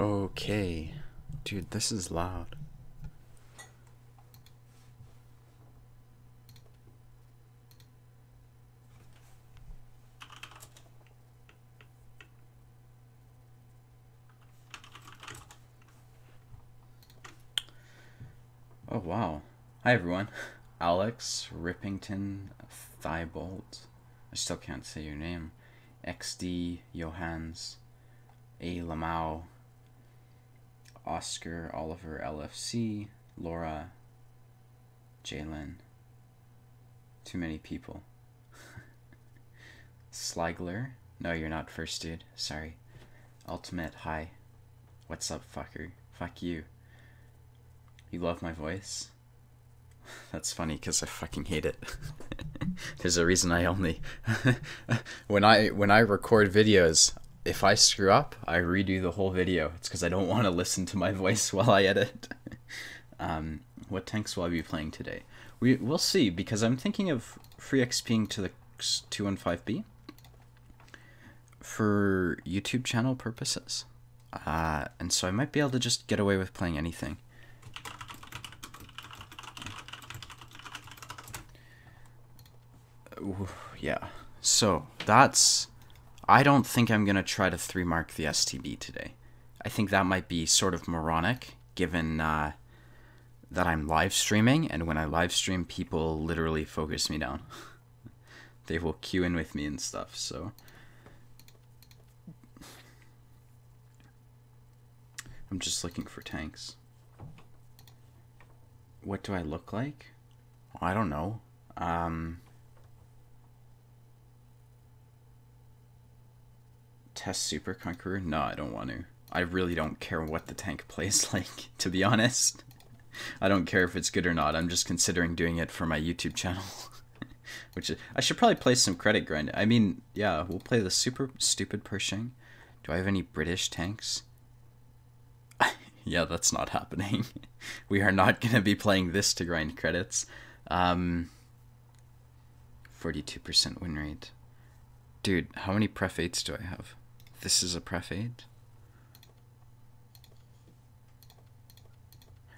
Okay. Dude, this is loud. Oh, wow. Hi, everyone. Alex Rippington Thibault. I still can't say your name. XD Johans. A. Lamau. Oscar Oliver LFC. Laura. Jalen. Too many people. Sligler. No, you're not first, dude. Sorry. Ultimate. Hi. What's up, fucker? Fuck you. You love my voice? That's funny because I fucking hate it. There's a reason I only when I record videos, if I screw up, I redo the whole video. It's because I don't want to listen to my voice while I edit. What tanks will I be playing today? We'll see, because I'm thinking of free XPing to the 215B for YouTube channel purposes. And so I might be able to just get away with playing anything. Yeah, so that's, I don't think I'm gonna try to 3-mark the STB today. I think that might be sort of moronic, given that I'm live streaming, and when I live stream, people literally focus me down. They will queue in with me and stuff, so I'm just looking for tanks. What do I look like? I don't know. Test Super Conqueror? No, I don't want to. I really don't care what the tank plays like, to be honest. I don't care if it's good or not. I'm just considering doing it for my YouTube channel. Which is, I should probably play some credit grind. I mean, yeah, we'll play the super stupid Pershing. Do I have any British tanks? Yeah, that's not happening. We are not going to be playing this to grind credits. 42% win rate. Dude, how many Pref 8s do I have? This is a Pref 8?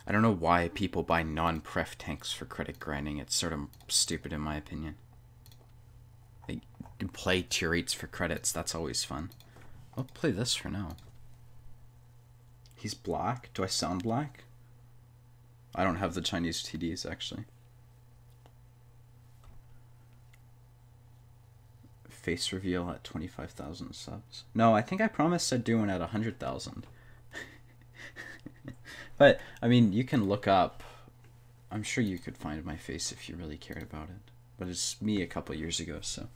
I don't know why people buy non-Pref tanks for credit grinding. It's sort of stupid in my opinion. You can play tier 8s for credits. That's always fun. I'll play this for now. He's black? Do I sound black? I don't have the Chinese TDs, actually. Face reveal at 25,000 subs. No, I think I promised I'd do one at 100,000. But, I mean, you can look up. I'm sure you could find my face if you really cared about it. But it's me a couple years ago, so.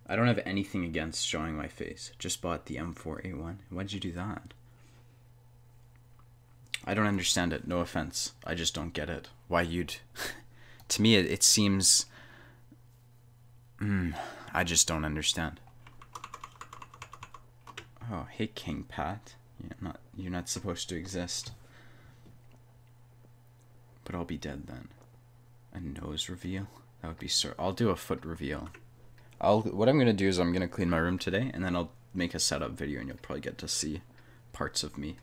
I don't have anything against showing my face. Just bought the M4A1. Why'd you do that? I don't understand it. No offense. I just don't get it. Why you'd... To me, it seems... I just don't understand. Oh, hey King Pat. You're not supposed to exist. But I'll be dead then. A nose reveal? That would be so... I'll do a foot reveal. What I'm gonna do is I'm gonna clean my room today, and then I'll make a setup video, and you'll probably get to see parts of me.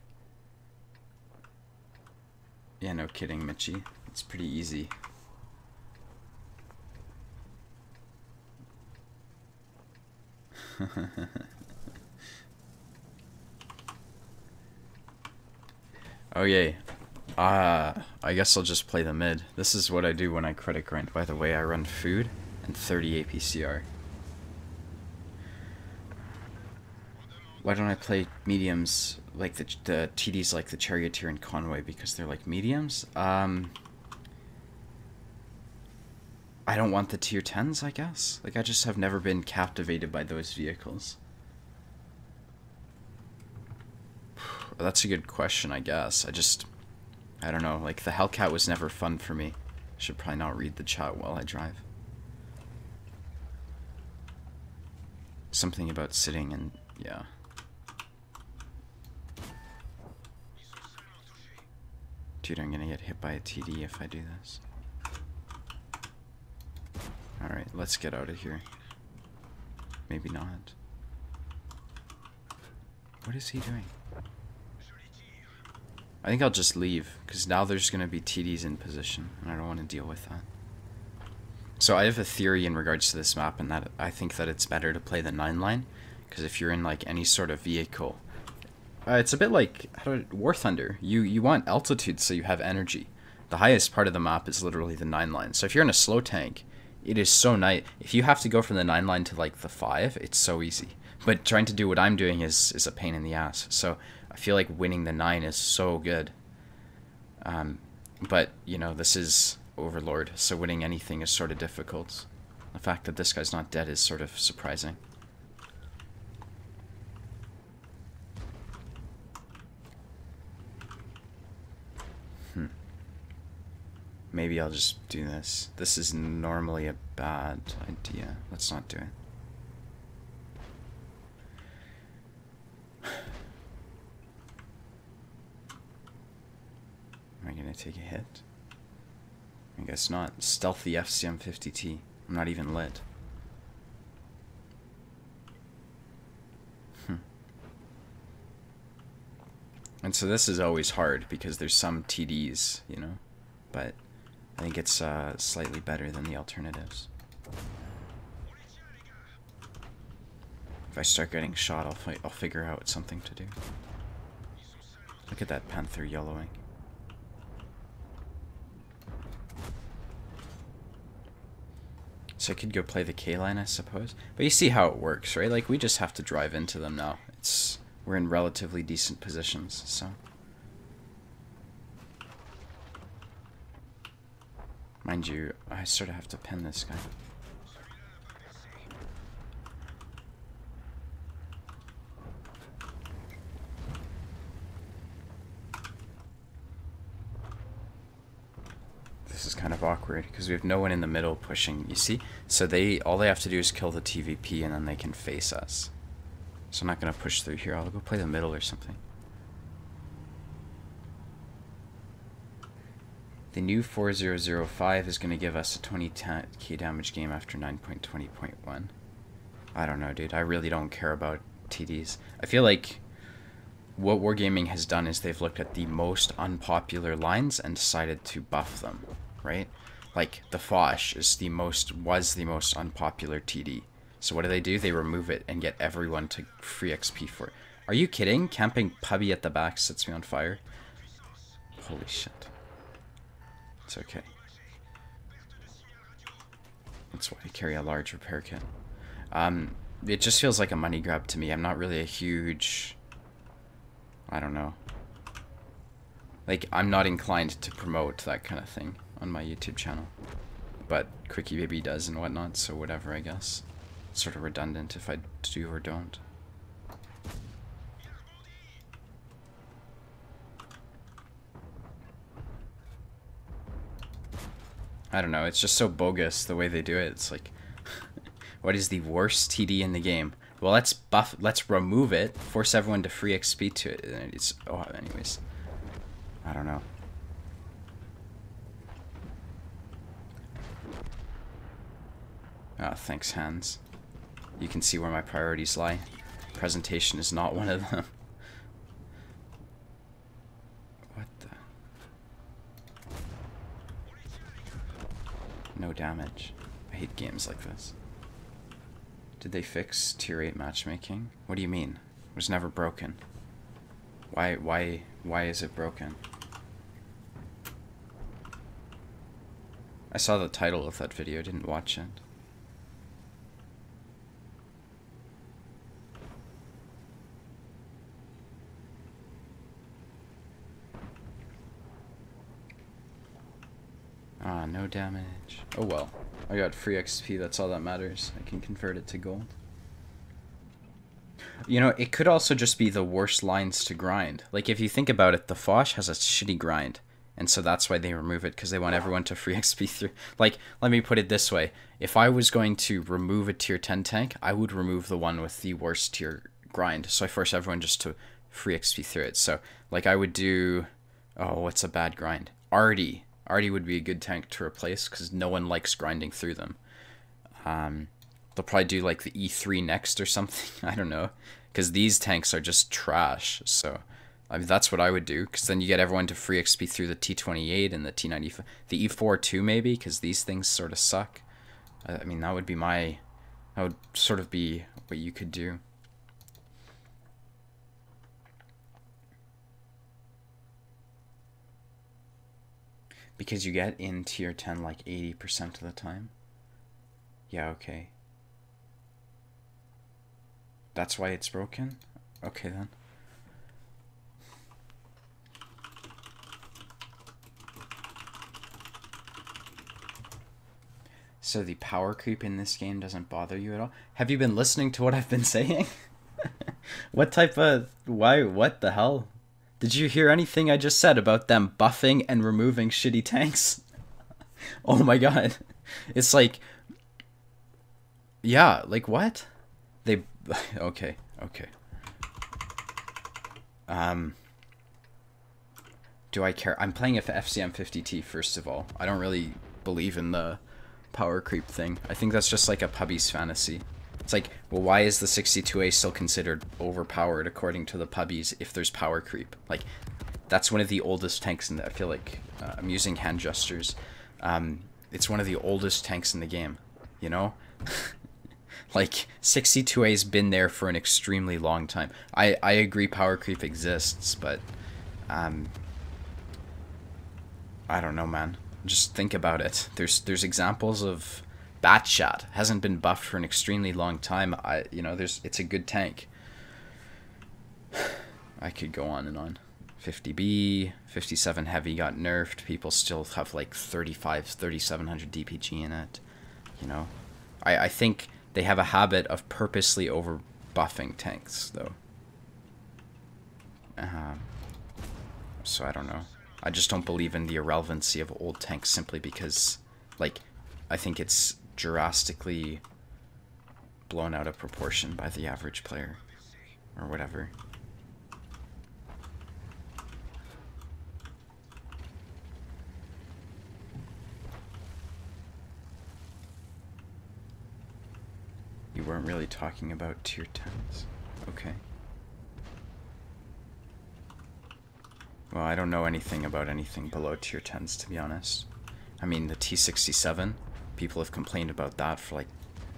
Yeah, no kidding, Mitchie. It's pretty easy. Oh yay. I guess I'll just play the mid. This is what I do when I credit grind. By the way, I run food and 30 APCR. Why don't I play mediums like the TDs like the Charioteer and Convoy, because they're like mediums? I don't want the tier 10s, I guess. Like, I just have never been captivated by those vehicles. That's a good question, I guess. I don't know. Like, the Hellcat was never fun for me. Should probably not read the chat while I drive. Something about sitting and, yeah. Dude, I'm gonna get hit by a TD if I do this. Alright, let's get out of here. Maybe not. What is he doing? I think I'll just leave, because now there's going to be TDs in position, and I don't want to deal with that. So I have a theory in regards to this map, and that I think that it's better to play the 9-line, because if you're in like any sort of vehicle, it's a bit like War Thunder. You want altitude so you have energy. The highest part of the map is literally the 9-line. So if you're in a slow tank, it is so nice. If you have to go from the 9-line to like the 5, it's so easy. But trying to do what I'm doing is a pain in the ass. So I feel like winning the 9 is so good. But, you know, this is Overlord, so winning anything is sort of difficult. The fact that this guy's not dead is sort of surprising. Maybe I'll just do this. This is normally a bad idea. Let's not do it. Am I gonna take a hit? I guess not. Stealthy FCM50T. I'm not even lit. And so this is always hard because there's some TDs, you know, but I think it's slightly better than the alternatives. If I start getting shot, I'll figure out something to do. Look at that Panther yellowing. So I could go play the K-line, I suppose. But you see how it works, right? Like, we just have to drive into them now. We're in relatively decent positions, so. Mind you, I sort of have to pin this guy. This is kind of awkward because we have no one in the middle pushing, you see? So all they have to do is kill the TVP and then they can face us. So I'm not going to push through here. I'll go play the middle or something. The new 4005 is going to give us a 20k damage game after 9.20.1. I don't know, dude. I really don't care about TDs. I feel like what Wargaming has done is they've looked at the most unpopular lines and decided to buff them, right? Like, the Foch was the most unpopular TD. So what do? They remove it and get everyone to free XP for it. Are you kidding? Camping Pubby at the back sets me on fire. Holy shit. It's okay. That's why I carry a large repair kit. It just feels like a money grab to me. I'm not really a huge... I don't know. Like, I'm not inclined to promote that kind of thing on my YouTube channel. But Quickie Baby does and whatnot, so whatever, I guess. Sort of redundant if I do or don't. I don't know, it's just so bogus the way they do it. It's like, what is the worst TD in the game? Well, let's remove it, force everyone to free XP to it. And it's, oh, anyways. I don't know. Ah, thanks, Hans. You can see where my priorities lie. Presentation is not one of them. What the? No damage. I hate games like this. Did they fix tier 8 matchmaking? What do you mean? It was never broken. Why is it broken? I saw the title of that video, didn't watch it. Ah, no damage. Oh well. I got free XP, that's all that matters. I can convert it to gold. You know, it could also just be the worst lines to grind. Like, if you think about it, the Foch has a shitty grind. And so that's why they remove it, because they want everyone to free XP through. Like, let me put it this way. If I was going to remove a tier 10 tank, I would remove the one with the worst tier grind. So I force everyone just to free XP through it. So, like, I would do... Oh, what's a bad grind? Artie. Artie would be a good tank to replace, because no one likes grinding through them. They'll probably do, like, the E3 next or something. I don't know. because these tanks are just trash. So I mean, that's what I would do, because then you get everyone to free XP through the T28 and the T95, the E4 too maybe, because these things sort of suck. I mean, that would be that would sort of be what you could do. Because you get in tier 10 like 80% of the time. Yeah, okay. That's why it's broken? Okay then. So the power creep in this game doesn't bother you at all? Have you been listening to what I've been saying? What type of... Why? What the hell? Did you hear anything I just said about them buffing and removing shitty tanks? Oh my god. It's like... Yeah, like what? They... Okay, okay. Do I care? I'm playing FCM 50T first of all. I don't really believe in the power creep thing. I think that's just like a pubby's fantasy. It's like, well, why is the 62A still considered overpowered according to the pubbies if there's power creep? Like, that's one of the oldest tanks in the... I feel like I'm using hand gestures. It's one of the oldest tanks in the game, you know? Like, 62A's been there for an extremely long time. I agree power creep exists, but... I don't know, man. Just think about it. There's examples of... Batshot hasn't been buffed for an extremely long time. It's a good tank. I could go on and on. 50B, 57 heavy got nerfed. People still have like 3,700 DPG in it. You know, I think they have a habit of purposely over buffing tanks though. So I don't know. I just don't believe in the irrelevancy of old tanks simply because, like, I think it's drastically blown out of proportion by the average player or whatever. You weren't really talking about tier 10s. Okay. Well, I don't know anything about anything below tier 10s, to be honest. I mean, the T67, people have complained about that for like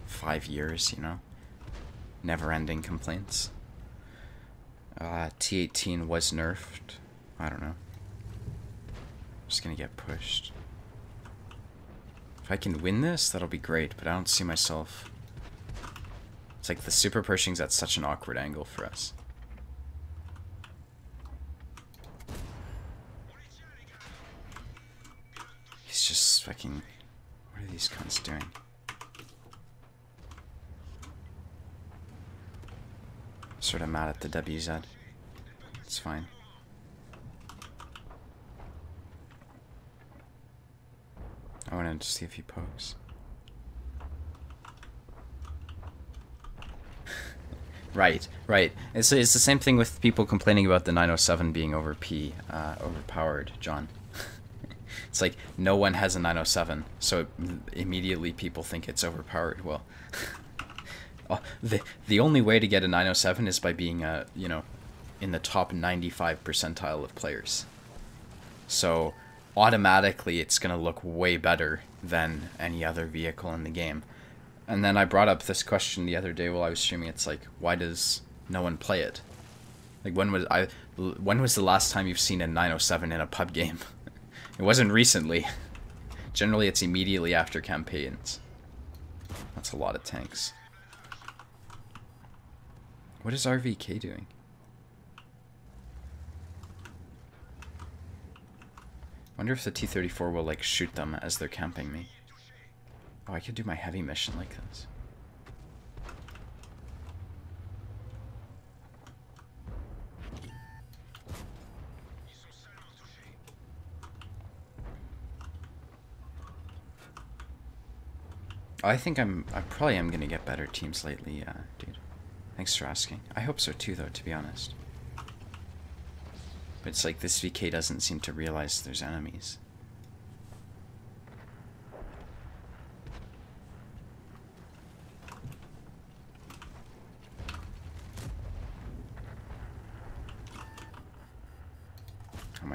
5 years, you know? Never-ending complaints. T18 was nerfed. I don't know. I'm just gonna get pushed. If I can win this, that'll be great, but I don't see myself... It's like the super Pershing's at such an awkward angle for us. He's just fucking... What are these cunts doing? Sort of mad at the WZ. It's fine. I wanted to see if he pokes. Right. It's the same thing with people complaining about the 907 being overpowered, John. It's like, no one has a 907, so immediately people think it's overpowered. Well, the only way to get a 907 is by being, in the top 95 percentile of players. So, automatically it's going to look way better than any other vehicle in the game. And then I brought up this question the other day while I was streaming. It's like, why does no one play it? Like, when was the last time you've seen a 907 in a pub game? It wasn't recently. Generally, it's immediately after campaigns. That's a lot of tanks. What is RVK doing? Wonder if the T-34 will, like, shoot them as they're camping me. Oh, I could do my heavy mission like this. I think I probably am gonna get better teams lately, dude. Thanks for asking. I hope so too, though, to be honest. But it's like this VK doesn't seem to realize there's enemies.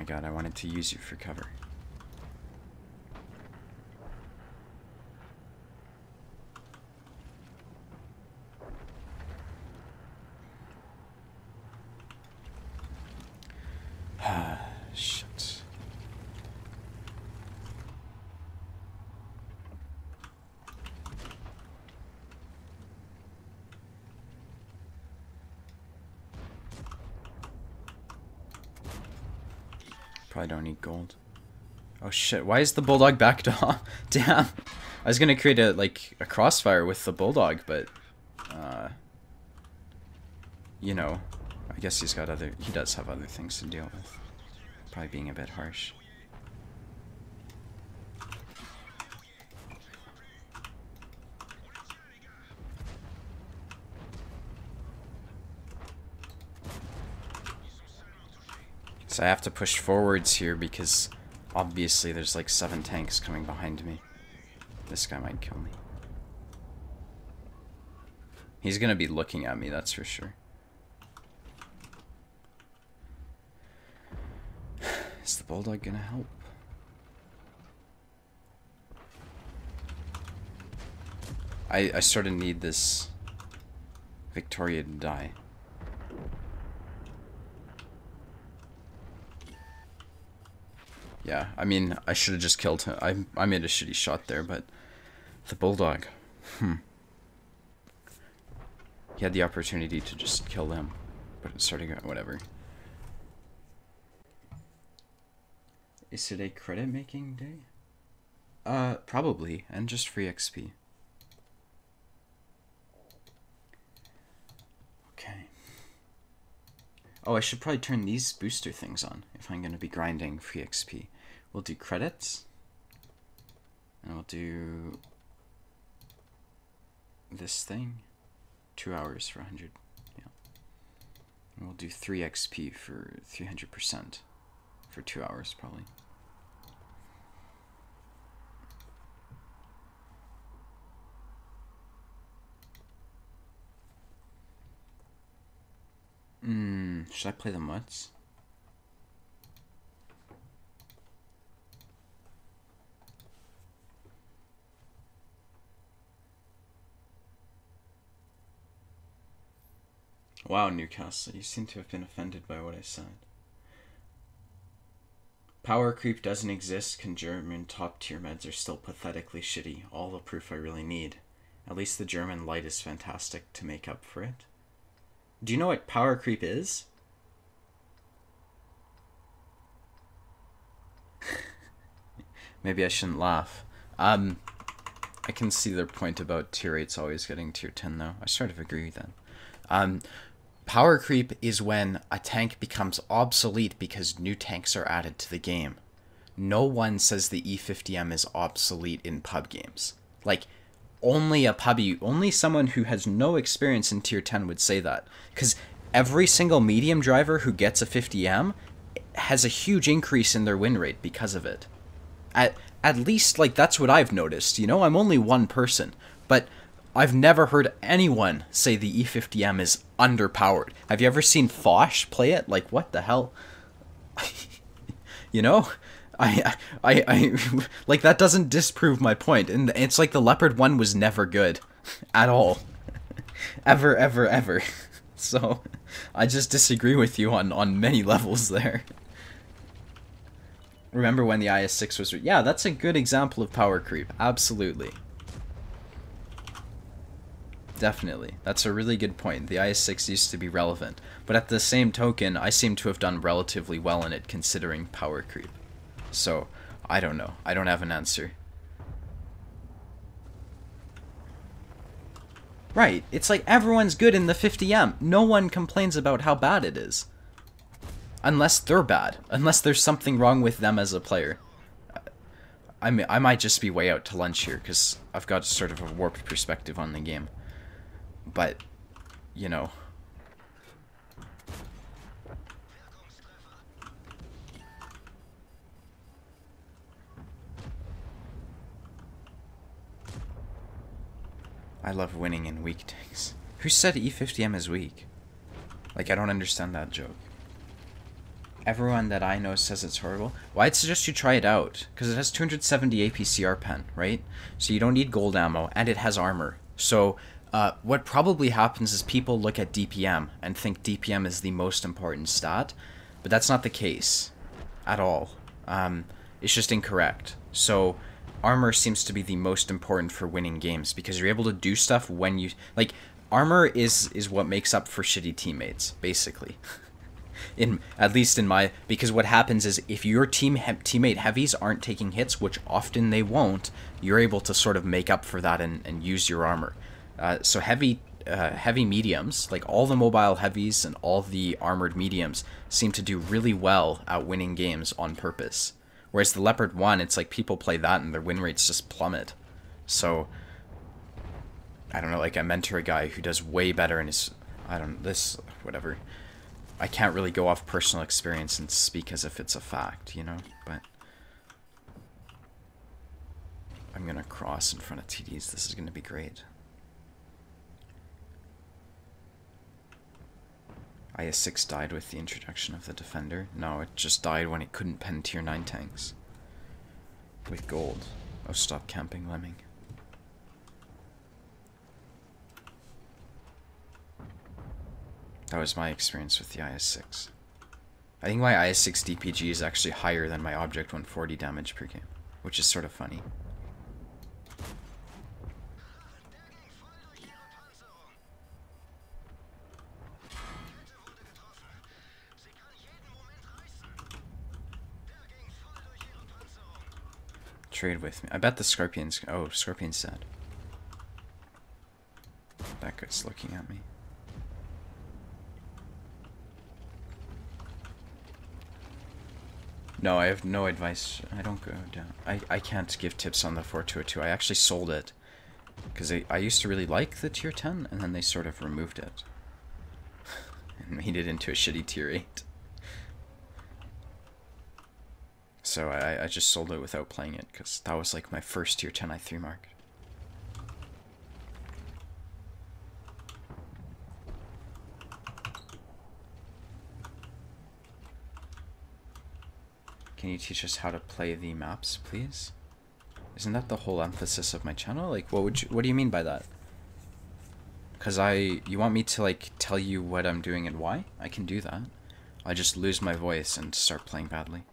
god, I wanted to use you for cover. Shit. Probably don't need gold. Oh shit, why is the bulldog backed off? Damn. I was gonna create a crossfire with the bulldog, but you know, I guess he does have other things to deal with. Probably being a bit harsh. So I have to push forwards here because obviously there's like 7 tanks coming behind me. This guy might kill me. He's gonna be looking at me, that's for sure. Is the bulldog gonna help? I sort of need this Victoria to die. Yeah, I mean, I should have just killed him. I made a shitty shot there, but the bulldog, he had the opportunity to just kill them, but it started going, whatever. Is it a credit making day? Probably, and just free XP. Okay. Oh, I should probably turn these booster things on if I'm going to be grinding free XP. We'll do credits. And we'll do this thing. 2 hours for 100. Yeah. And we'll do 3 XP for 300% for 2 hours probably. Should I play the Mutts? Wow, Newcastle, you seem to have been offended by what I said. Power creep doesn't exist. German top tier meds are still pathetically shitty. All the proof I really need. At least the German light is fantastic to make up for it. Do you know what power creep is? Maybe I shouldn't laugh. I can see their point about tier 8's always getting tier 10 though. I sort of agree with that. Power creep is when a tank becomes obsolete because new tanks are added to the game. No one says the E50M is obsolete in pub games. Like, only someone who has no experience in tier 10 would say that. Because every single medium driver who gets a 50M has a huge increase in their win rate because of it. At least, like, that's what I've noticed, you know? I'm only one person, but I've never heard anyone say the E50M is underpowered. Have you ever seen Foch play it? Like, what the hell? You know? I like, that doesn't disprove my point. And it's like the Leopard 1 was never good. At all. Ever. So, I just disagree with you on many levels there. Remember when the IS-6 was... Yeah, that's a good example of power creep. Absolutely. Definitely. That's a really good point. The IS-6 used to be relevant. But at the same token, I seem to have done relatively well in it considering power creep. So, I don't know. I don't have an answer. Right. It's like everyone's good in the 50M. No one complains about how bad it is. Unless they're bad. Unless there's something wrong with them as a player. I mean, I might just be way out to lunch here, because I've got sort of a warped perspective on the game. But, you know... I love winning in weak tanks. Who said E50M is weak? Like, I don't understand that joke. Everyone that I know says it's horrible. Well, I'd suggest you try it out, because it has 270 APCR pen, right? So you don't need gold ammo, and it has armor. So what probably happens is people look at DPM and think DPM is the most important stat, but that's not the case at all. It's just incorrect. So armor seems to be the most important for winning games, because you're able to do stuff when you... Like, armor is what makes up for shitty teammates, basically. At least in my... Because what happens is, if your teammate heavies aren't taking hits, which often they won't, you're able to sort of make up for that and use your armor. So heavy mediums, like all the mobile heavies and all the armored mediums, seem to do really well at winning games on purpose. Whereas the Leopard 1, it's like people play that and their win rates just plummet. So, I don't know, like I mentor a guy who does way better in his... whatever. I can't really go off personal experience and speak as if it's a fact, you know? But I'm gonna cross in front of TDs. This is gonna be great. IS-6 died with the introduction of the Defender. No, it just died when it couldn't pen tier 9 tanks. With gold. Oh, stop camping, Lemming. That was my experience with the IS-6. I think my IS-6 DPG is actually higher than my Object 140 damage per game, which is sort of funny. Trade with me. I bet the Scorpion's... Oh, Scorpion's dead. That guy's looking at me. No, I have no advice. I don't go down. I can't give tips on the 4202. I actually sold it. Because I used to really like the tier 10, and then they sort of removed it. And made it into a shitty tier 8. So I just sold it without playing it, because that was like my first tier 10 i3 mark. Can you teach us how to play the maps, please? Isn't that the whole emphasis of my channel? Like, what do you mean by that? Because you want me to, like, tell you what I'm doing and why? I can do that. I just lose my voice and start playing badly.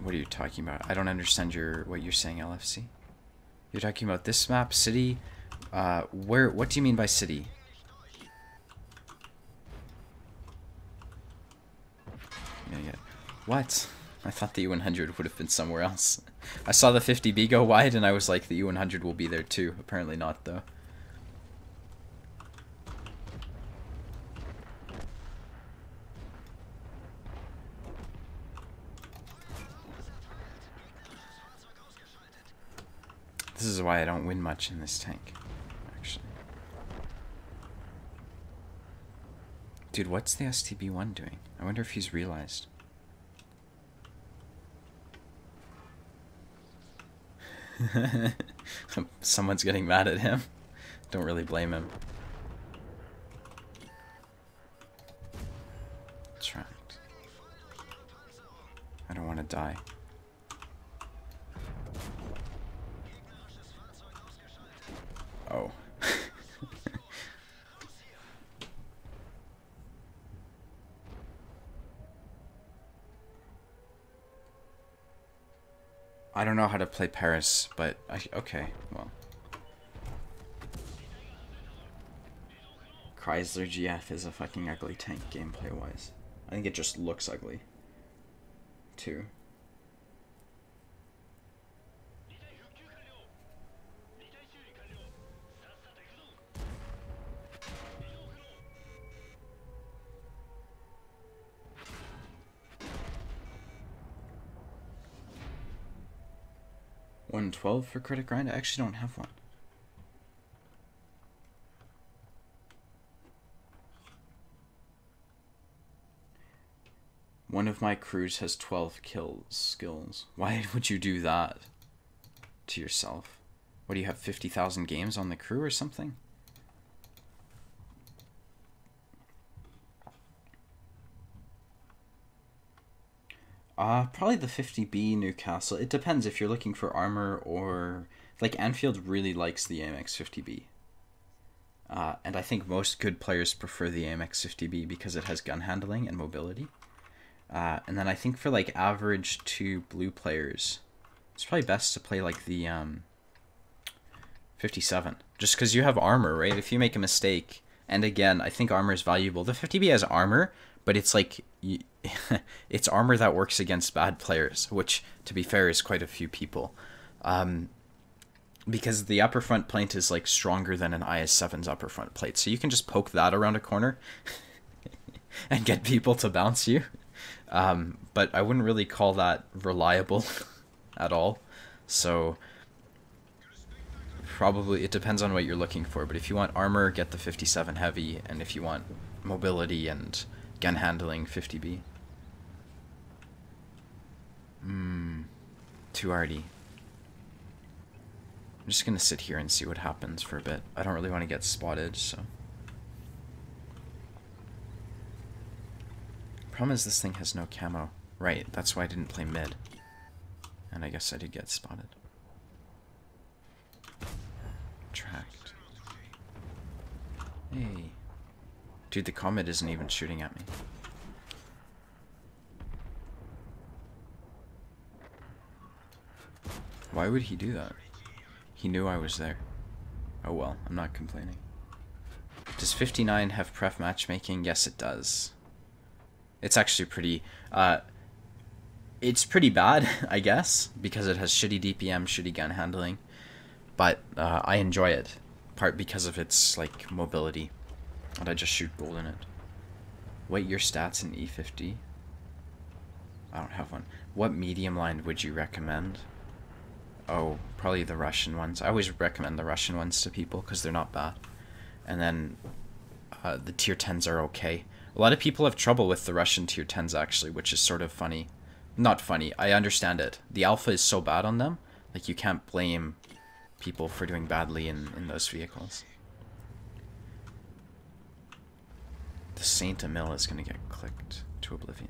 What are you talking about? I don't understand what you're saying, LFC. You're talking about this map, city? What do you mean by city? Yeah. What? I thought the U100 would have been somewhere else. I saw the 50B go wide and I was like, the U100 will be there too. Apparently not, though. This is why I don't win much in this tank, actually. Dude, what's the STB-1 doing? I wonder if he's realized. Someone's getting mad at him. Don't really blame him. Trapped. I don't want to die. Oh. I don't know how to play Paris, but okay, well. Chrysler GF is a fucking ugly tank gameplay-wise. I think it just looks ugly, too. $112 for credit grind? I actually don't have one. One of my crews has 12 skills. Why would you do that to yourself? What do you have, 50,000 games on the crew or something? Probably the 50B Newcastle. It depends if you're looking for armor or... Like, Anfield really likes the AMX 50B. And I think most good players prefer the AMX 50B because it has gun handling and mobility. And then I think for, like, average to blue players, it's probably best to play, like, the 57. Just because you have armor, right? If you make a mistake... And again, I think armor is valuable. The 50B has armor, but it's like... it's armor that works against bad players, which, to be fair, is quite a few people. Because the upper front plate is like stronger than an IS-7's upper front plate, so you can just poke that around a corner and get people to bounce you. But I wouldn't really call that reliable at all. So probably it depends on what you're looking for. But if you want armor, get the 57 heavy, and if you want mobility and gun handling, 50B. Too arty. I'm just gonna sit here and see what happens for a bit. I don't really want to get spotted, so. Problem is this thing has no camo. Right, that's why I didn't play mid. And I guess I did get spotted. Tracked. Hey. Dude, the Comet isn't even shooting at me. Why would he do that? He knew I was there. Oh well, I'm not complaining. Does 59 have pref matchmaking? Yes, it does. It's actually pretty... it's pretty bad, I guess, because it has shitty DPM, shitty gun handling. But I enjoy it, part because of its like mobility. And I just shoot gold in it. Weight your stats in E50. I don't have one. What medium line would you recommend? Oh, probably the Russian ones. I always recommend the Russian ones to people because they're not bad. And then the tier 10s are okay. A lot of people have trouble with the Russian tier 10s actually, which is sort of funny. Not funny, I understand it. The alpha is so bad on them, like you can't blame people for doing badly in those vehicles. The Saint Emil is going to get clicked to oblivion.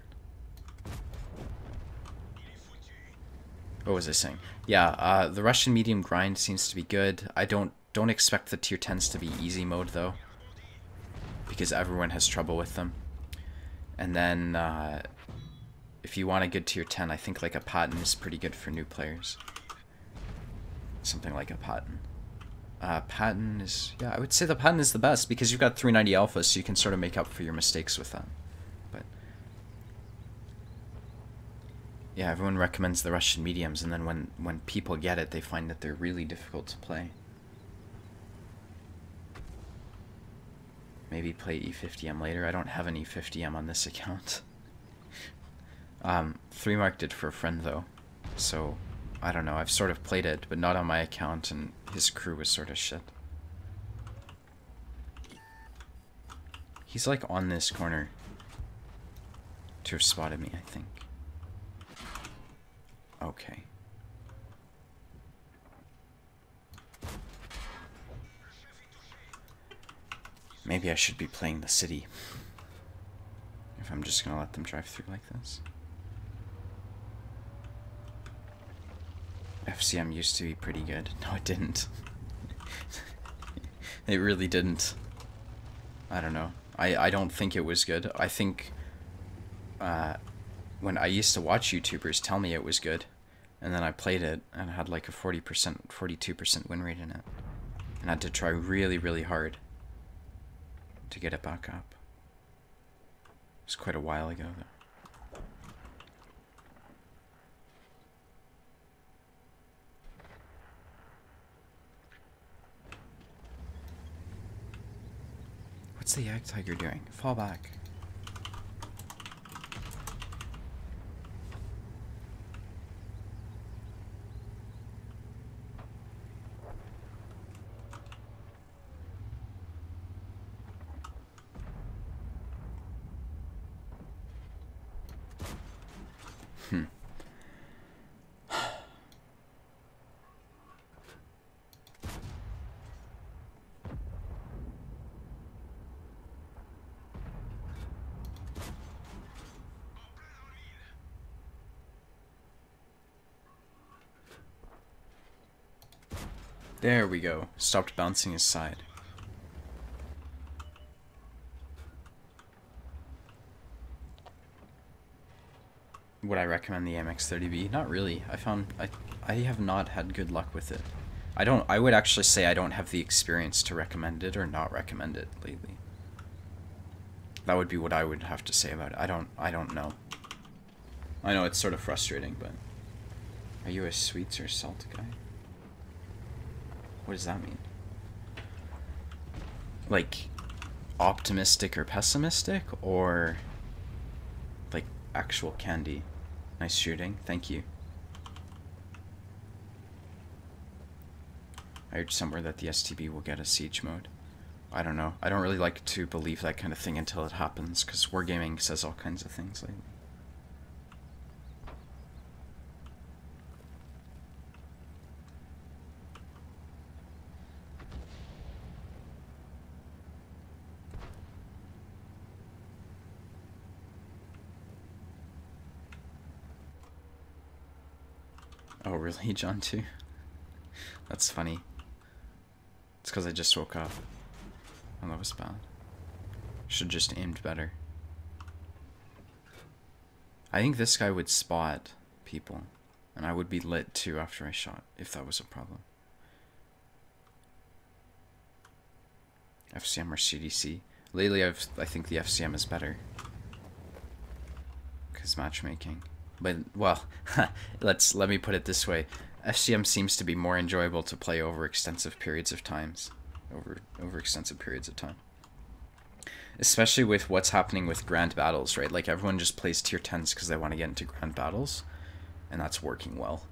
What was I saying? Yeah, the Russian medium grind seems to be good. I don't expect the tier 10s to be easy mode though, because everyone has trouble with them. And then if you want a good tier 10, I think like a Patton is pretty good for new players. Something like a Patton. Patton is, yeah, I would say the Patton is the best because you've got 390 alpha, so you can sort of make up for your mistakes with that. But yeah, everyone recommends the Russian mediums, and then when people get it, they find that they're really difficult to play. Maybe play E50M later. I don't have an E50M on this account. 3 marked it for a friend though, so I don't know. I've sort of played it, but not on my account, and his crew was sort of shit. He's like on this corner to have spotted me, I think. Okay. Maybe I should be playing the city. If I'm just gonna let them drive through like this. FCM used to be pretty good. No, it didn't. It really didn't. I don't know. I don't think it was good. I think when I used to watch YouTubers tell me it was good, and then I played it and had like a 40%, 42% win rate in it. And I had to try really, really hard to get it back up. It was quite a while ago though. What's the Yak Tiger doing? Fall back. There we go. Stopped bouncing his side. Would I recommend the AMX30B? Not really. I have not had good luck with it. I would actually say I don't have the experience to recommend it or not recommend it lately. That would be what I would have to say about it. I don't know. I know it's sort of frustrating, but are you a sweets or salt guy? What does that mean? Like optimistic or pessimistic, or like actual candy? Nice shooting. Thank you. I heard somewhere that the STB will get a siege mode. I don't know. I don't really like to believe that kind of thing until it happens, because Wargaming says all kinds of things lately. Oh, really, John, too? That's funny. It's because I just woke up. And that was bad. Should just aimed better. I think this guy would spot people. And I would be lit, too, after I shot, if that was a problem. FCM or CDC? Lately, I think the FCM is better. Because matchmaking. But, well, let me put it this way. FCM seems to be more enjoyable to play over extensive periods of times. Over extensive periods of time. Especially with what's happening with grand battles, right? Like, everyone just plays tier 10s because they want to get into grand battles. And that's working well.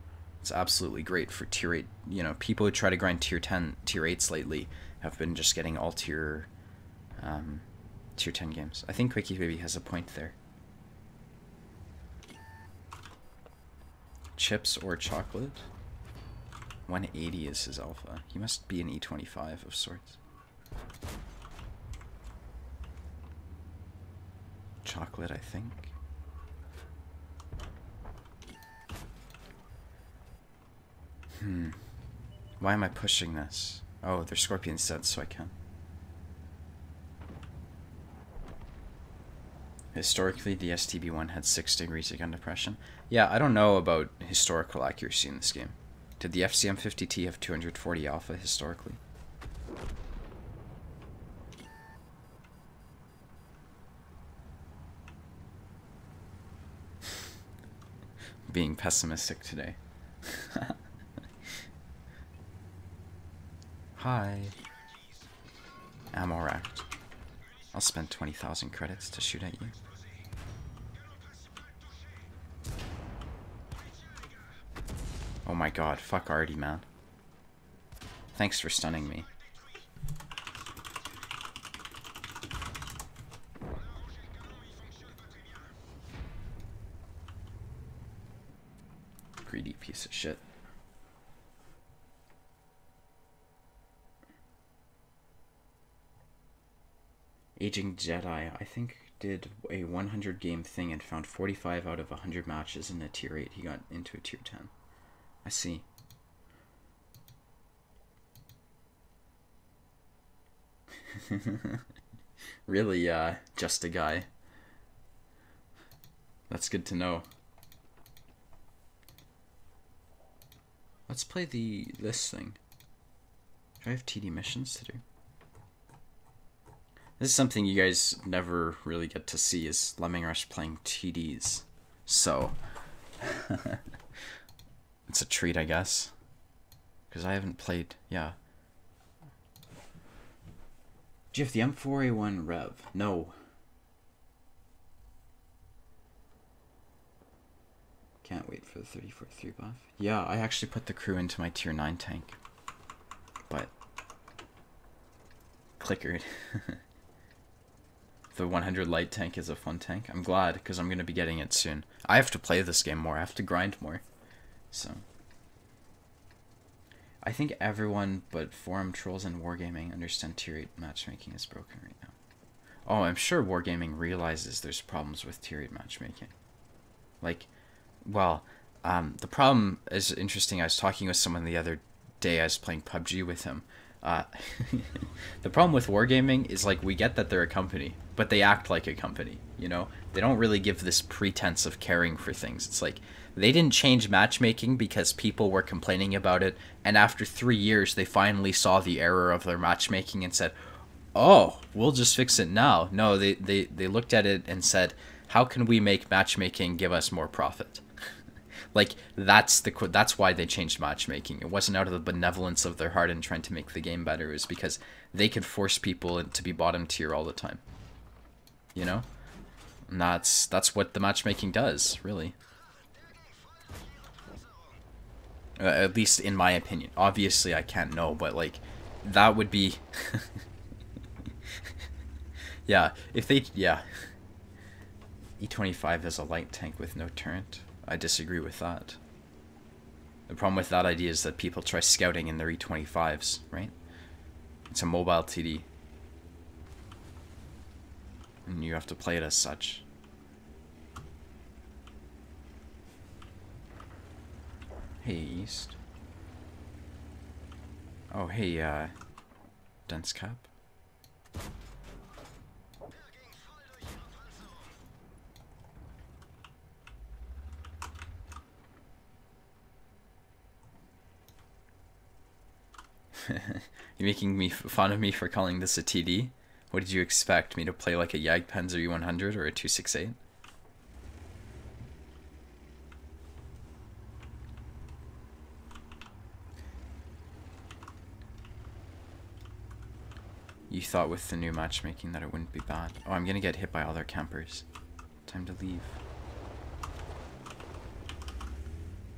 It's absolutely great for tier 8. You know, people who try to grind tier 10, tier 8s lately have been just getting all tier 10 games. I think Quickie Baby has a point there. Chips or chocolate? 180 is his alpha. He must be an E25 of sorts. Chocolate, I think. Why am I pushing this? Oh, they're Scorpion sets, so I can. Historically, the STB1 had 6 degrees of gun depression. Yeah, I don't know about historical accuracy in this game. Did the FCM50T have 240 alpha historically? Being pessimistic today. Hi. Ammo racked. I'll spend 20,000 credits to shoot at you. Oh my god, fuck Artie, man. Thanks for stunning me. Greedy piece of shit. Aging Jedi, I think, did a 100 game thing and found 45 out of 100 matches in a tier 8. He got into a tier 10. I see. Really, just a guy. That's good to know. Let's play this thing. Do I have TD missions to do? This is something you guys never really get to see, is Lemming Rush playing TDs. So, it's a treat, I guess. Because I haven't played, yeah. Do you have the M4A1 Rev? No. Can't wait for the 34-3 buff. Yeah, I actually put the crew into my tier 9 tank. But clickered. The 100 light tank is a fun tank. I'm glad, because I'm going to be getting it soon. I have to play this game more. I have to grind more. So I think everyone but forum trolls and Wargaming understand tier 8 matchmaking is broken right now. Oh, I'm sure Wargaming realizes there's problems with tier 8 matchmaking. Like, well, the problem is interesting. I was talking with someone the other day I was playing PUBG with him. Uh, the problem with Wargaming is, like, we get that they're a company, but they act like a company, you know? They don't really give this pretense of caring for things. It's like, they didn't change matchmaking because people were complaining about it, and after 3 years, they finally saw the error of their matchmaking and said, oh, we'll just fix it now. No, they looked at it and said, how can we make matchmaking give us more profit? Like, that's why they changed matchmaking. It wasn't out of the benevolence of their heart and trying to make the game better. It was because they could force people to be bottom tier all the time. You know? And that's what the matchmaking does, really. At least in my opinion. Obviously, I can't know, but, like, that would be... yeah, if they... yeah. E25 is a light tank with no turret. I disagree with that. The problem with that idea is that people try scouting in their E25s, right? It's a mobile TD. And you have to play it as such. Hey, East. Oh, hey, Dense Cap. You're making fun of me for calling this a TD? What did you expect? Me to play like a Jagdpanzer E100 or a 268? You thought with the new matchmaking that it wouldn't be bad. Oh, I'm gonna get hit by other campers. Time to leave.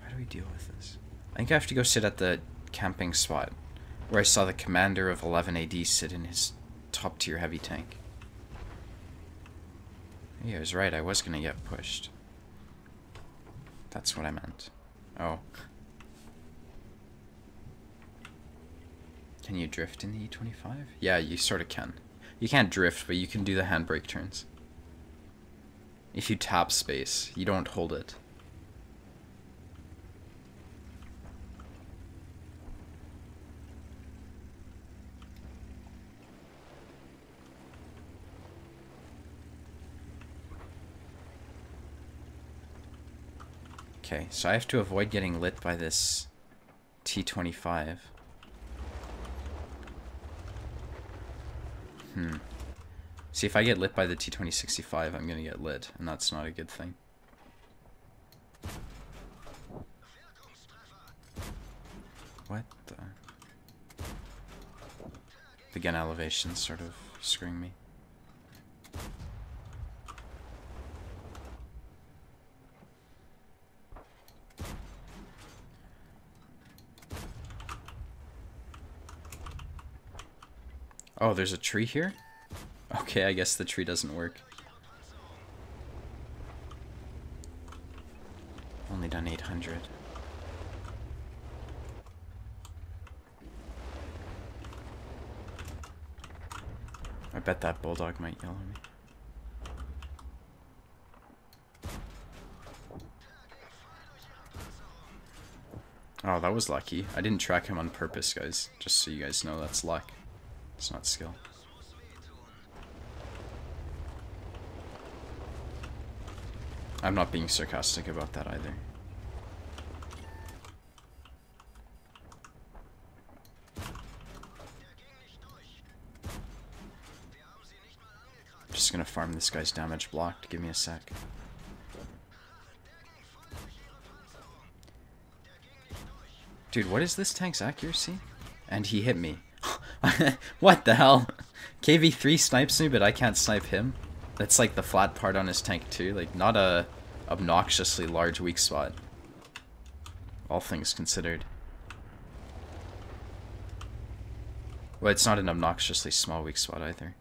How do we deal with this? I think I have to go sit at the camping spot where I saw the commander of 11 AD sit in his top tier heavy tank. Yeah, I was right, I was gonna get pushed. That's what I meant. Oh. Can you drift in the E25? Yeah, you sort of can. You can't drift, but you can do the handbrake turns. If you tap space, you don't hold it. Okay, so I have to avoid getting lit by this T25. See, if I get lit by the T2065, I'm gonna get lit, and that's not a good thing. What the... The gun elevation's sort of screwing me. Oh, there's a tree here? Okay, I guess the tree doesn't work. Only done 800. I bet that bulldog might yell at me. Oh, that was lucky. I didn't track him on purpose, guys. Just so you guys know, that's luck. It's not skill. I'm not being sarcastic about that either. Just gonna farm this guy's damage blocked. Give me a sec. Dude, what is this tank's accuracy? And he hit me. What the hell? KV3 snipes me, but I can't snipe him. That's like the flat part on his tank too. Like, not a obnoxiously large weak spot. All things considered. Well, it's not an obnoxiously small weak spot either.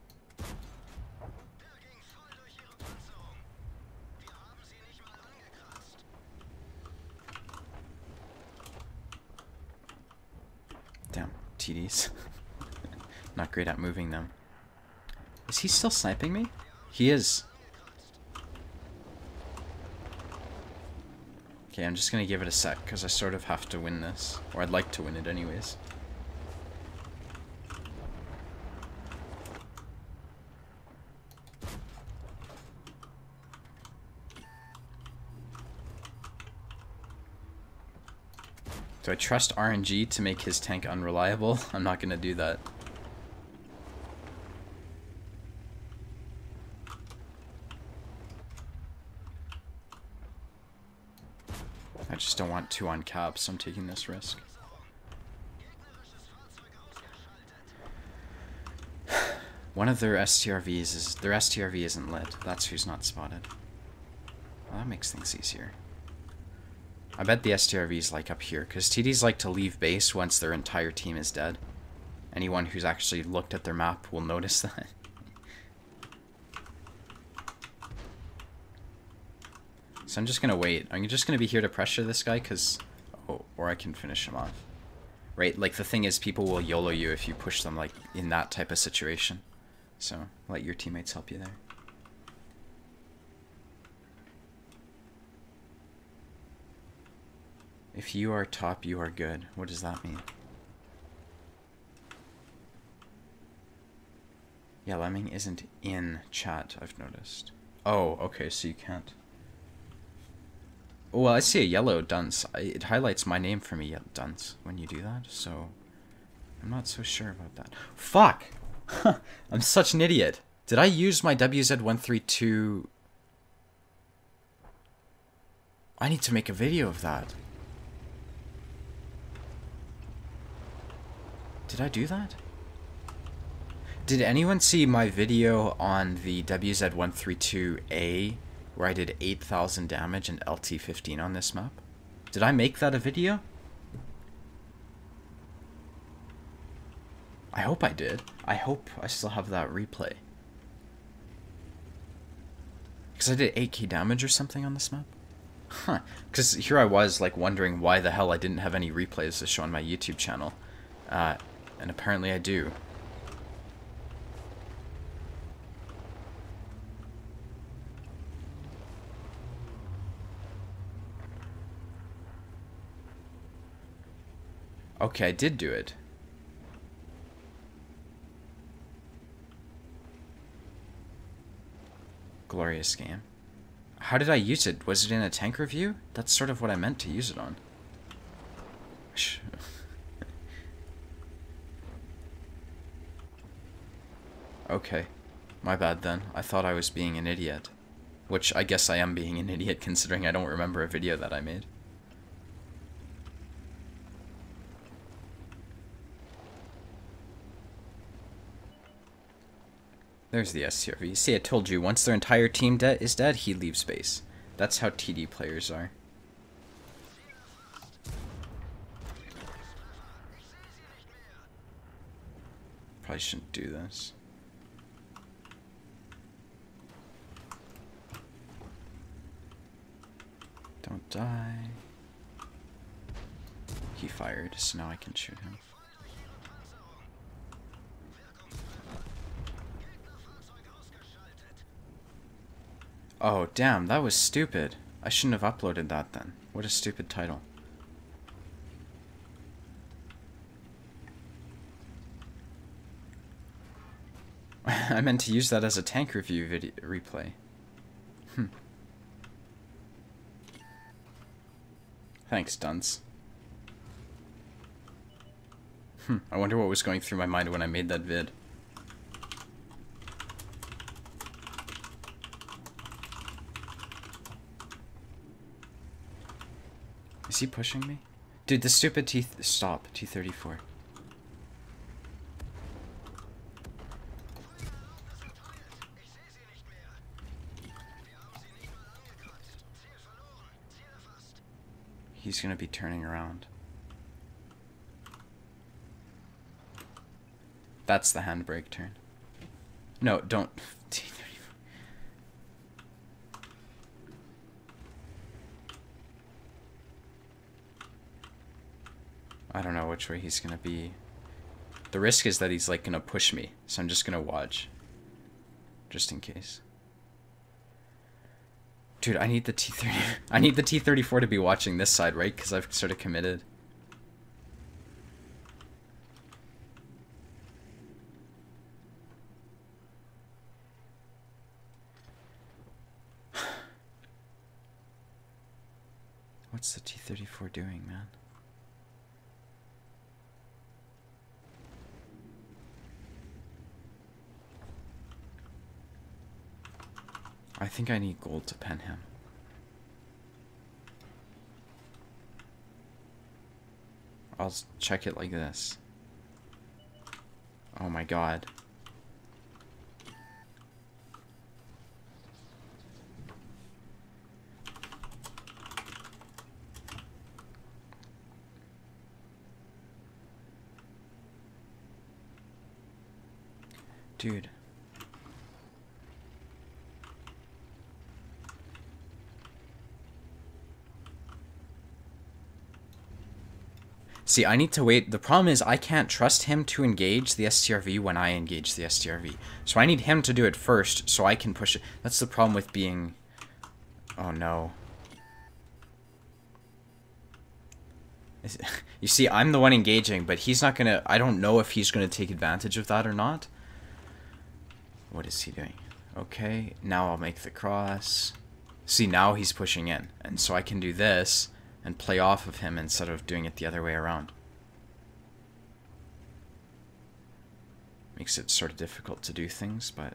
Damn, TDs. Not great at moving them. Is he still sniping me? He is. Okay, I'm just gonna give it a sec, because I sort of have to win this. Or I'd like to win it anyways. Do I trust RNG to make his tank unreliable? I'm not gonna do that. I just don't want 2 on cap, so I'm taking this risk. One of their STRVs is... Their STRV isn't lit. That's who's not spotted. Well, that makes things easier. I bet the STRV's like up here, because TDs like to leave base once their entire team is dead. Anyone who's actually looked at their map will notice that. So I'm just gonna wait. I'm just gonna be here to pressure this guy, because... Oh, or I can finish him off. Right, like the thing is, people will YOLO you if you push them like in that type of situation. So, let your teammates help you there. If you are top, you are good. What does that mean? Yeah, Lemming isn't in chat, I've noticed. Oh, okay, so you can't. Well, I see a yellow dunce. It highlights my name for me, dunce, when you do that, so... I'm not so sure about that. Fuck! I'm such an idiot. Did I use my WZ132... I need to make a video of that. Did I do that? Did anyone see my video on the WZ132A where I did 8,000 damage and LT15 on this map? Did I make that a video? I hope I did. I hope I still have that replay. Because I did 8k damage or something on this map? Huh. Because here I was, like, wondering why the hell I didn't have any replays to show on my YouTube channel. And apparently I do. Okay, I did do it. Glorious game. How did I use it? Was it in a tank review? That's sort of what I meant to use it on. Okay. My bad then. I thought I was being an idiot. Which I guess I am being an idiot considering I don't remember a video that I made. There's the STRV. See, I told you, once their entire team is dead, he leaves base. That's how TD players are. Probably shouldn't do this. Don't die. He fired, so now I can shoot him. Oh, damn, that was stupid. I shouldn't have uploaded that then. What a stupid title. I meant to use that as a tank review video replay. Thanks, dunce. I wonder what was going through my mind when I made that vid. Is he pushing me? Dude, the stupid Stop, T-34. He's gonna be turning around. That's the handbrake turn. No, don't. T-34. I don't know which way he's gonna be. The risk is that he's like gonna push me, so I'm just gonna watch. Just in case. Dude, I need the T30. I need the T34 to be watching this side, right? Because I've sort of committed. What's the T34 doing, man? I think I need gold to pen him. I'll check it like this. Oh my god. Dude. See, I need to wait. The problem is I can't trust him to engage the STRV when I engage the STRV. So I need him to do it first so I can push it. That's the problem with being... Oh no. You see, I'm the one engaging, but he's not gonna... I don't know if he's gonna take advantage of that or not. What is he doing? Okay, now I'll make the cross. See, now he's pushing in. And so I can do this and play off of him instead of doing it the other way around. Makes it sort of difficult to do things, but...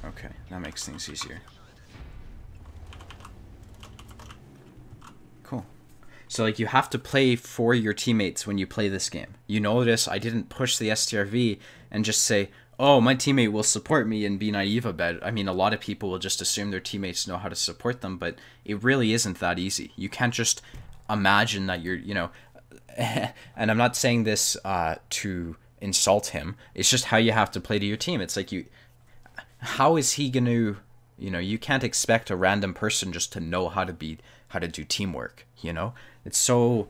Okay, that makes things easier. Cool. So, like, you have to play for your teammates when you play this game. You notice I didn't push the STRV and just say, oh, my teammate will support me and be naive about it. I mean, a lot of people will just assume their teammates know how to support them, but it really isn't that easy. You can't just imagine that you're, you know... And I'm not saying this to insult him. It's just how you have to play to your team. It's like you... How is he going to... You know, you can't expect a random person just to know how to do teamwork, you know? It's so...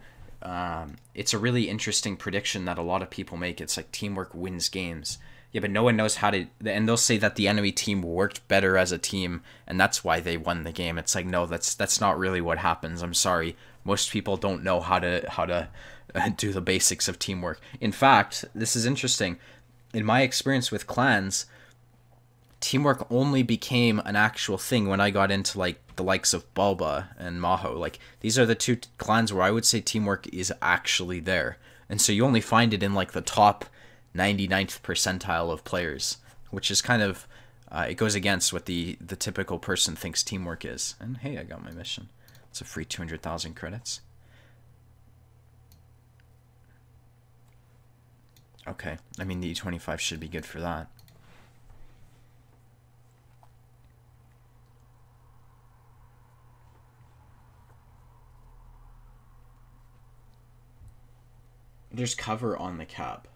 it's a really interesting prediction that a lot of people make. It's like teamwork wins games. Yeah, but no one knows how to... And they'll say that the enemy team worked better as a team, and that's why they won the game. It's like, no, that's not really what happens. I'm sorry. Most people don't know how to do the basics of teamwork. In fact, this is interesting. In my experience with clans... Teamwork only became an actual thing when I got into like the likes of Bulba and Maho. Like these are the two clans where I would say teamwork is actually there. And so you only find it in like the top 99th percentile of players, which is kind of it goes against what the typical person thinks teamwork is. And hey, I got my mission. It's a free 200,000 credits. Okay, I mean the E25 should be good for that. There's cover on the cap.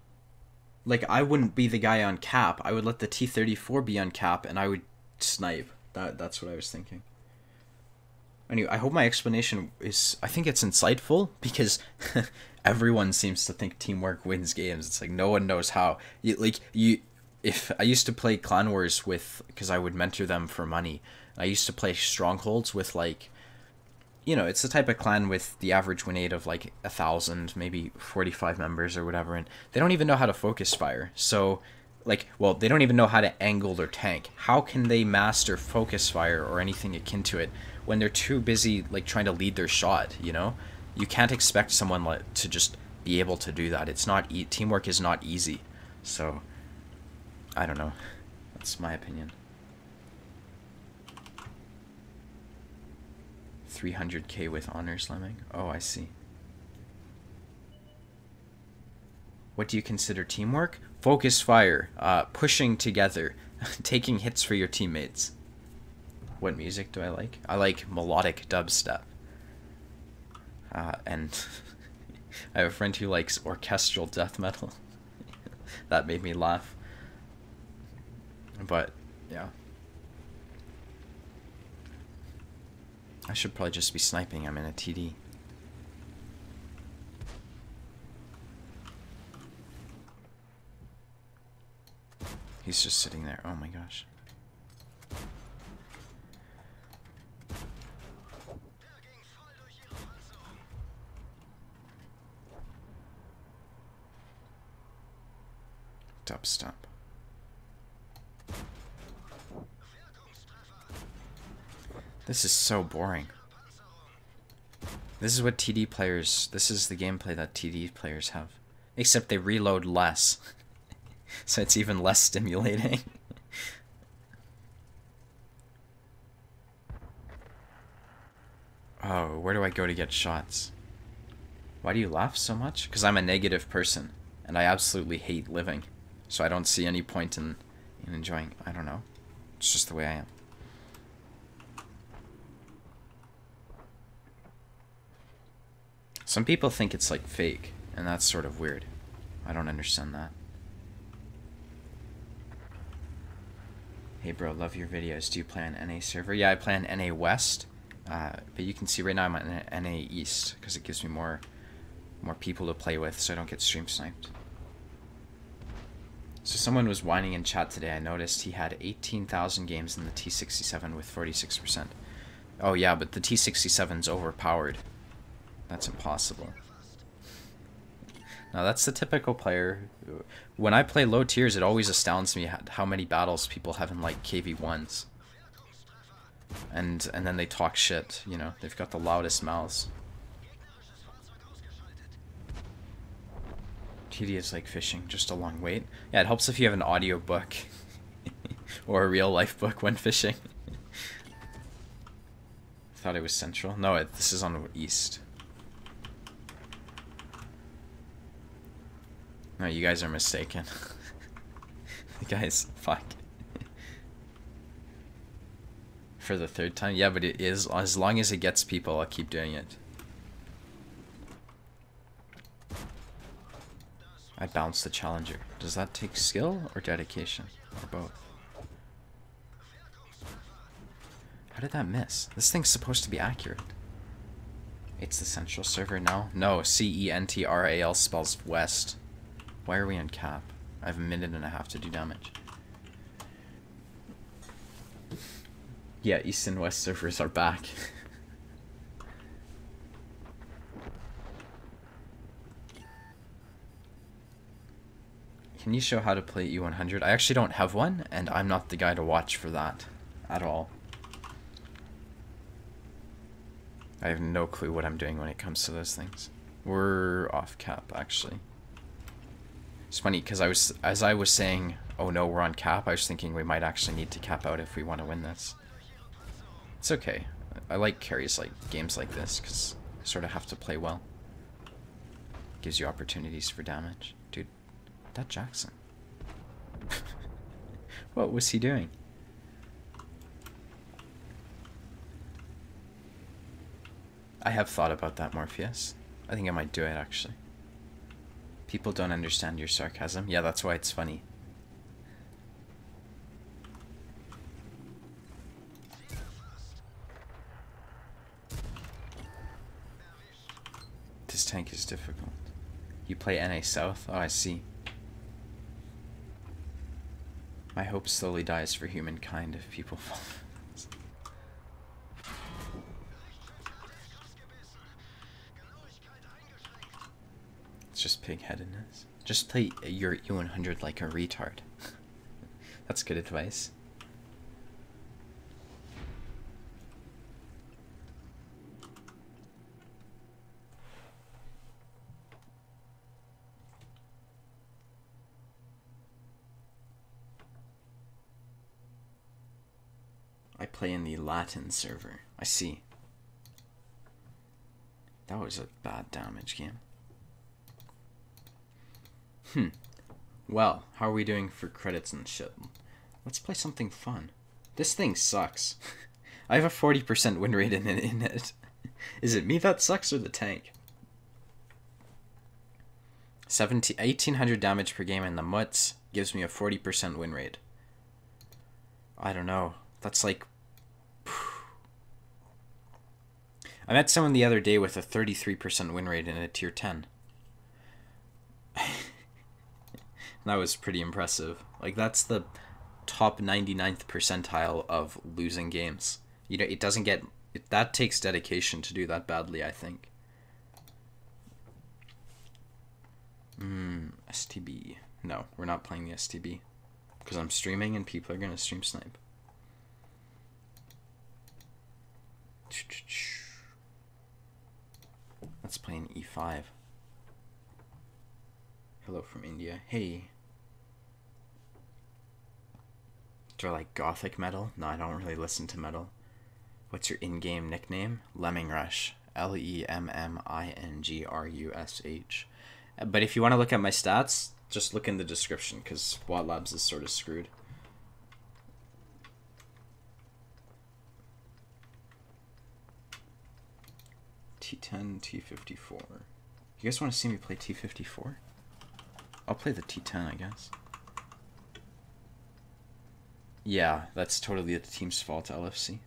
Like, I wouldn't be the guy on cap. I would let the T-34 be on cap, and I would snipe. That's what I was thinking. Anyway, I hope my explanation is... I think it's insightful, because everyone seems to think teamwork wins games. It's like, no one knows how. If I used to play Clan Wars with... Because I would mentor them for money. I used to play Strongholds with, like... You know, it's the type of clan with the average win rate of like 1,000, maybe 45 members or whatever, and they don't even know how to focus fire. So, like, well, they don't even know how to angle their tank. How can they master focus fire or anything akin to it when they're too busy, like, trying to lead their shot, you know? You can't expect someone to just be able to do that. It's not... Teamwork is not easy. So, I don't know. That's my opinion. 300k with honors lemming. Oh, I see. What do you consider teamwork? Focus fire, pushing together, taking hits for your teammates. What music do I like? I like melodic dubstep. And I have a friend who likes orchestral death metal. That made me laugh. But, yeah. I should probably just be sniping. I'm in a TD. He's just sitting there. Oh my gosh. Dubstep. This is so boring. This is what TD players... This is the gameplay that TD players have. Except they reload less. So it's even less stimulating. Oh, where do I go to get shots? Why do you laugh so much? Because I'm a negative person. And I absolutely hate living. So I don't see any point in enjoying... I don't know. It's just the way I am. Some people think it's like fake, and that's sort of weird. I don't understand that. Hey bro, love your videos. Do you play on NA server? Yeah, I play on NA West, but you can see right now I'm on NA East because it gives me more people to play with, so I don't get stream sniped. So someone was whining in chat today. I noticed he had 18,000 games in the T67 with 46%. Oh yeah, but the T67's overpowered. That's impossible. Now that's the typical player. When I play low tiers, it always astounds me how many battles people have in like KV1s. And then they talk shit, you know. They've got the loudest mouths. TD is like fishing, just a long wait. Yeah, it helps if you have an audio book. Or a real life book when fishing. Thought it was central. No, this is on east. No, you guys are mistaken. Guys, fuck. For the third time? Yeah, but it is. As long as it gets people, I'll keep doing it. I bounced the challenger. Does that take skill or dedication? Or both? How did that miss? This thing's supposed to be accurate. It's the central server now? No, CENTRAL spells west. Why are we on cap? I have a minute and a half to do damage. Yeah, east and west servers are back. Can you show how to play E100? I actually don't have one, and I'm not the guy to watch for that at all. I have no clue what I'm doing when it comes to those things. We're off cap, actually. It's funny, because as I was saying, oh no, we're on cap, I was thinking we might actually need to cap out if we want to win this. It's okay. I like carries like games like this, because I sort of have to play well. Gives you opportunities for damage. Dude, that Jackson. What was he doing? I have thought about that, Morpheus. I think I might do it, actually. People don't understand your sarcasm. Yeah, that's why it's funny. This tank is difficult. You play NA South? Oh, I see. My hope slowly dies for humankind if people fall. It's just pig-headedness. Just play your E100 like a retard. That's good advice. I play in the Latin server. I see. That was a bad damage game. Well, how are we doing for credits and shit? Let's play something fun. This thing sucks. I have a 40% win rate in it. Is it me that sucks or the tank? 1800 damage per game in the Mutz gives me a 40% win rate. I don't know. That's like... I met someone the other day with a 33% win rate in a tier 10. That was pretty impressive. Like, that's the top 99th percentile of losing games. You know, it doesn't get... that takes dedication to do that badly, I think. STB. No, we're not playing the STB. Because I'm streaming and people are going to stream snipe. Let's play an E5. Hello from India. Hey. Do I like gothic metal? No, I don't really listen to metal. What's your in-game nickname? Lemming Rush. LEMMINGRUSH. But if you want to look at my stats, just look in the description, because Watt Labs is sort of screwed. T10, T54. You guys want to see me play T54? I'll play the T10, I guess. Yeah, that's totally the team's fault, LFC.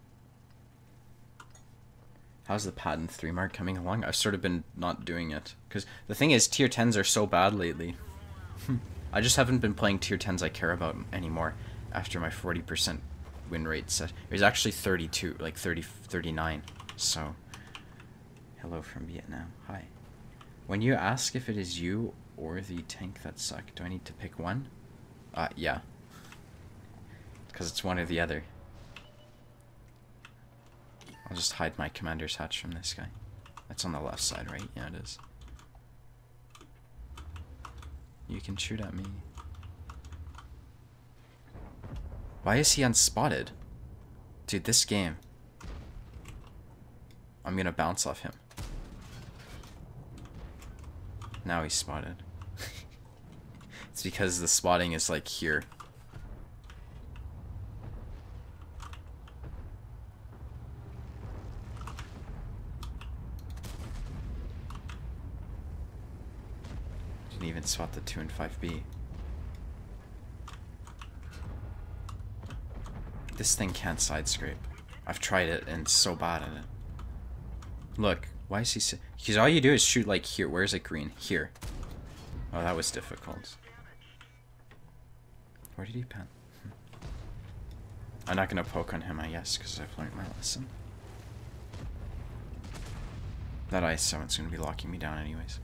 How's the Patent 3 mark coming along? I've sort of been not doing it. Because the thing is, tier 10s are so bad lately. I just haven't been playing tier 10s I care about anymore after my 40% win rate set. It was actually 32, like 30, 39. So, hello from Vietnam. Hi. When you ask if it is you or the tank that suck, do I need to pick one? Yeah. Because it's one or the other. I'll just hide my commander's hatch from this guy. That's on the left side, right? Yeah, it is. You can shoot at me. Why is he unspotted? Dude, this game. I'm gonna bounce off him. Now he's spotted. It's because the spotting is like here. Didn't even spot the 2 and 5B. This thing can't side scrape. I've tried it and it's so bad at it. Look, why is he... Because all you do is shoot like here. Where is it green? Here. Oh, that was difficult. Where did he pen? I'm not going to poke on him, I guess, because I've learned my lesson. That IS-7's going to be locking me down anyways.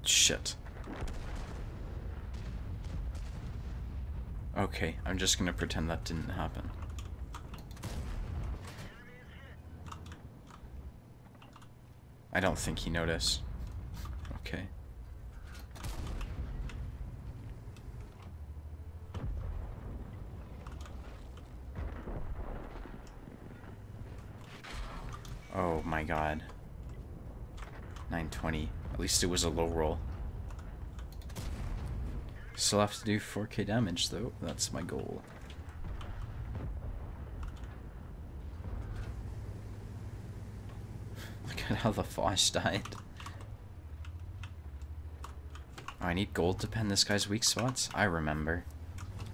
Shit. Okay, I'm just gonna pretend that didn't happen. I don't think he noticed. Okay. Oh my god. 920. At least it was a low roll. Still have to do 4k damage though. That's my goal. Look at how the Foch died. Oh, I need gold to pen this guy's weak spots? I remember.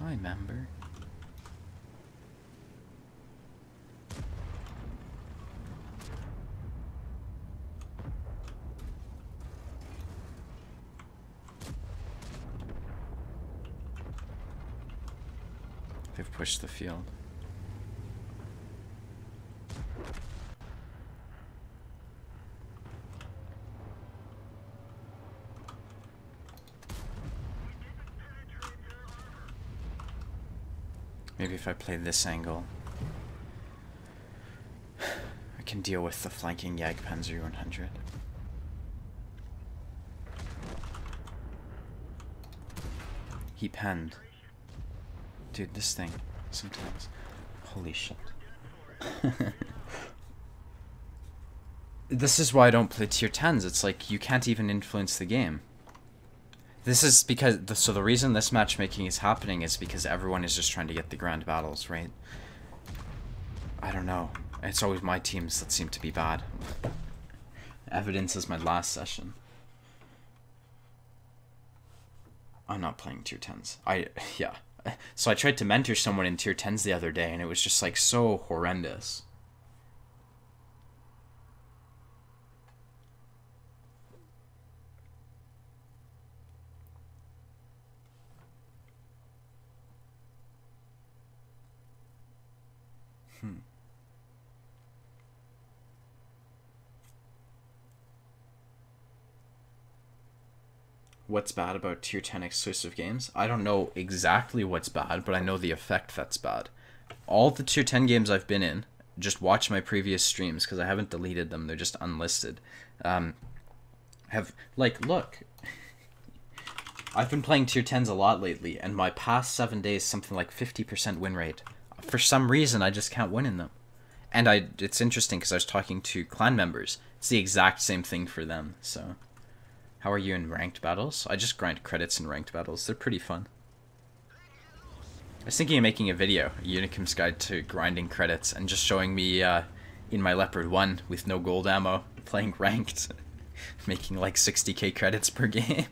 I remember. They've pushed the field. Maybe if I play this angle, I can deal with the flanking Jagdpanzer 100. He penned. Dude, this thing, sometimes. Holy shit. This is why I don't play tier 10s. It's like, you can't even influence the game. This is because, so the reason this matchmaking is happening is because everyone is just trying to get the grand battles, right? I don't know. It's always my teams that seem to be bad. Evidence is my last session. I'm not playing tier 10s. Yeah. So I tried to mentor someone in tier 10s the other day, and it was just like so horrendous. What's bad about tier 10 exclusive games? I don't know exactly what's bad, but I know the effect that's bad. All the tier 10 games I've been in, just watch my previous streams because I haven't deleted them. They're just unlisted. Look, I've been playing tier 10s a lot lately, and my past 7 days, something like 50% win rate. For some reason, I just can't win in them. And it's interesting because I was talking to clan members. It's the exact same thing for them, so... How are you in ranked battles? I just grind credits in ranked battles. They're pretty fun. I was thinking of making a video, a Unicum's Guide to Grinding Credits, and just showing me in my Leopard 1 with no gold ammo, playing ranked, making like 60k credits per game.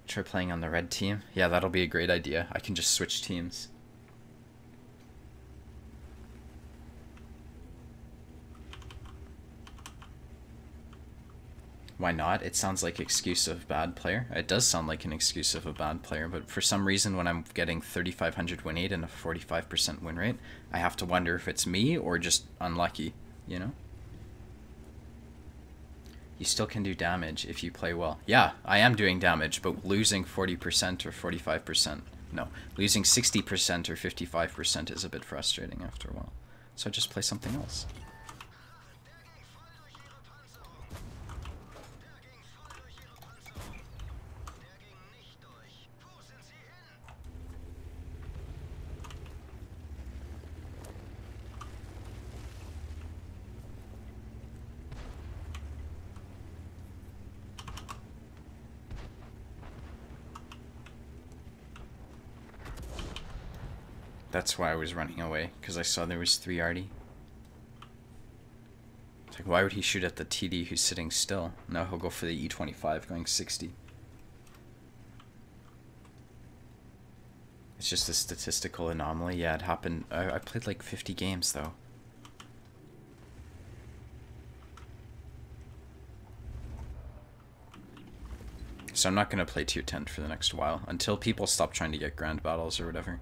Try playing on the red team. Yeah, that'll be a great idea. I can just switch teams. Why not? It sounds like excuse of bad player. It does sound like an excuse of a bad player, but for some reason when I'm getting 3,500 win rate and a 45% win rate, I have to wonder if it's me or just unlucky, you know? You still can do damage if you play well. Yeah, I am doing damage, but losing 40% or 45%, no. Losing 60% or 55% is a bit frustrating after a while. So I just play something else. That's why I was running away, because I saw there was 3 Artie. It's like, why would he shoot at the TD who's sitting still? No, he'll go for the E25 going 60. It's just a statistical anomaly. Yeah, it happened. I played like 50 games, though. So I'm not going to play tier 10 for the next while, until people stop trying to get grand battles or whatever.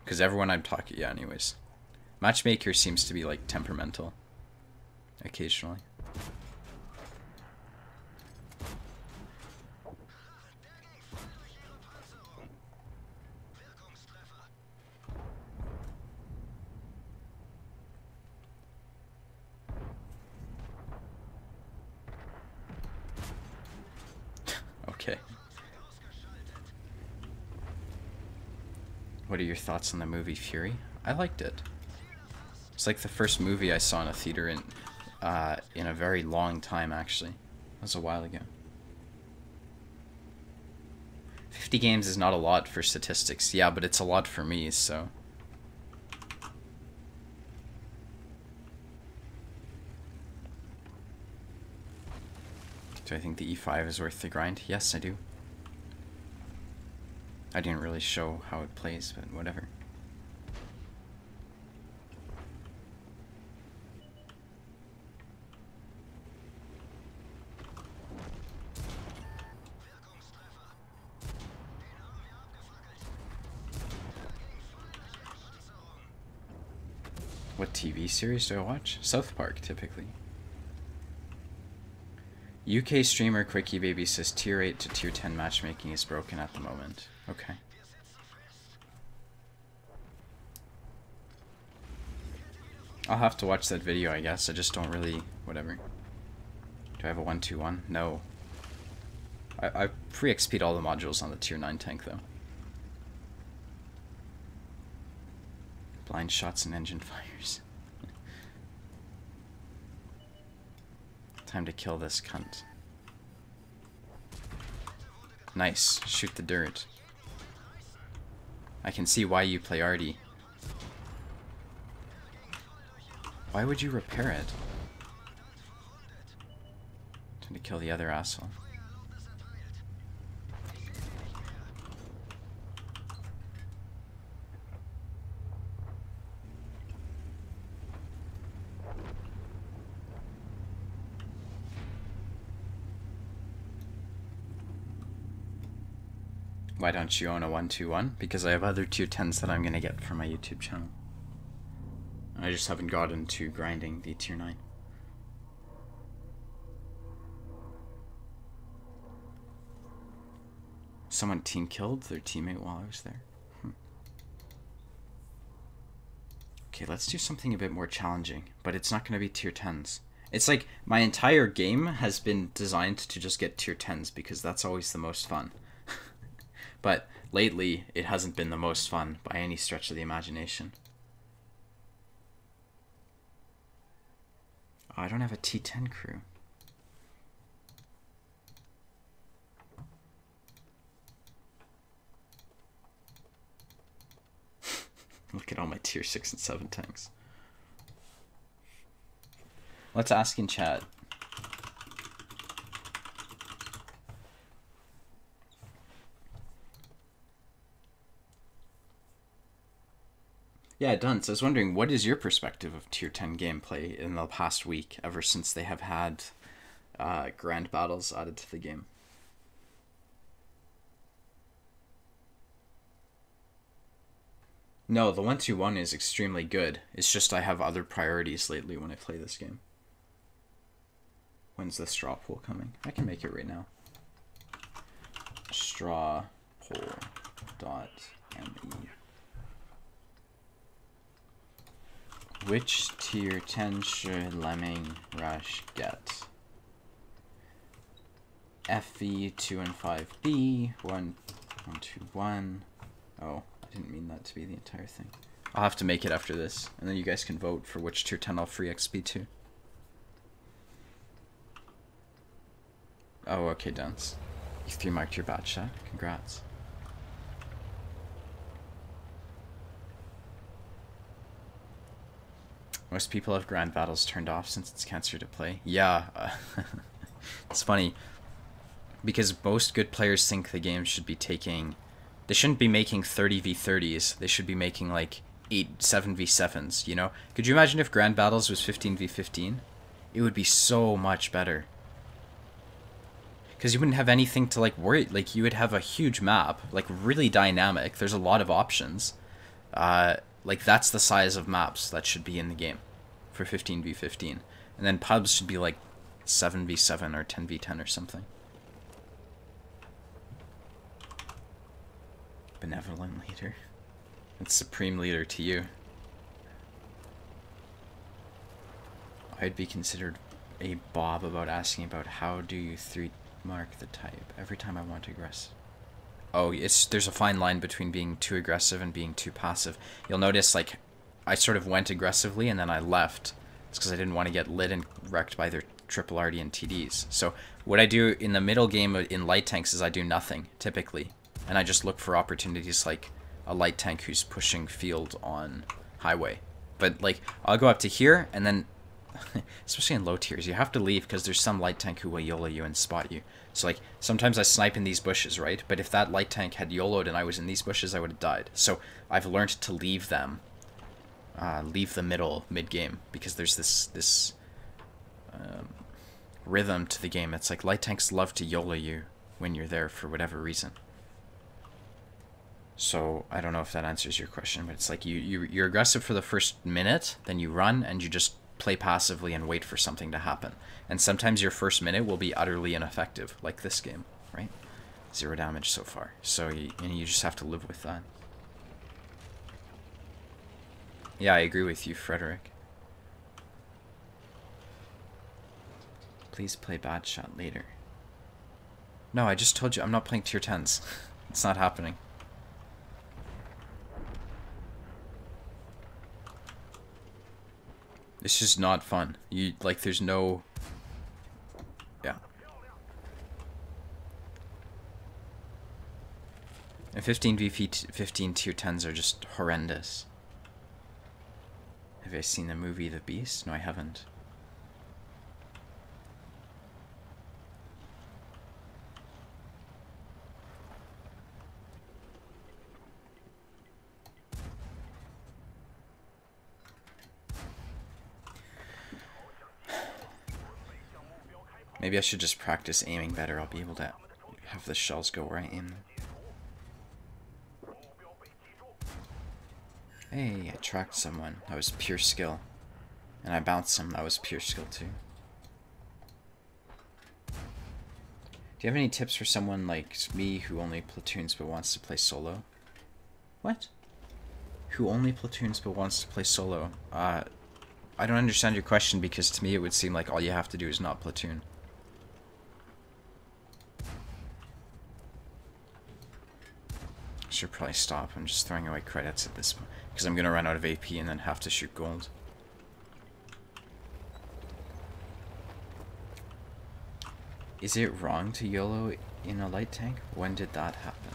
Because everyone I'm talking... Yeah, anyways. Matchmaker seems to be, like, temperamental. Occasionally. Okay. What are your thoughts on the movie Fury? I liked it. It's like the first movie I saw in a theater in a very long time, actually. That was a while ago. 50 games is not a lot for statistics. Yeah, but it's a lot for me, so... Do I think the E5 is worth the grind? Yes, I do. I didn't really show how it plays, but whatever. What TV series do I watch? South Park, typically. UK streamer Quickie Baby says tier 8 to tier 10 matchmaking is broken at the moment. Okay. I'll have to watch that video, I guess. I just don't really... whatever. Do I have a 1-2-1? No. I free XP'd all the modules on the tier 9 tank, though. Blind shots and engine fires. Time to kill this cunt. Nice. Shoot the dirt. I can see why you play Artie. Why would you repair it? Time to kill the other asshole. Why don't you own a 121? Because I have other tier 10s that I'm going to get for my YouTube channel. I just haven't gotten to grinding the tier 9. Someone team killed their teammate while I was there. Okay, let's do something a bit more challenging, but it's not going to be tier 10s. It's like my entire game has been designed to just get tier 10s because that's always the most fun. But lately, it hasn't been the most fun by any stretch of the imagination. Oh, I don't have a T10 crew. Look at all my tier 6 and 7 tanks. Let's ask in chat. Yeah, Dunce, I was wondering, what is your perspective of tier 10 gameplay in the past week, ever since they have had grand battles added to the game? No, the 121 is extremely good. It's just I have other priorities lately when I play this game. When's the straw poll coming? I can make it right now. Strawpoll.me. Which tier 10 should Lemming Rush get? FV 2 and 5B 121. Oh, I didn't mean that to be the entire thing. I'll have to make it after this, and then you guys can vote for which tier 10 I'll free XP to. Oh, okay, Dunce. You 3-marked your bad shot. Congrats. Most people have grand battles turned off since it's cancer to play. Yeah, it's funny. Because most good players think the game should be taking... They shouldn't be making 30v30s. They should be making like 7v7s, you know? Could you imagine if grand battles was 15v15? It would be so much better. Because you wouldn't have anything to like worry. Like, you would have a huge map, like really dynamic. There's a lot of options. Like, that's the size of maps that should be in the game for 15v15. And then pubs should be like 7v7 or 10v10 or something. Benevolent leader. It's supreme leader to you. I'd be considered a Bob about asking about how do you 3-mark the type every time I want to aggress. Oh, there's a fine line between being too aggressive and being too passive. You'll notice, like, I sort of went aggressively and then I left. It's because I didn't want to get lit and wrecked by their triple RD and TDs. So what I do in the middle game in light tanks is I do nothing, typically. And I just look for opportunities like a light tank who's pushing field on highway. But, like, I'll go up to here and then, especially in low tiers, you have to leave because there's some light tank who will YOLO you and spot you. So, like, sometimes I snipe in these bushes, right? But if that light tank had YOLO'd and I was in these bushes, I would have died. So I've learned to leave them. Leave the mid-game. Because there's this rhythm to the game. It's like light tanks love to YOLO you when you're there for whatever reason. So I don't know if that answers your question, but it's like you're aggressive for the first minute, then you run, and you just play passively and wait for something to happen. And sometimes your first minute will be utterly ineffective, like this game, right? 0 damage so far. So you just have to live with that. Yeah, I agree with you, Frederick. Please play bad shot later. No, I just told you I'm not playing tier 10s. It's not happening. It's just not fun. Like, there's no... Yeah. And 15v15 tier 10s are just horrendous. Have you seen the movie The Beast? No, I haven't. Maybe I should just practice aiming better. I'll be able to have the shells go where I aim them. Hey, I tracked someone. That was pure skill. And I bounced him. That was pure skill too. Do you have any tips for someone like me who only platoons but wants to play solo? What? Who only platoons but wants to play solo? I don't understand your question, because to me it would seem like all you have to do is not platoon. Should probably stop. I'm just throwing away credits at this point, because I'm going to run out of AP and then have to shoot gold. Is it wrong to YOLO in a light tank? When did that happen?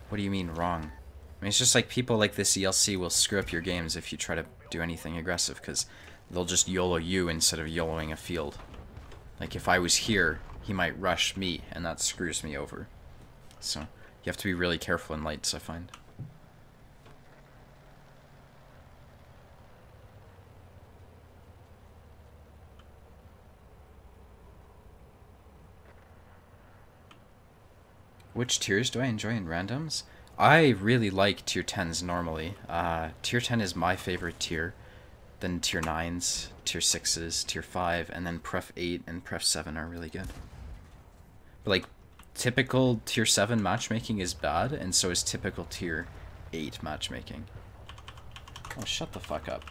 What do you mean wrong? I mean, it's just like people like this ELC will screw up your games if you try to do anything aggressive, because they'll just YOLO you instead of YOLOing a field. Like, if I was here, he might rush me, and that screws me over. So, you have to be really careful in lights, I find. Which tiers do I enjoy in randoms? I really like tier 10s normally. Tier 10 is my favorite tier. Then tier 9s, tier 6s, tier 5, and then pref 8 and pref 7 are really good. But like, typical tier 7 matchmaking is bad, and so is typical tier 8 matchmaking. Oh, shut the fuck up.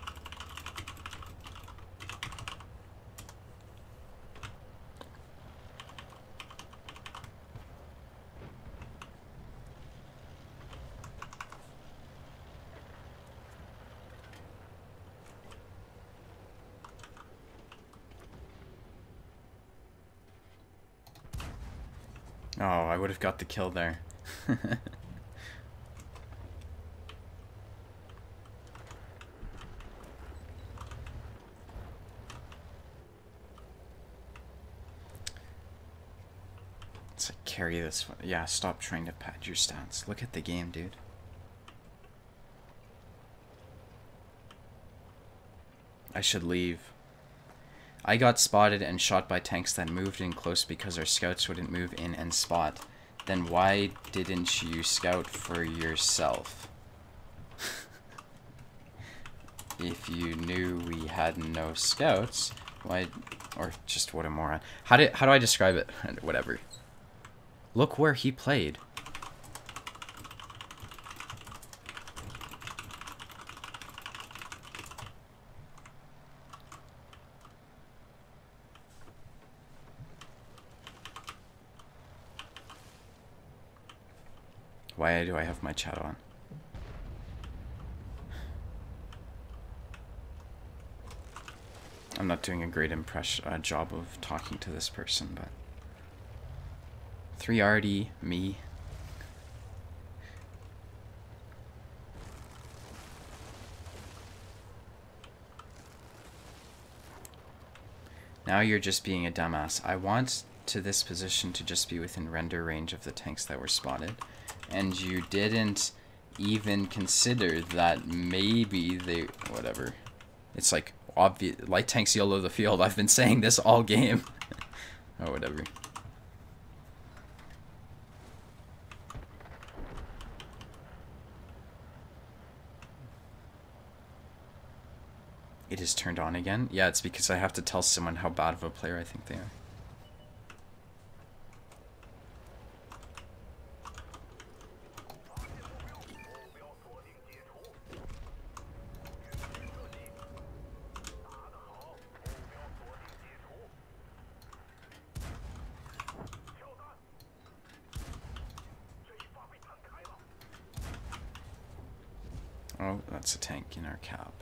Oh, I would have got the kill there. Let's like, carry this one. Yeah, stop trying to pad your stats. Look at the game, dude. I should leave. I got spotted and shot by tanks that moved in close because our scouts wouldn't move in and spot. Then why didn't you scout for yourself? If you knew we had no scouts, why... Or just what a moron. How do I describe it? Whatever. Look where he played. Why do I have my chat on? I'm not doing a great job of talking to this person, but 3RD, me. Now you're just being a dumbass. I want to this position to just be within render range of the tanks that were spotted. And you didn't even consider that maybe they... Whatever. It's like, obvious. Light tanks YOLO the field. I've been saying this all game. Oh, whatever. It is turned on again? Yeah, it's because I have to tell someone how bad of a player I think they are. Oh, that's a tank in our cap.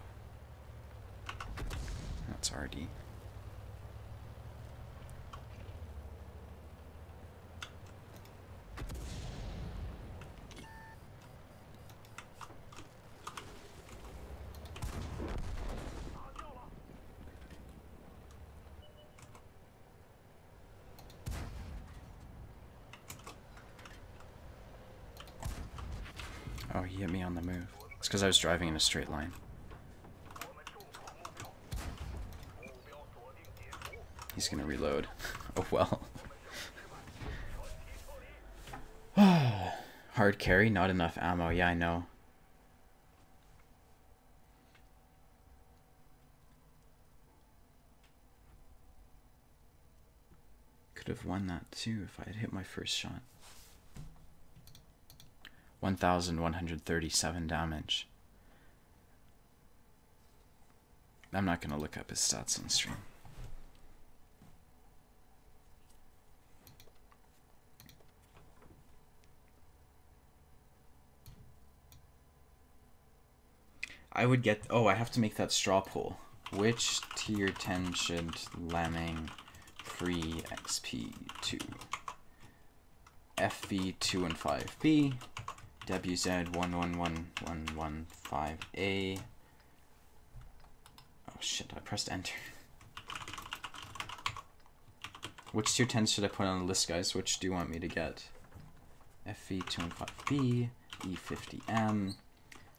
That's RD. Oh, he hit me on the move. It's because I was driving in a straight line. He's gonna reload. Oh well. Hard carry, not enough ammo. Yeah, I know. could have won that too if I had hit my first shot. 1,137 damage. I'm not going to look up his stats on stream. I would get... Oh, I have to make that straw poll. Which tier 10 should Lemming free XP to? FV 2 and 5B, WZ 111115A. Oh shit, I pressed enter. Which tier 10 should I put on the list, guys? Which do you want me to get? FV 2 and 5B, E50M,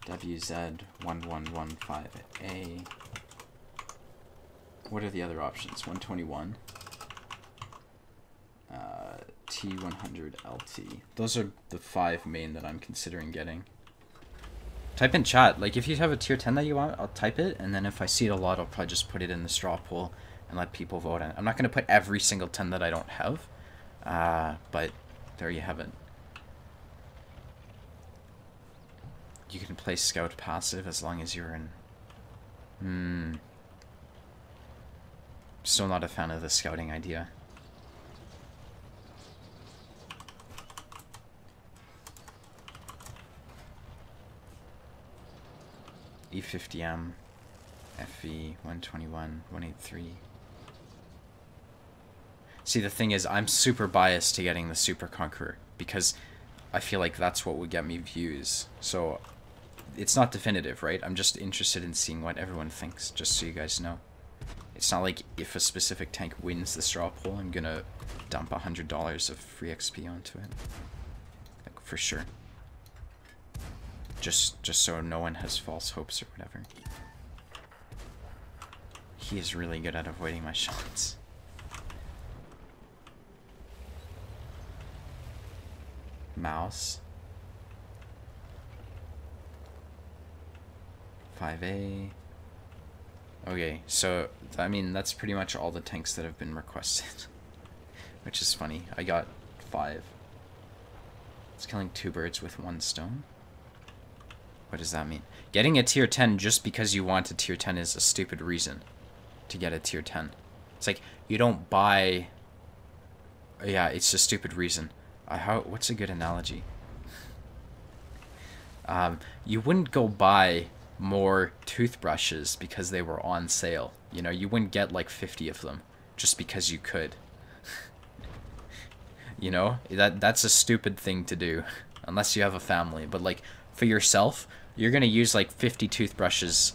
WZ 1115A. What are the other options? 121. T100 LT. Those are the 5 main that I'm considering getting. Type in chat. Like, if you have a tier 10 that you want, I'll type it, and then if I see it a lot, I'll probably just put it in the straw poll and let people vote on it. I'm not going to put every single 10 that I don't have, but there you have it. You can play Scout passive as long as you're in... Still not a fan of the scouting idea. E50M, FV 121, 183. See, the thing is, I'm super biased to getting the Super Conqueror because I feel like that's what would get me views. So it's not definitive, right? I'm just interested in seeing what everyone thinks, just so you guys know. It's not like if a specific tank wins the straw poll, I'm gonna dump $100 of free XP onto it. Like, for sure. Just so no one has false hopes or whatever. He is really good at avoiding my shots. Mouse. 5A. Okay, so, I mean, that's pretty much all the tanks that have been requested. Which is funny. I got 5. It's killing 2 birds with 1 stone. What does that mean? Getting a tier 10 just because you want a tier 10 is a stupid reason to get a tier 10. It's like, you don't buy... Yeah, it's a stupid reason. What's a good analogy? You wouldn't go buy more toothbrushes because they were on sale. You know, you wouldn't get like 50 of them just because you could. You know, that's a stupid thing to do unless you have a family. But like for yourself, you're gonna use like 50 toothbrushes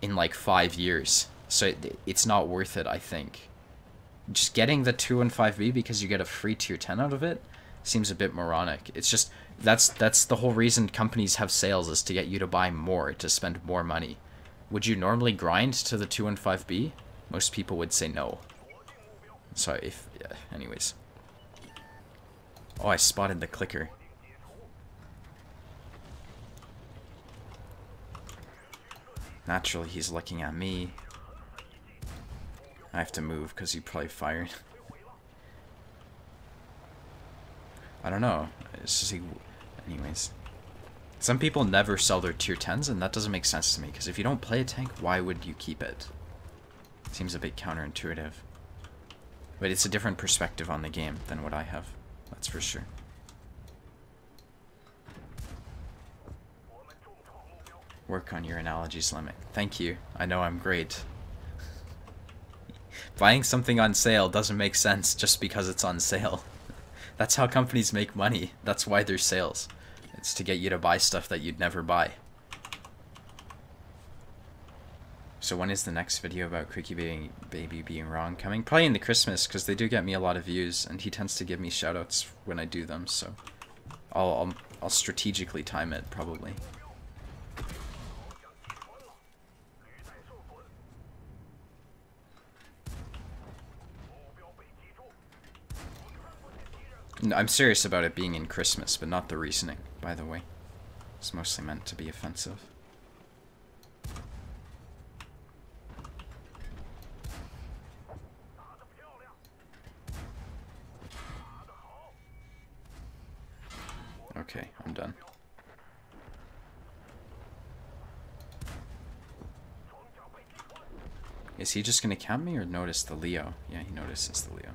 in like 5 years, so it's not worth it. I think just getting the 2 and 5B because you get a free tier 10 out of it seems a bit moronic. It's just that's the whole reason companies have sales, is to get you to buy more, to spend more money. Would you normally grind to the 2 and 5B? Most people would say no. So anyways. Oh, I spotted the clicker. Naturally, he's looking at me. I have to move because he probably fired. I don't know. It's just, anyways. Some people never sell their tier 10s, and that doesn't make sense to me, because if you don't play a tank, why would you keep it? Seems a bit counterintuitive. But it's a different perspective on the game than what I have. That's for sure. Work on your analogies, Limit. Thank you. I know I'm great. Buying something on sale doesn't make sense just because it's on sale. That's how companies make money. That's why there's sales. It's to get you to buy stuff that you'd never buy. So when is the next video about Quickie Baby being wrong coming? Probably in the Christmas, because they do get me a lot of views, and he tends to give me shoutouts when I do them, so I'll strategically time it, probably. I'm serious about it being in Christmas, but not the reasoning, by the way. It's mostly meant to be offensive. Is he just gonna camp me or notice the Leo? Yeah, he notices the Leo.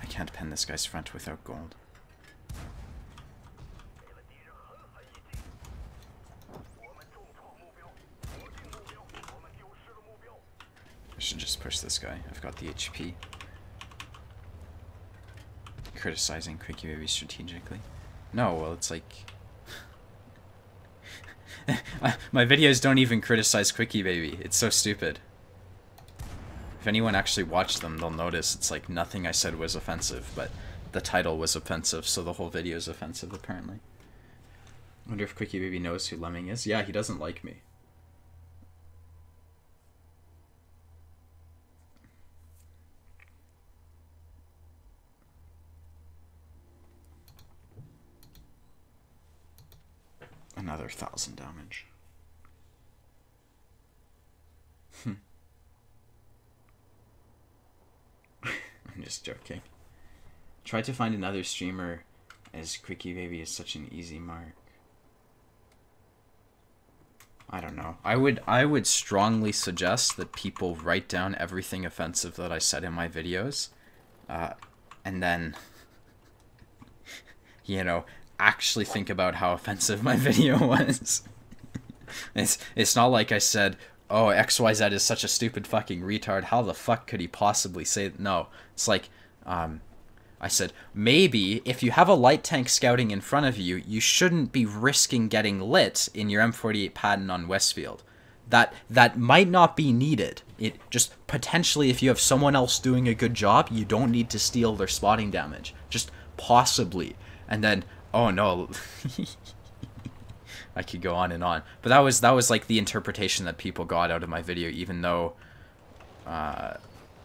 I can't pen this guy's front without gold. I should just push this guy. I've got the HP. Criticizing Quickie Baby strategically. No, well, it's like... My videos don't even criticize Quickie Baby. It's so stupid. If anyone actually watched them, they'll notice it's like nothing I said was offensive, but the title was offensive, so the whole video is offensive, apparently. I wonder if Quickie Baby knows who Lemming is. Yeah, he doesn't like me. Another 1,000 damage. I'm just joking. Try to find another streamer, as Quickie Baby is such an easy mark. I don't know. I would strongly suggest that people write down everything offensive that I said in my videos, and then, you know, actually think about how offensive my video was. It's not like I said, oh, XYZ is such a stupid fucking retard. How the fuck could he possibly say that? No. It's like, I said, maybe if you have a light tank scouting in front of you, you shouldn't be risking getting lit in your M48 Patton on Westfield. That might not be needed. It just potentially, if you have someone else doing a good job, you don't need to steal their spotting damage. Just possibly. And then, oh no. I could go on and on. But that was like the interpretation that people got out of my video, even though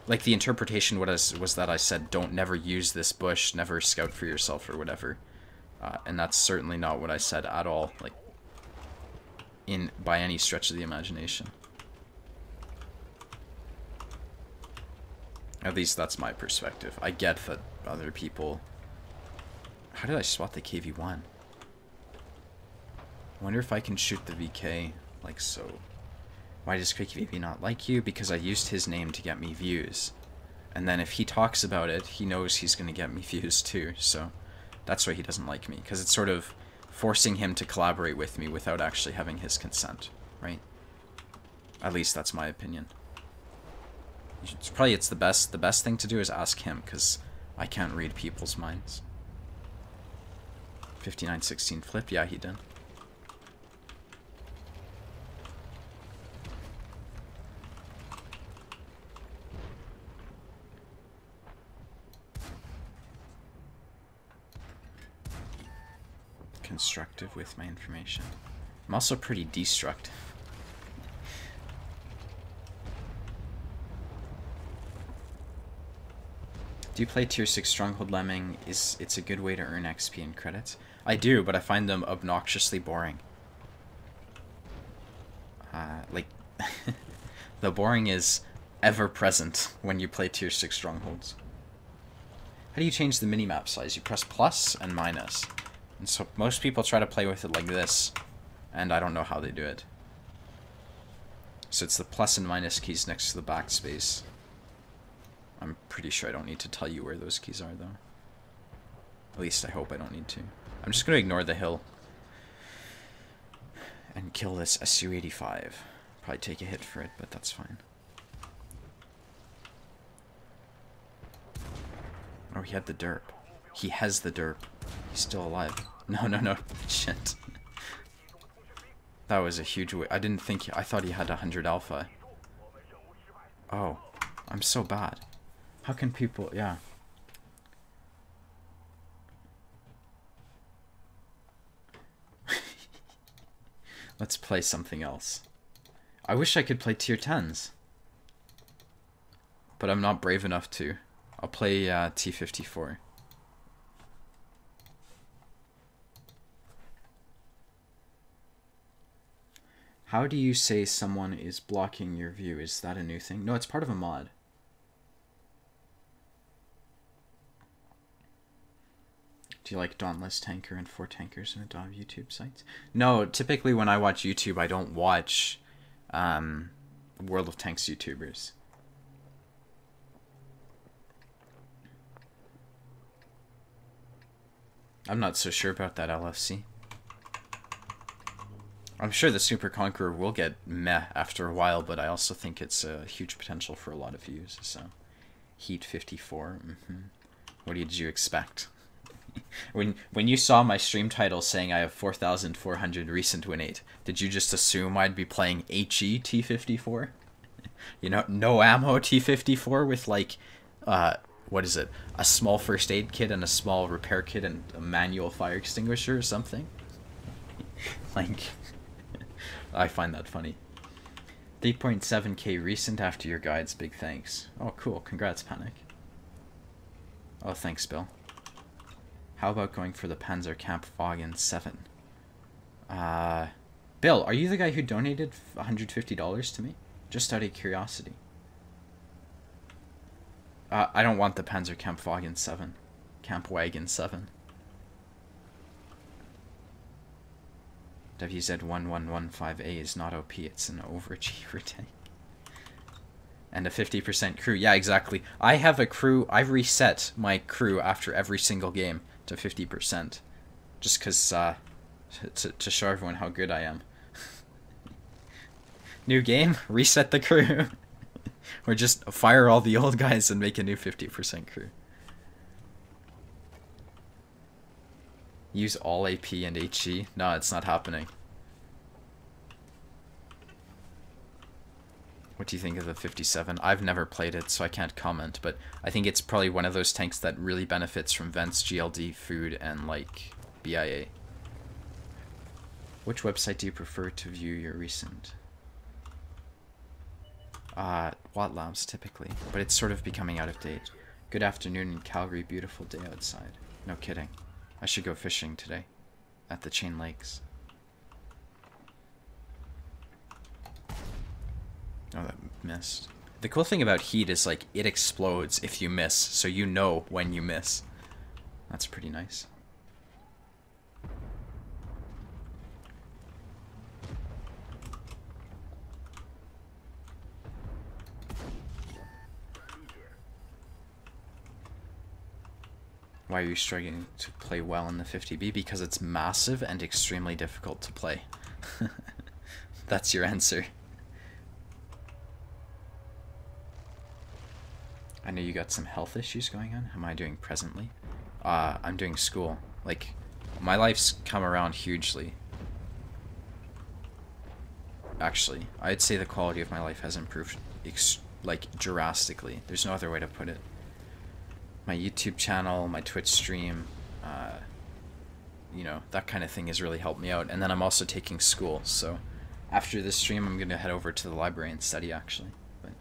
like the interpretation was that I said never use this bush, never scout for yourself or whatever. And that's certainly not what I said at all, like by any stretch of the imagination. At least that's my perspective. I get that other people... How did I spot the KV-1? I wonder if I can shoot the VK like so. Why does Quickie Baby not like you? Because I used his name to get me views. And then if he talks about it, he knows he's going to get me views too. So that's why he doesn't like me. Because it's sort of forcing him to collaborate with me without actually having his consent, right? At least that's my opinion. It's the best thing to do is ask him, because I can't read people's minds. 59-16 flip, yeah, he did. Constructive with my information. I'm also pretty destructive. Do you play tier 6 Stronghold Lemming? It's a good way to earn XP and credits. I do, but I find them obnoxiously boring. Like, the boring is ever present when you play tier 6 Strongholds. How do you change the minimap size? You press plus and minus. And so most people try to play with it like this, and I don't know how they do it. So it's the plus and minus keys next to the backspace. I'm pretty sure I don't need to tell you where those keys are, though. At least I hope I don't need to. I'm just going to ignore the hill and kill this SU-85. Probably take a hit for it, but that's fine. Oh, he had the derp. He has the derp. He's still alive. No, no, no. Shit. That was a huge... I didn't think... I thought he had 100 alpha. Oh. I'm so bad. How can people... Yeah. Let's play something else. I wish I could play tier 10s. But I'm not brave enough to. I'll play T-54. How do you say someone is blocking your view? Is that a new thing? No, it's part of a mod. Do you like Dauntless Tanker and Four Tankers and Adobe YouTube sites? No, typically when I watch YouTube, I don't watch World of Tanks YouTubers. I'm not so sure about that, LFC. I'm sure the Super Conqueror will get meh after a while, but I also think it's a huge potential for a lot of views, so... Heat 54, What did you expect? When you saw my stream title saying I have 4,400 recent win 8, did you just assume I'd be playing HE T54? You know, no ammo T54 with like, what is it? A small first aid kit and a small repair kit and a manual fire extinguisher or something? Like, I find that funny. 3.7k recent after your guides, big thanks. Oh cool, congrats Panic. Oh thanks Bill. How about going for the Panzerkampfwagen 7? Bill, are you the guy who donated $150 to me? Just out of curiosity. I don't want the Panzerkampfwagen 7. Kampfwagen 7. WZ1115A is not OP, it's an overachiever tank. And a 50% crew. Yeah, exactly. I have a crew, I reset my crew after every single game to 50%. Just because, to show everyone how good I am. New game, reset the crew. Or just fire all the old guys and make a new 50% crew. Use all AP and HE? No, it's not happening. What do you think of the 57? I've never played it, so I can't comment, but I think it's probably one of those tanks that really benefits from vents, GLD, food, and, like, BIA. Which website do you prefer to view your recent? Watt Labs, typically, but it's sort of becoming out of date. Good afternoon in Calgary, beautiful day outside. No kidding. I should go fishing today at the Chain Lakes. Oh, that missed. The cool thing about Heat is, like, it explodes if you miss, so you know when you miss. That's pretty nice. Why are you struggling to play well in the 50B? Because it's massive and extremely difficult to play. That's your answer. I know you got some health issues going on. How am I doing presently? I'm doing school. Like, my life's come around hugely. Actually, I'd say the quality of my life has improved, like, drastically. There's no other way to put it. My YouTube channel, my Twitch stream, you know, that kind of thing has really helped me out. And then I'm also taking school, so after this stream I'm going to head over to the library and study, actually. But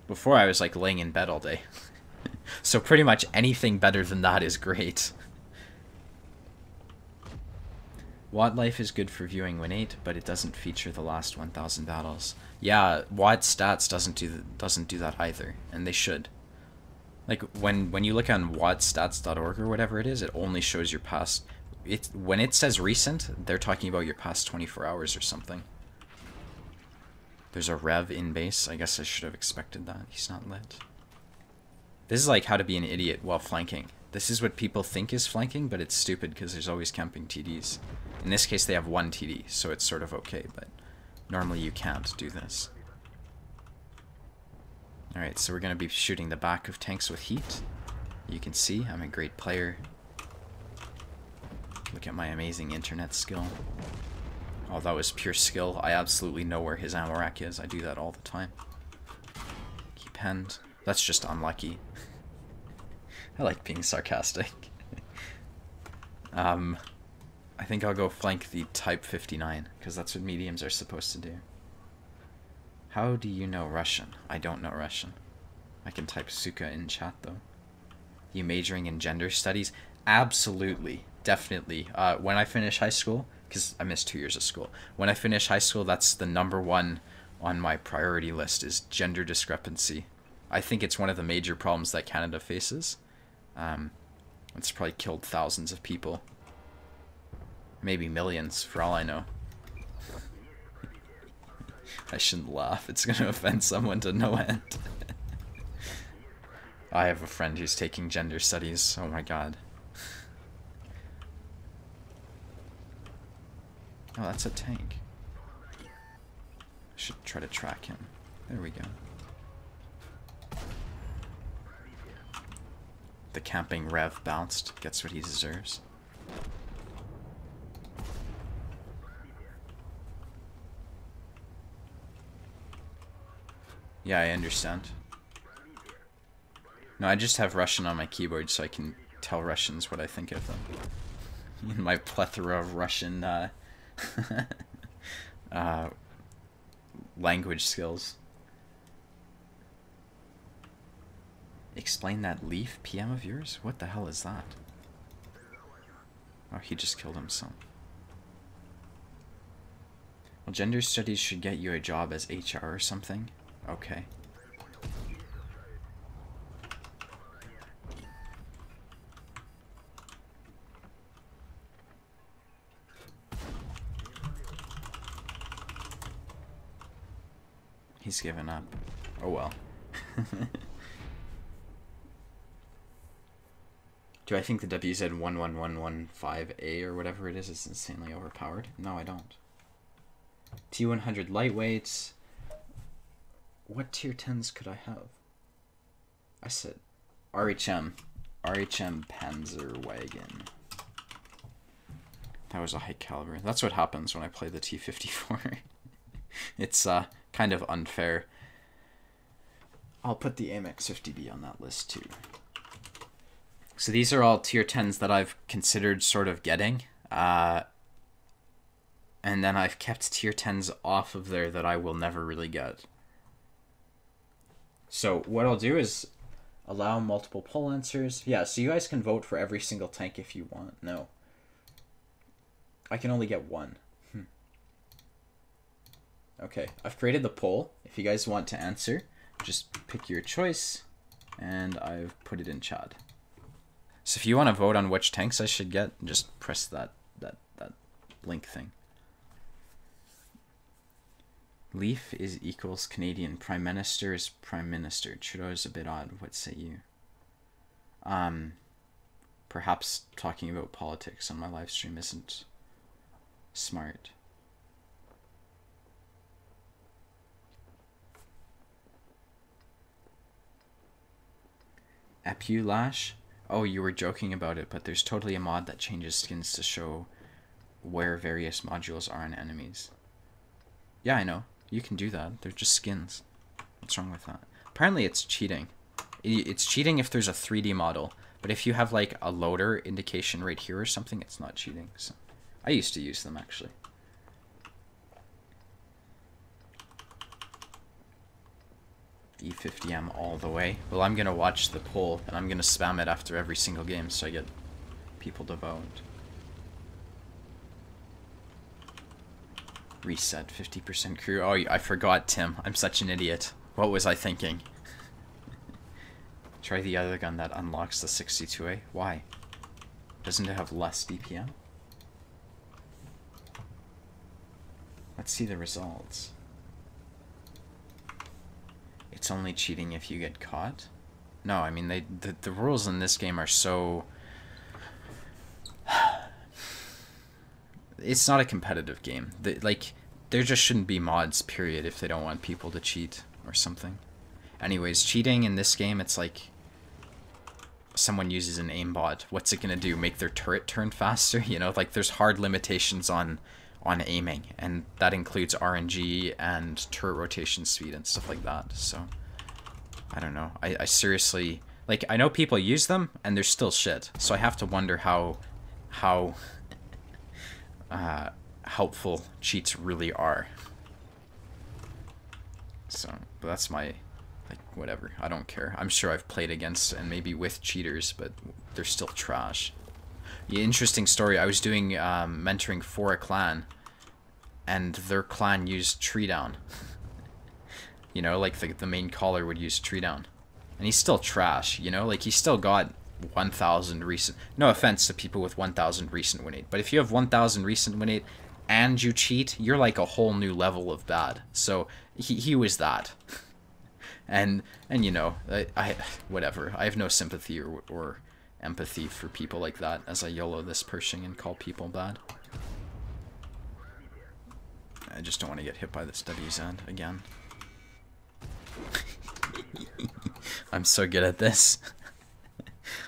before I was, like, laying in bed all day. So pretty much anything better than that is great. Watt Life is good for viewing Win 8, but it doesn't feature the last 1,000 battles. Yeah, Watt Stats doesn't do that either, and they should. Like, when you look on wattstats.org or whatever it is, it only shows your past... when it says recent, they're talking about your past 24 hours or something. There's a Rev in base. I guess I should have expected that. He's not lit. This is like how to be an idiot while flanking. This is what people think is flanking, but it's stupid because there's always camping TDs. In this case, they have one TD, so it's sort of okay, but normally you can't do this. Alright, so we're going to be shooting the back of tanks with Heat. You can see I'm a great player. Look at my amazing internet skill. Oh, that was pure skill. I absolutely know where his ammo rack is. I do that all the time. Keep penned. That's just unlucky. I like being sarcastic. I think I'll go flank the Type 59, because that's what mediums are supposed to do. How do you know Russian? I don't know Russian. I can type Suka in chat, though. You majoring in gender studies? Absolutely. Definitely. When I finish high school, because I missed 2 years of school. When I finish high school, that's the #1 on my priority list, is gender discrepancy. I think it's one of the major problems that Canada faces. It's probably killed thousands of people. Maybe millions, for all I know. I shouldn't laugh. It's going to offend someone to no end. I have a friend who's taking gender studies. Oh my god. Oh, that's a tank. I should try to track him. There we go. The camping Rev bounced. Gets what he deserves. Yeah, I understand. No, I just have Russian on my keyboard so I can tell Russians what I think of them. In my plethora of Russian language skills. Explain that Leaf PM of yours? What the hell is that? Oh, he just killed himself. Well, gender studies should get you a job as HR or something. Okay. He's given up. Oh well. Do I think the WZ11115A or whatever it is insanely overpowered? No, I don't. T100 lightweights. What tier 10s could I have? I said RHM. RHM Panzerwagen. That was a high caliber. That's what happens when I play the T54. It's kind of unfair. I'll put the AMX 50B on that list too. So these are all tier 10s that I've considered sort of getting. And then I've kept tier 10s off of there that I will never really get. So what I'll do is allow multiple poll answers. Yeah, so you guys can vote for every single tank if you want. No. I can only get one. Okay, I've created the poll. If you guys want to answer, just pick your choice. And I've put it in chat. So if you want to vote on which tanks I should get, just press that link thing. Leaf is equals Canadian. Prime Minister is Prime Minister. Trudeau is a bit odd. What say you? Perhaps talking about politics on my live stream isn't smart. Epulash? Oh, you were joking about it, but there's totally a mod that changes skins to show where various modules are on enemies. Yeah, I know. You can do that. They're just skins. What's wrong with that? Apparently it's cheating. It's cheating if there's a 3D model, but if you have like a loader indication right here or something, it's not cheating. So I used to use them actually. E50M all the way. Well, I'm going to watch the poll, and I'm going to spam it after every single game so I get people to vote. Reset, 50% crew. Oh, I forgot, Tim. I'm such an idiot. What was I thinking? Try the other gun that unlocks the 62A. Why? Doesn't it have less DPM? Let's see the results. It's only cheating if you get caught? No, I mean, the rules in this game are so... It's not a competitive game. There just shouldn't be mods, period, if they don't want people to cheat or something. Anyways, cheating in this game, it's like... Someone uses an aimbot. What's it gonna do? Make their turret turn faster? You know, like, there's hard limitations on aiming, and that includes RNG and turret rotation speed and stuff like that. So I don't know. I seriously, like, I know people use them and they're still shit, so I have to wonder how helpful cheats really are. So, but that's my, like, whatever, I don't care. I'm sure I've played against and maybe with cheaters, but they're still trash. Yeah, interesting story. I was doing mentoring for a clan, and their clan used tree down. You know, like the main caller would use tree down, and he's still trash. You know, like he still got 1,000 recent... No offense to people with 1,000 recent win rate, but if you have 1,000 recent win rate and you cheat, you're like a whole new level of bad. So he was that. And you know, I whatever. I have no sympathy or empathy for people like that as I YOLO this Pershing and call people bad. I just don't want to get hit by this WZ again. I'm so good at this.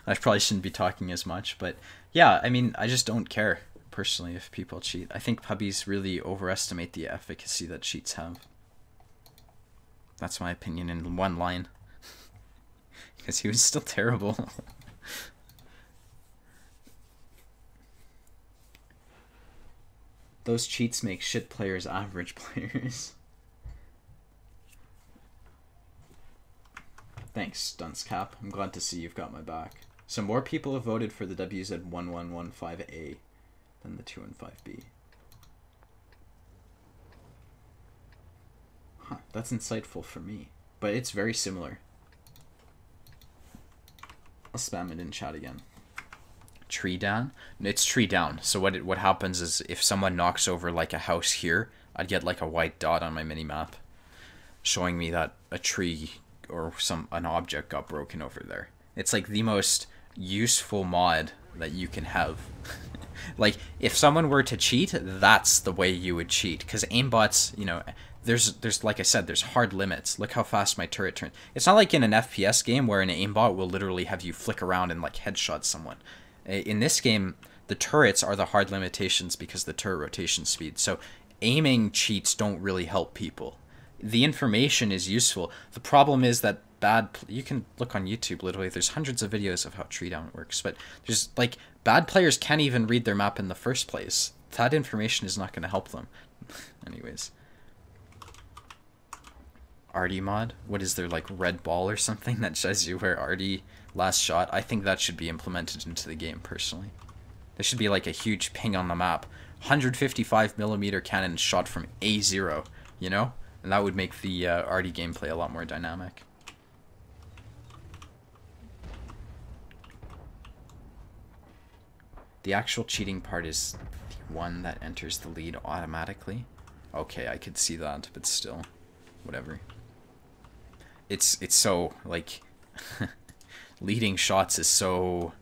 I probably shouldn't be talking as much, but yeah, I mean, I just don't care, personally, if people cheat. I think puppies really overestimate the efficacy that cheats have. That's my opinion in one line. Because he was still terrible. Those cheats make shit players average players. Thanks, Duncecap. I'm glad to see you've got my back. So more people have voted for the WZ1115A than the 215B. Huh, that's insightful for me. But it's very similar. I'll spam it in chat again. Tree down? It's tree down. So what happens is if someone knocks over like a house here, I'd get like a white dot on my mini-map showing me that a tree or an object got broken over there. It's like the most useful mod that you can have. Like if someone were to cheat, that's the way you would cheat, because aimbots, you know, there's like I said, there's hard limits. Look how fast my turret turns. It's not like in an FPS game where an aimbot will literally have you flick around and like headshot someone. In this game, the turrets are the hard limitations because the turret rotation speed. So aiming cheats don't really help people. The information is useful. The problem is that you can look on YouTube, literally, there's hundreds of videos of how tree down works, but there's like, bad players can't even read their map in the first place. That information is not going to help them. Anyways. Arty mod? What is there, like red ball or something that shows you where Arty last shot? I think that should be implemented into the game, personally. There should be like a huge ping on the map. 155mm cannon shot from A0, you know? And that would make the Arty gameplay a lot more dynamic. The actual cheating part is the one that enters the lead automatically. Okay, I could see that, but still, whatever. It's so, like, leading shots is so...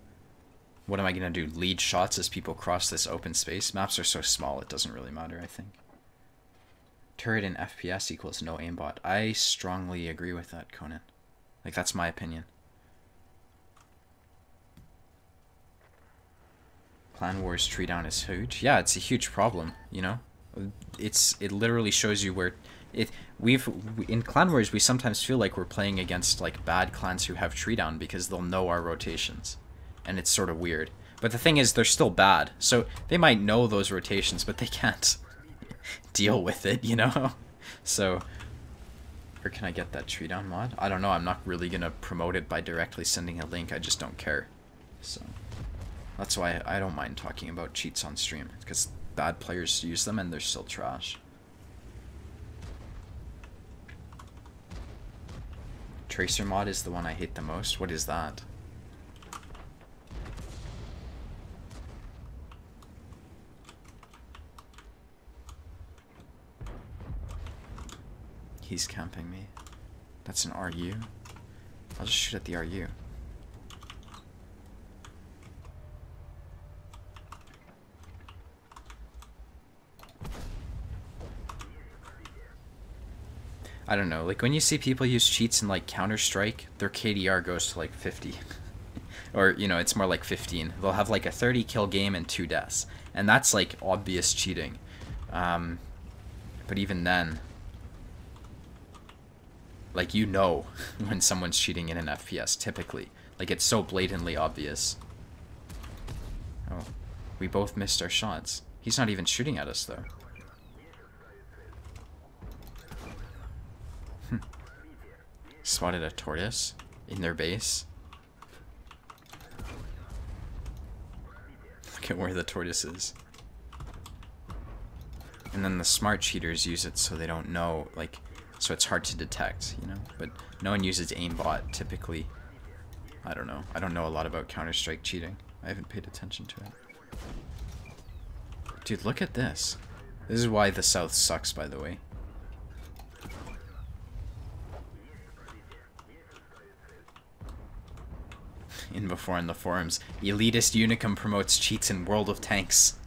What am I going to do? Lead shots as people cross this open space? Maps are so small, it doesn't really matter, I think. Turret in FPS equals no aimbot. I strongly agree with that, Conan. Like, that's my opinion. Clan Wars tree down is huge. Yeah, it's a huge problem, you know? It literally shows you where... In Clan Wars, we sometimes feel like we're playing against, like, bad clans who have tree down because they'll know our rotations. And it's sort of weird. But the thing is, they're still bad. So they might know those rotations, but they can't deal with it, you know? So, where can I get that tree down mod? I don't know, I'm not really gonna promote it by directly sending a link, I just don't care. So, that's why I don't mind talking about cheats on stream, because bad players use them and they're still trash. Tracer mod is the one I hate the most. What is that? He's camping me. That's an RU. I'll just shoot at the RU. I don't know, like when you see people use cheats in like Counter-Strike, their KDR goes to like 50. Or, you know, it's more like 15. They'll have like a 30 kill game and 2 deaths. And that's like obvious cheating. But even then, like, you know when someone's cheating in an FPS, typically. Like, it's so blatantly obvious. Oh, we both missed our shots. He's not even shooting at us, though. Spotted a tortoise in their base. Look at where the tortoise is. And then the smart cheaters use it so they don't know, like, so it's hard to detect, you know? But no one uses aimbot, typically. I don't know. I don't know a lot about Counter-Strike cheating. I haven't paid attention to it. Dude, look at this. This is why the South sucks, by the way. In before in the forums, elitist Unicum promotes cheats in World of Tanks.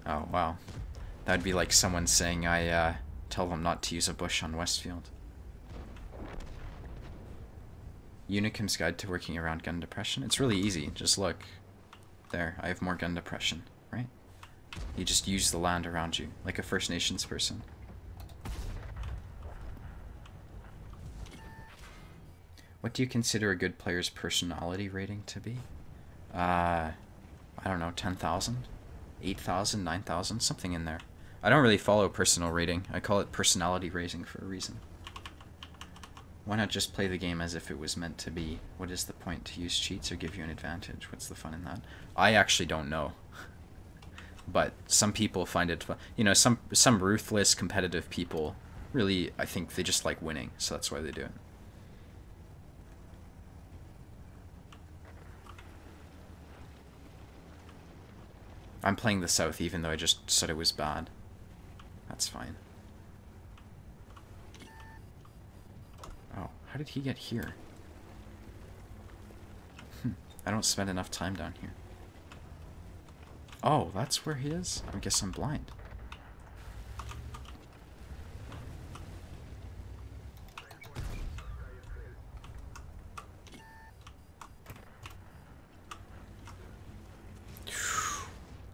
Oh, wow. That'd be like someone saying I tell them not to use a bush on Westfield. Unicum's Guide to Working Around Gun Depression. It's really easy. Just look. There, I have more gun depression, right? You just use the land around you, like a First Nations person. What do you consider a good player's personality rating to be? I don't know, 10,000? 8,000? 9,000? Something in there. I don't really follow personal rating. I call it personality rating for a reason. Why not just play the game as if it was meant to be? What is the point to use cheats or give you an advantage? What's the fun in that? I actually don't know. But some people find it fun. You know, some ruthless, competitive people, really, I think they just like winning. So that's why they do it. I'm playing the South even though I just said it was bad. That's fine. Oh, how did he get here? I don't spend enough time down here. Oh, that's where he is? I guess I'm blind.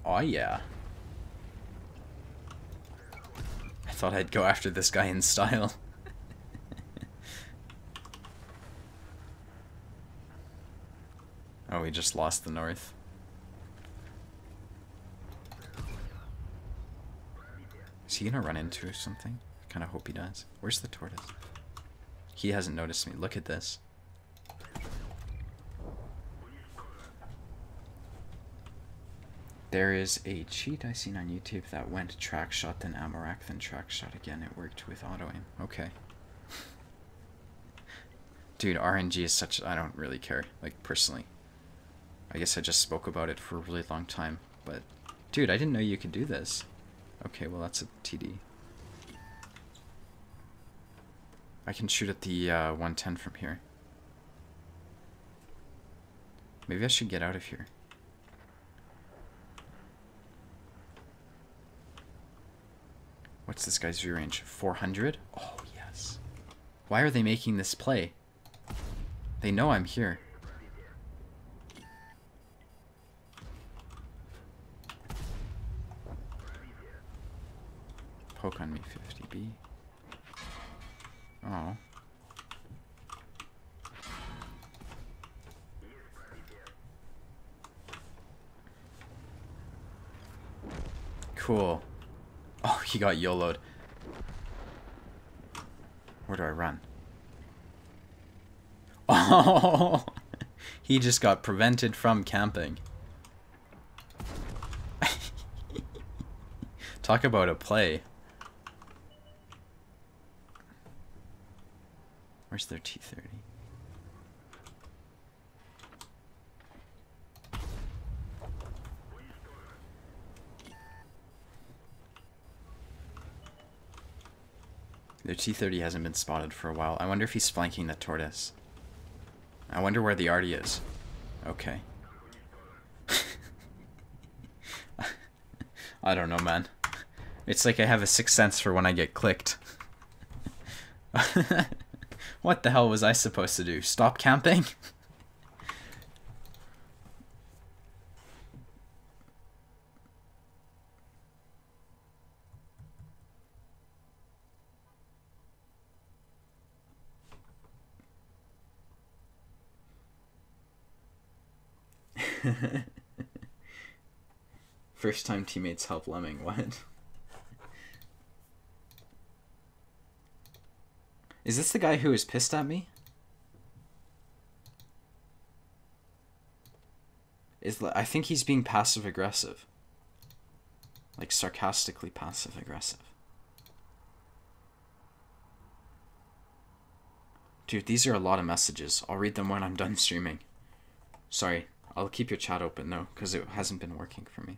Oh yeah. I thought I'd go after this guy in style. Oh, we just lost the north. Is he gonna run into something? I kinda hope he does. Where's the tortoise? He hasn't noticed me. Look at this. There is a cheat I seen on YouTube that went track shot, then Amorak, then track shot again. It worked with auto aim. Okay. Dude, RNG is such... I don't really care, like, personally. I guess I just spoke about it for a really long time, but... Dude, I didn't know you could do this. Okay, well that's a TD. I can shoot at the 110 from here. Maybe I should get out of here. What's this guy's view range? 400? Oh, yes. Why are they making this play? They know I'm here. Poke on me, 50B. Oh. Cool. Oh, he got YOLO'd. Where do I run? Oh, he just got prevented from camping. Talk about a play. Where's their T-30? Their T-30 hasn't been spotted for a while. I wonder if he's flanking the tortoise. I wonder where the arty is. Okay. I don't know, man. It's like I have a sixth sense for when I get clicked. What the hell was I supposed to do? Stop camping? First time teammates help Lemming. What? Is this the guy who is pissed at me? I think he's being passive aggressive. Like sarcastically passive aggressive. Dude, these are a lot of messages. I'll read them when I'm done streaming. Sorry, I'll keep your chat open though, because it hasn't been working for me.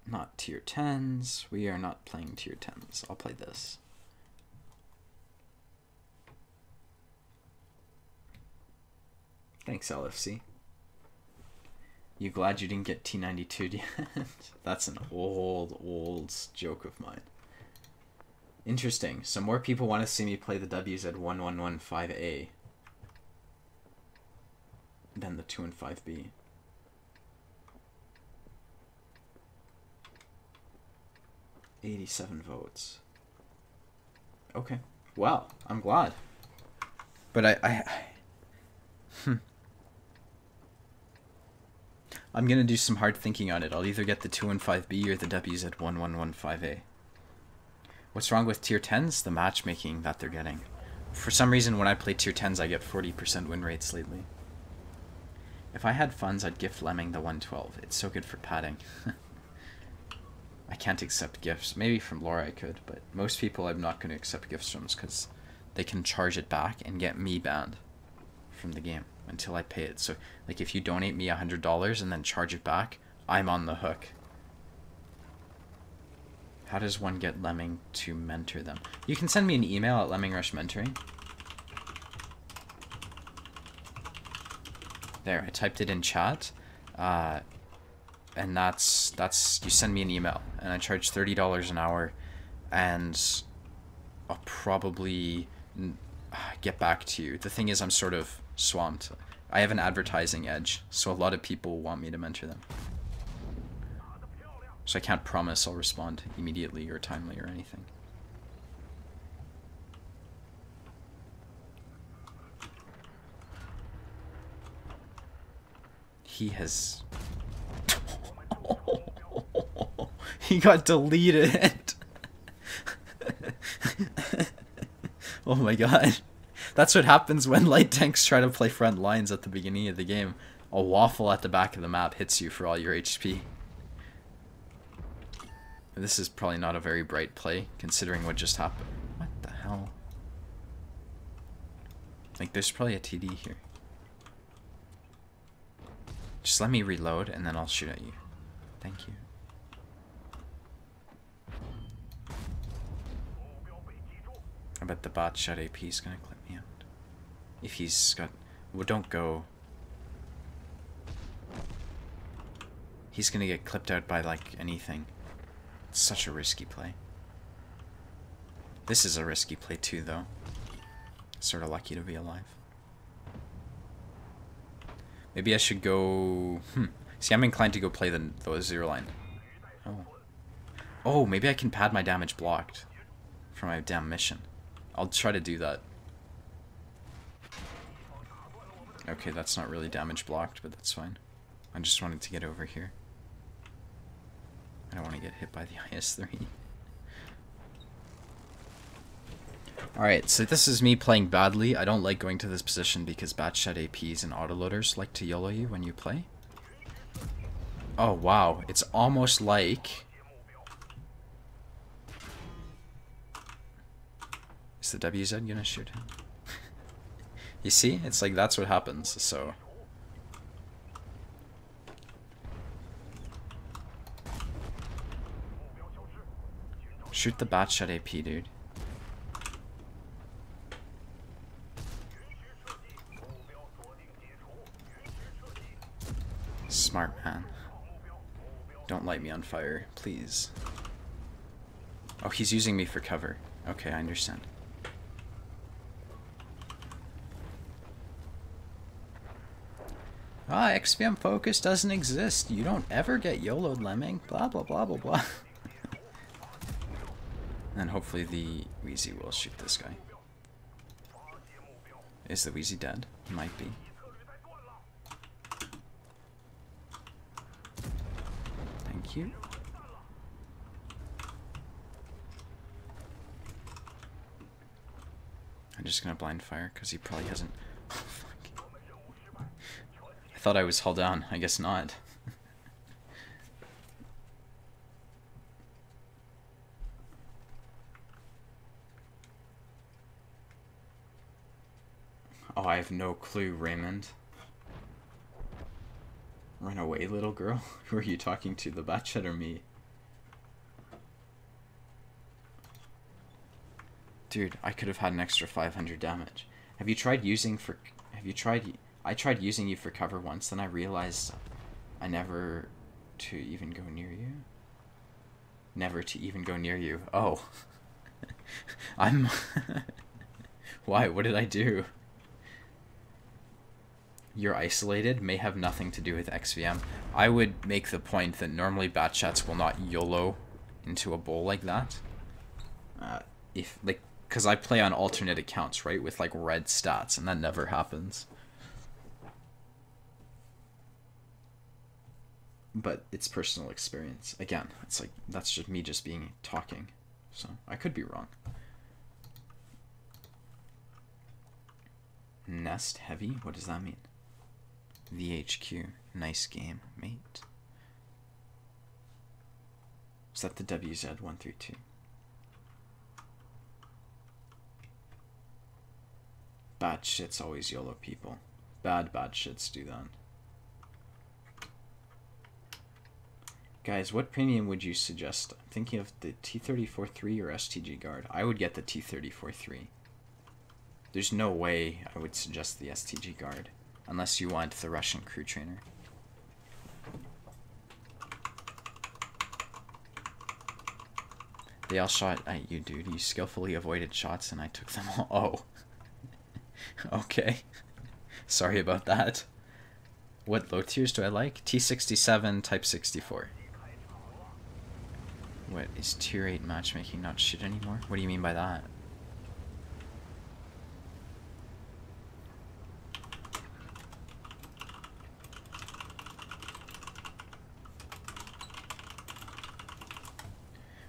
Not tier 10s. We are not playing tier 10s. I'll play this. Thanks, LFC. You glad you didn't get T92 yet? That's an old joke of mine. Interesting. So more people want to see me play the WZ1115A than the 215B. $87 votes. Okay. Wow. I'm glad. But I'm gonna do some hard thinking on it. I'll either get the 215B or the WZ1115A. What's wrong with tier 10s? The matchmaking that they're getting. For some reason, when I play tier 10s, I get 40% win rates lately. If I had funds, I'd gift Lemming the 112. It's so good for padding. I can't accept gifts. Maybe from Laura I could, but most people I'm not going to accept gifts from because they can charge it back and get me banned from the game until I pay it. So, like, if you donate me $100 and then charge it back, I'm on the hook. How does one get Lemming to mentor them? You can send me an email at Lemming Rush Mentoring. There, I typed it in chat. And that's you send me an email, and I charge $30 an hour, and I'll probably get back to you. The thing is, I'm sort of swamped. I have an advertising edge, so a lot of people want me to mentor them. So I can't promise I'll respond immediately or timely or anything. He has... He got deleted. Oh my god. That's what happens when light tanks try to play front lines at the beginning of the game. A waffle at the back of the map hits you for all your HP. This is probably not a very bright play, considering what just happened. What the hell? Like, there's probably a TD here. Just let me reload, and then I'll shoot at you. Thank you. I bet the bot shot AP is gonna clip me out. If he's got... Well, don't go. He's gonna get clipped out by, like, anything. It's such a risky play. This is a risky play too, though. Sort of lucky to be alive. Maybe I should go... See, I'm inclined to go play the zero line. Oh. Oh, maybe I can pad my damage blocked for my damn mission. I'll try to do that. Okay, that's not really damage blocked, but that's fine. I just wanted to get over here. I don't want to get hit by the IS-3. Alright, so this is me playing badly. I don't like going to this position because Batshot APs and autoloaders like to YOLO you when you play. Oh, wow. It's almost like... Is the WZ gonna shoot him? You see? It's like that's what happens, so... Shoot the Batshot AP, dude. Smart man. Don't light me on fire, please. Oh, he's using me for cover. Okay, I understand. Ah, XPM focus doesn't exist. You don't ever get YOLO'd, Lemming. Blah, blah, blah, blah, blah. And hopefully the Wheezy will shoot this guy. Is the Wheezy dead? He might be. Thank you. I'm just gonna blind fire because he probably hasn't... Oh, fuck. I thought I was held down. I guess not. Oh, I have no clue, Raymond. Run away, little girl? Who are you talking to, the Batchet or me? Dude, I could have had an extra 500 damage. Have you tried using for... Have you tried... I tried using you for cover once, then I realized I never to even go near you. Never to even go near you. Oh. I'm... Why? What did I do? You're isolated may have nothing to do with XVM. I would make the point that normally Batchats will not YOLO into a bowl like that. If, like, because I play on alternate accounts, right, with, like, red stats, and that never happens. But it's personal experience. Again, it's like, that's just me just being talking. So, I could be wrong. Nest heavy? What does that mean? VHQ. Nice game, mate. Is that the WZ132? Bad shits always YOLO people. Bad shits do that. Guys, what premium would you suggest? I'm thinking of the T-34-3 or STG Guard. I would get the T-34-3. There's no way I would suggest the STG Guard. Unless you want the Russian crew trainer. They all shot at you, dude. You skillfully avoided shots and I took them all. Oh. Okay. Sorry about that. What low tiers do I like? T67, Type 64. What, is tier 8 matchmaking not shit anymore? What do you mean by that?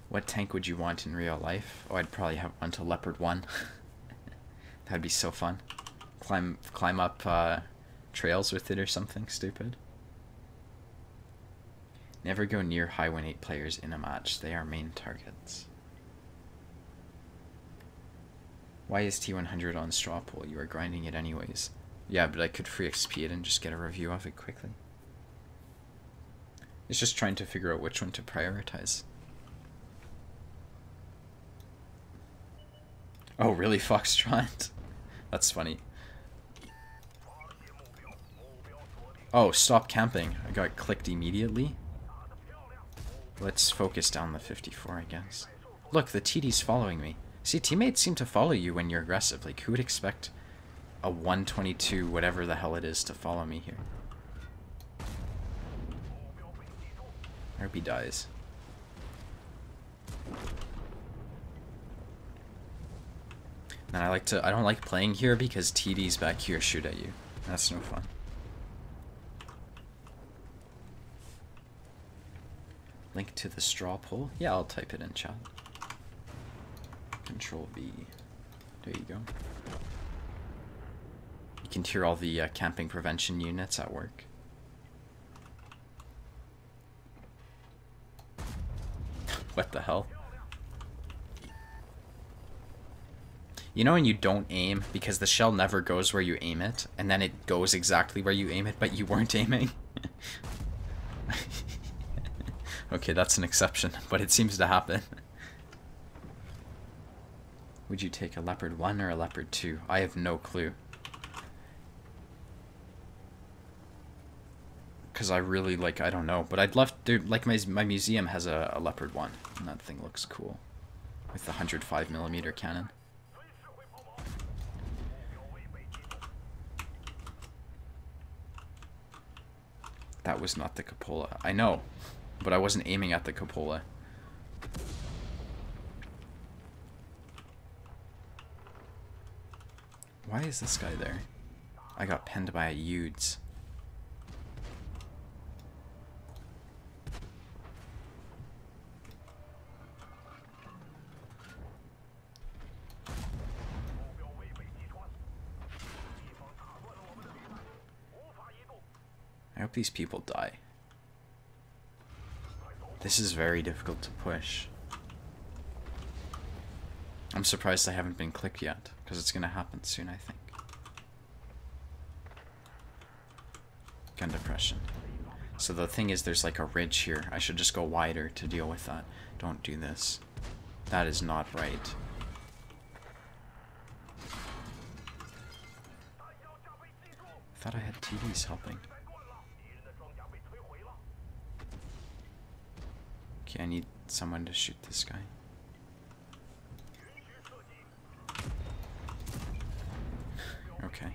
What tank would you want in real life? Oh, I'd probably want a Leopard 1. That'd be so fun. Climb up trails with it or something stupid. Never go near high win 8 players in a match. They are main targets. Why is T100 on straw pool? You are grinding it anyways. Yeah, but I could free XP it and just get a review of it quickly. It's just trying to figure out which one to prioritize. Oh, really, Foxtrot? That's funny. Oh, stop camping. I got clicked immediately. Let's focus down the 54, I guess. Look, the TD's following me. See, teammates seem to follow you when you're aggressive. Like, who would expect a 122, whatever the hell it is, to follow me here? I hope he dies. And I don't like playing here because TDs back here shoot at you. That's no fun. Link to the straw poll? Yeah, I'll type it in chat. Control V. There you go. You can hear all the camping prevention units at work. What the hell? You know when you don't aim because the shell never goes where you aim it, and then it goes exactly where you aim it, but you weren't aiming? Okay, that's an exception, but it seems to happen. Would you take a Leopard 1 or a Leopard 2? I have no clue. Because I really, like, I don't know. But I'd love to, like, my museum has a Leopard 1, and that thing looks cool. With the 105mm cannon. That was not the cupola. I know, but I wasn't aiming at the cupola. Why is this guy there? I got penned by a Yudes. I hope these people die. This is very difficult to push. I'm surprised I haven't been clicked yet, because it's going to happen soon, I think. gun depression. So the thing is, there's like a ridge here. I should just go wider to deal with that. Don't do this. That is not right. I thought I had TVs helping. Okay, I need someone to shoot this guy. Okay.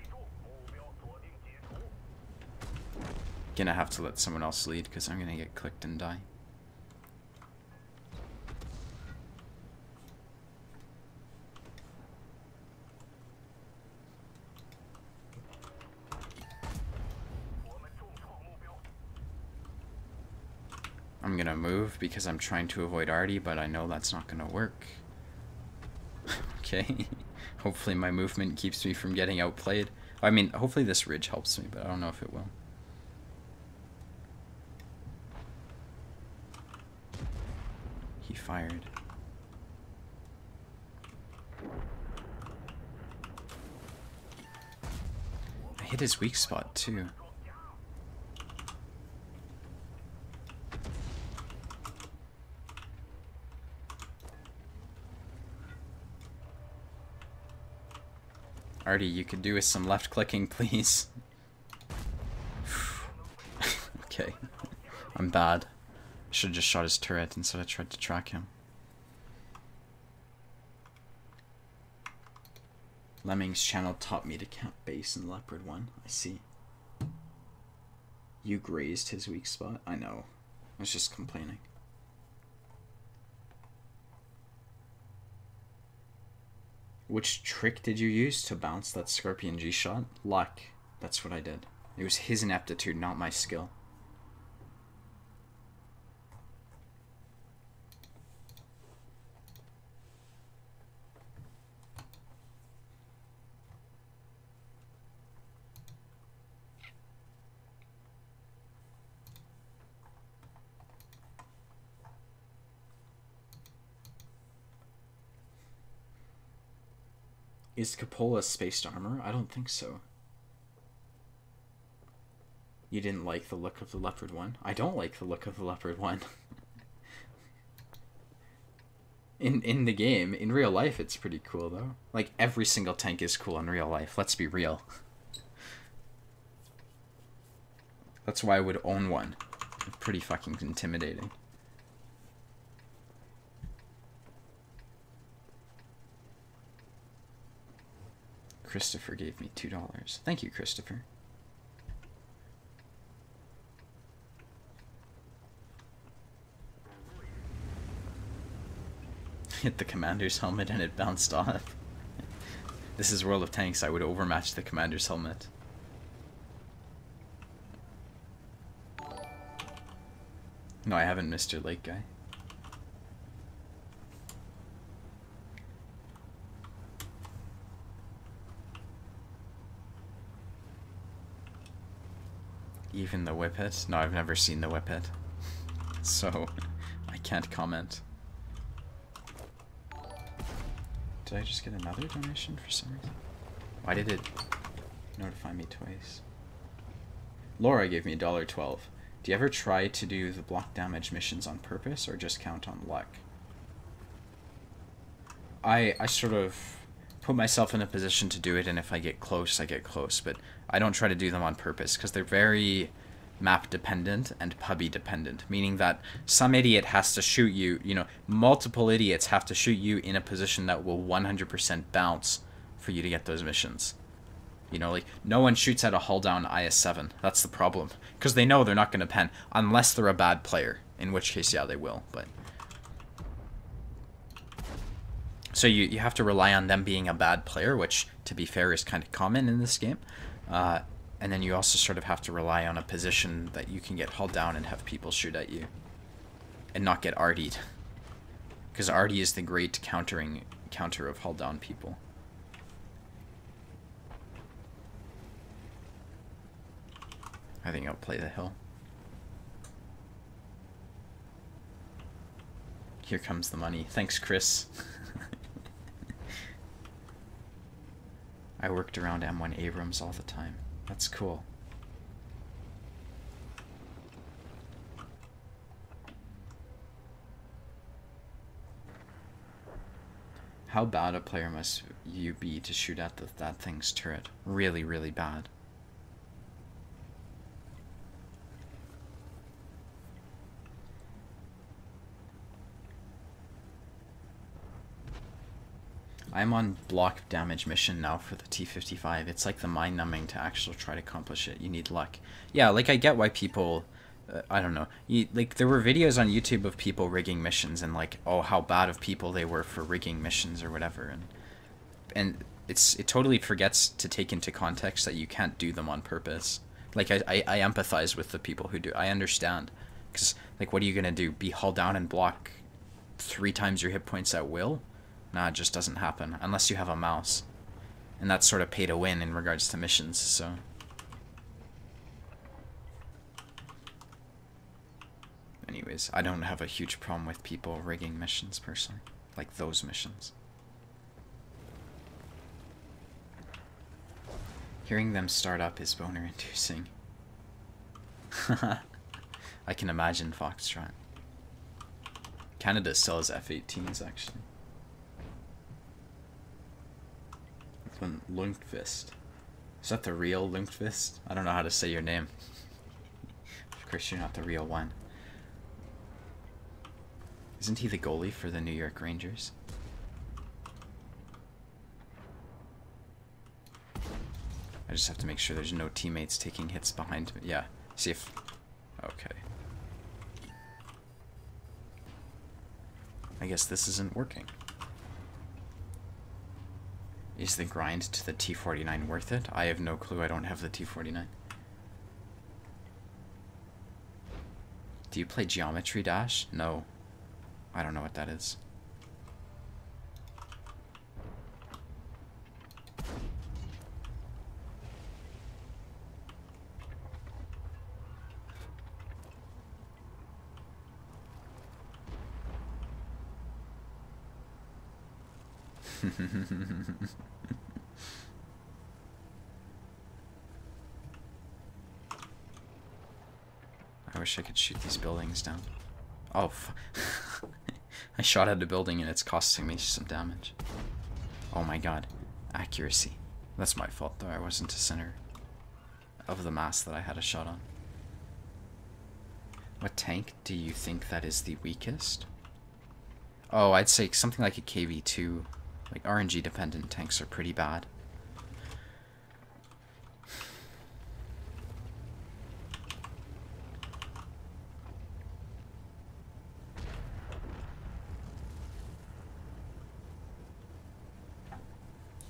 Gonna have to let someone else lead because I'm gonna get clicked and die. I'm gonna move because I'm trying to avoid Artie, but I know that's not gonna work. Okay. Hopefully my movement keeps me from getting outplayed. I mean, hopefully this ridge helps me, but I don't know if it will. He fired. I hit his weak spot too. Artie, you could do with some left clicking, please. Okay. I'm bad. I should have just shot his turret instead of tried to track him. Lemming's channel taught me to count base in Leopard 1. I see. You grazed his weak spot? I know. I was just complaining. Which trick did you use to bounce that Scorpion G shot? Luck. That's what I did. It was his ineptitude, not my skill. Is Cupola spaced armor? I don't think so. You didn't like the look of the Leopard 1? I don't like the look of the Leopard 1. In the game, in real life, it's pretty cool though. Like, every single tank is cool in real life, let's be real. That's why I would own one. Pretty fucking intimidating. Christopher gave me $2. Thank you, Christopher. Hit the commander's helmet and it bounced off. This is World of Tanks. I would overmatch the commander's helmet. No, I haven't, Mr. Lake Guy. Even the Whippet? No, I've never seen the Whippet. So, I can't comment. Did I just get another donation for some reason? Why did it notify me twice? Laura gave me $1.12. Do you ever try to do the block damage missions on purpose or just count on luck? I sort of put myself in a position to do it, and if I get close, I get close. But I don't try to do them on purpose because they're very map dependent and pubby dependent, meaning that some idiot has to shoot you, you know, multiple idiots have to shoot you in a position that will 100% bounce for you to get those missions. You know, like, no one shoots at a hull down IS-7. That's the problem. Because they know they're not going to pen, unless they're a bad player. In which case, yeah, they will, but... So you have to rely on them being a bad player, which, to be fair, is kind of common in this game. And then you also sort of have to rely on a position that you can get hulled down and have people shoot at you. And not get artied. Because arty is the great counter of hull down people. I think I'll play the hill. Here comes the money. Thanks, Chris. I worked around M1 Abrams all the time. That's cool. How bad a player must you be to shoot at that thing's turret? Really, really bad. I'm on block damage mission now for the T-55. It's like the mind-numbing to actually try to accomplish it. You need luck. Yeah, like I get why people... I don't know. Like there were videos on YouTube of people rigging missions and like, oh, how bad of people they were for rigging missions or whatever. And it totally forgets to take into context that you can't do them on purpose. Like I empathize with the people who do. I understand. Because like what are you going to do? Be hauled down and block 3 times your hit points at will? Nah, it just doesn't happen. Unless you have a mouse. And that's sort of pay to win in regards to missions, so... Anyways, I don't have a huge problem with people rigging missions, personally. Like those missions. Hearing them start up is boner-inducing. I can imagine Foxtrot. Canada still has F-18s, actually. Lundqvist. Is that the real Lundqvist? I don't know how to say your name. Of course you're not the real one. Isn't he the goalie for the New York Rangers? I just have to make sure there's no teammates taking hits behind me. Yeah. See if... Okay. I guess this isn't working. Is the grind to the T-49 worth it? I have no clue. I don't have the T-49. Do you play Geometry Dash? No. I don't know what that is. I wish I could shoot these buildings down. Oh, I shot at a building and it's costing me some damage. Oh my god. Accuracy. That's my fault though, I wasn't to center of the mass that I had a shot on. What tank do you think that is the weakest? Oh, I'd say something like a KV-2. Like RNG dependent tanks are pretty bad.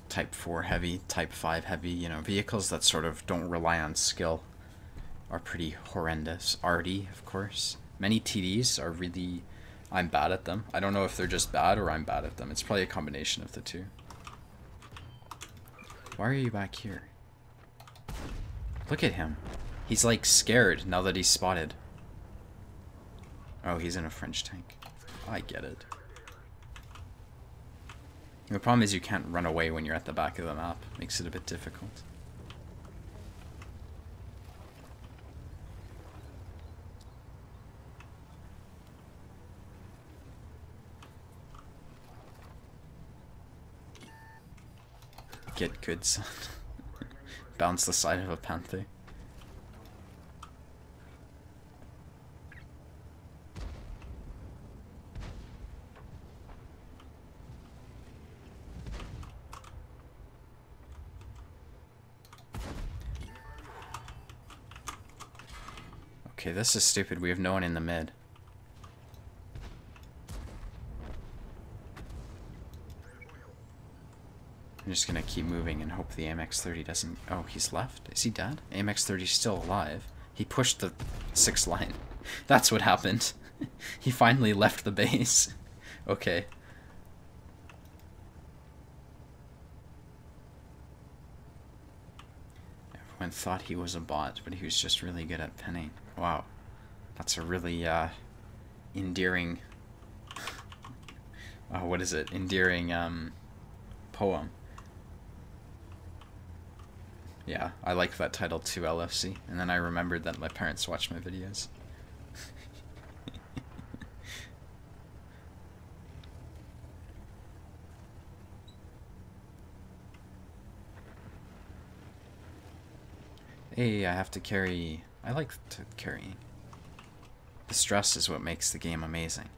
Type 4 heavy, Type 5 heavy, you know, vehicles that sort of don't rely on skill are pretty horrendous. Arty, of course. Many TDs are really... I'm bad at them. I don't know if they're just bad or I'm bad at them. It's probably a combination of the two. Why are you back here? Look at him. He's like scared now that he's spotted. Oh, he's in a French tank. I get it. The problem is you can't run away when you're at the back of the map. Makes it a bit difficult. Get good, son. Bounce the side of a panther. Okay, this is stupid. We have no one in the mid. I'm just gonna keep moving and hope the AMX-30 doesn't... Oh, he's left? Is he dead? AMX-30's still alive. He pushed the 6th line. That's what happened. He finally left the base. Okay. Everyone thought he was a bot, but he was just really good at penning. Wow. That's a really, endearing... what is it? Endearing, poem. Yeah, I like that title too, LFC. And then I remembered that my parents watch my videos. Hey, I have to carry... I like carrying. The stress is what makes the game amazing.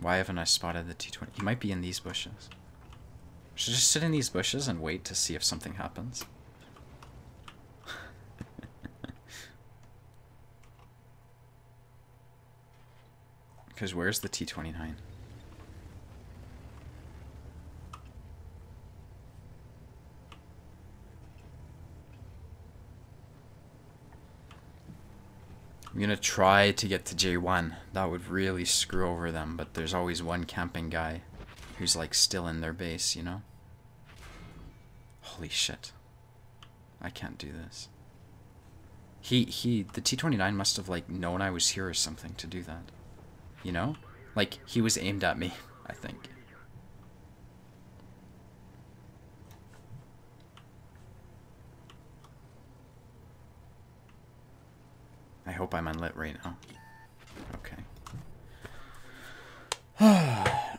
Why haven't I spotted the T-20? He might be in these bushes. Should I just sit in these bushes and wait to see if something happens? Because where's the T-29? I'm gonna try to get to J1. That would really screw over them, but there's always one camping guy who's like still in their base, you know? Holy shit. I can't do this. The T-29 must have like known I was here or something to do that. You know? Like, he was aimed at me, I think. I hope I'm unlit right now. Okay.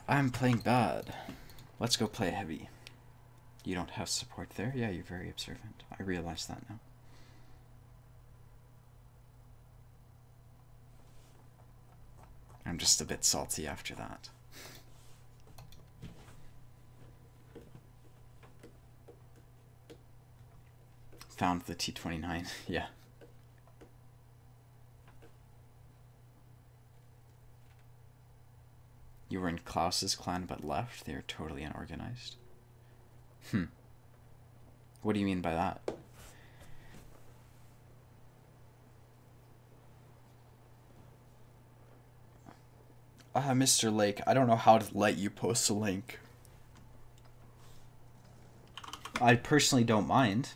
I'm playing bad. Let's go play heavy. You don't have support there? Yeah, you're very observant. I realize that now. I'm just a bit salty after that. Found the T-29, yeah. You were in Klaus's clan but left? They are totally unorganized. What do you mean by that? Mr. Lake, I don't know how to let you post a link. I personally don't mind.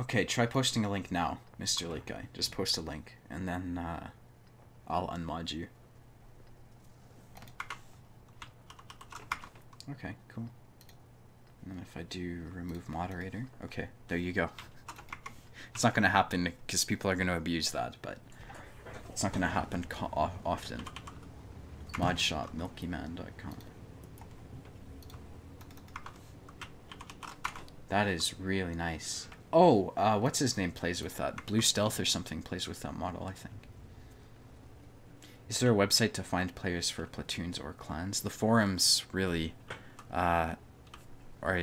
Okay, try posting a link now, Mr. Lake Guy. Just post a link, and then I'll unmod you. Okay, cool. And then if I do remove moderator, okay, there you go. It's not going to happen because people are going to abuse that, but it's not going to happen often. Modshop, milkyman.com. That is really nice. Oh, what's his name plays with that? Blue Stealth or something plays with that model, I think. Is there a website to find players for platoons or clans? The forums really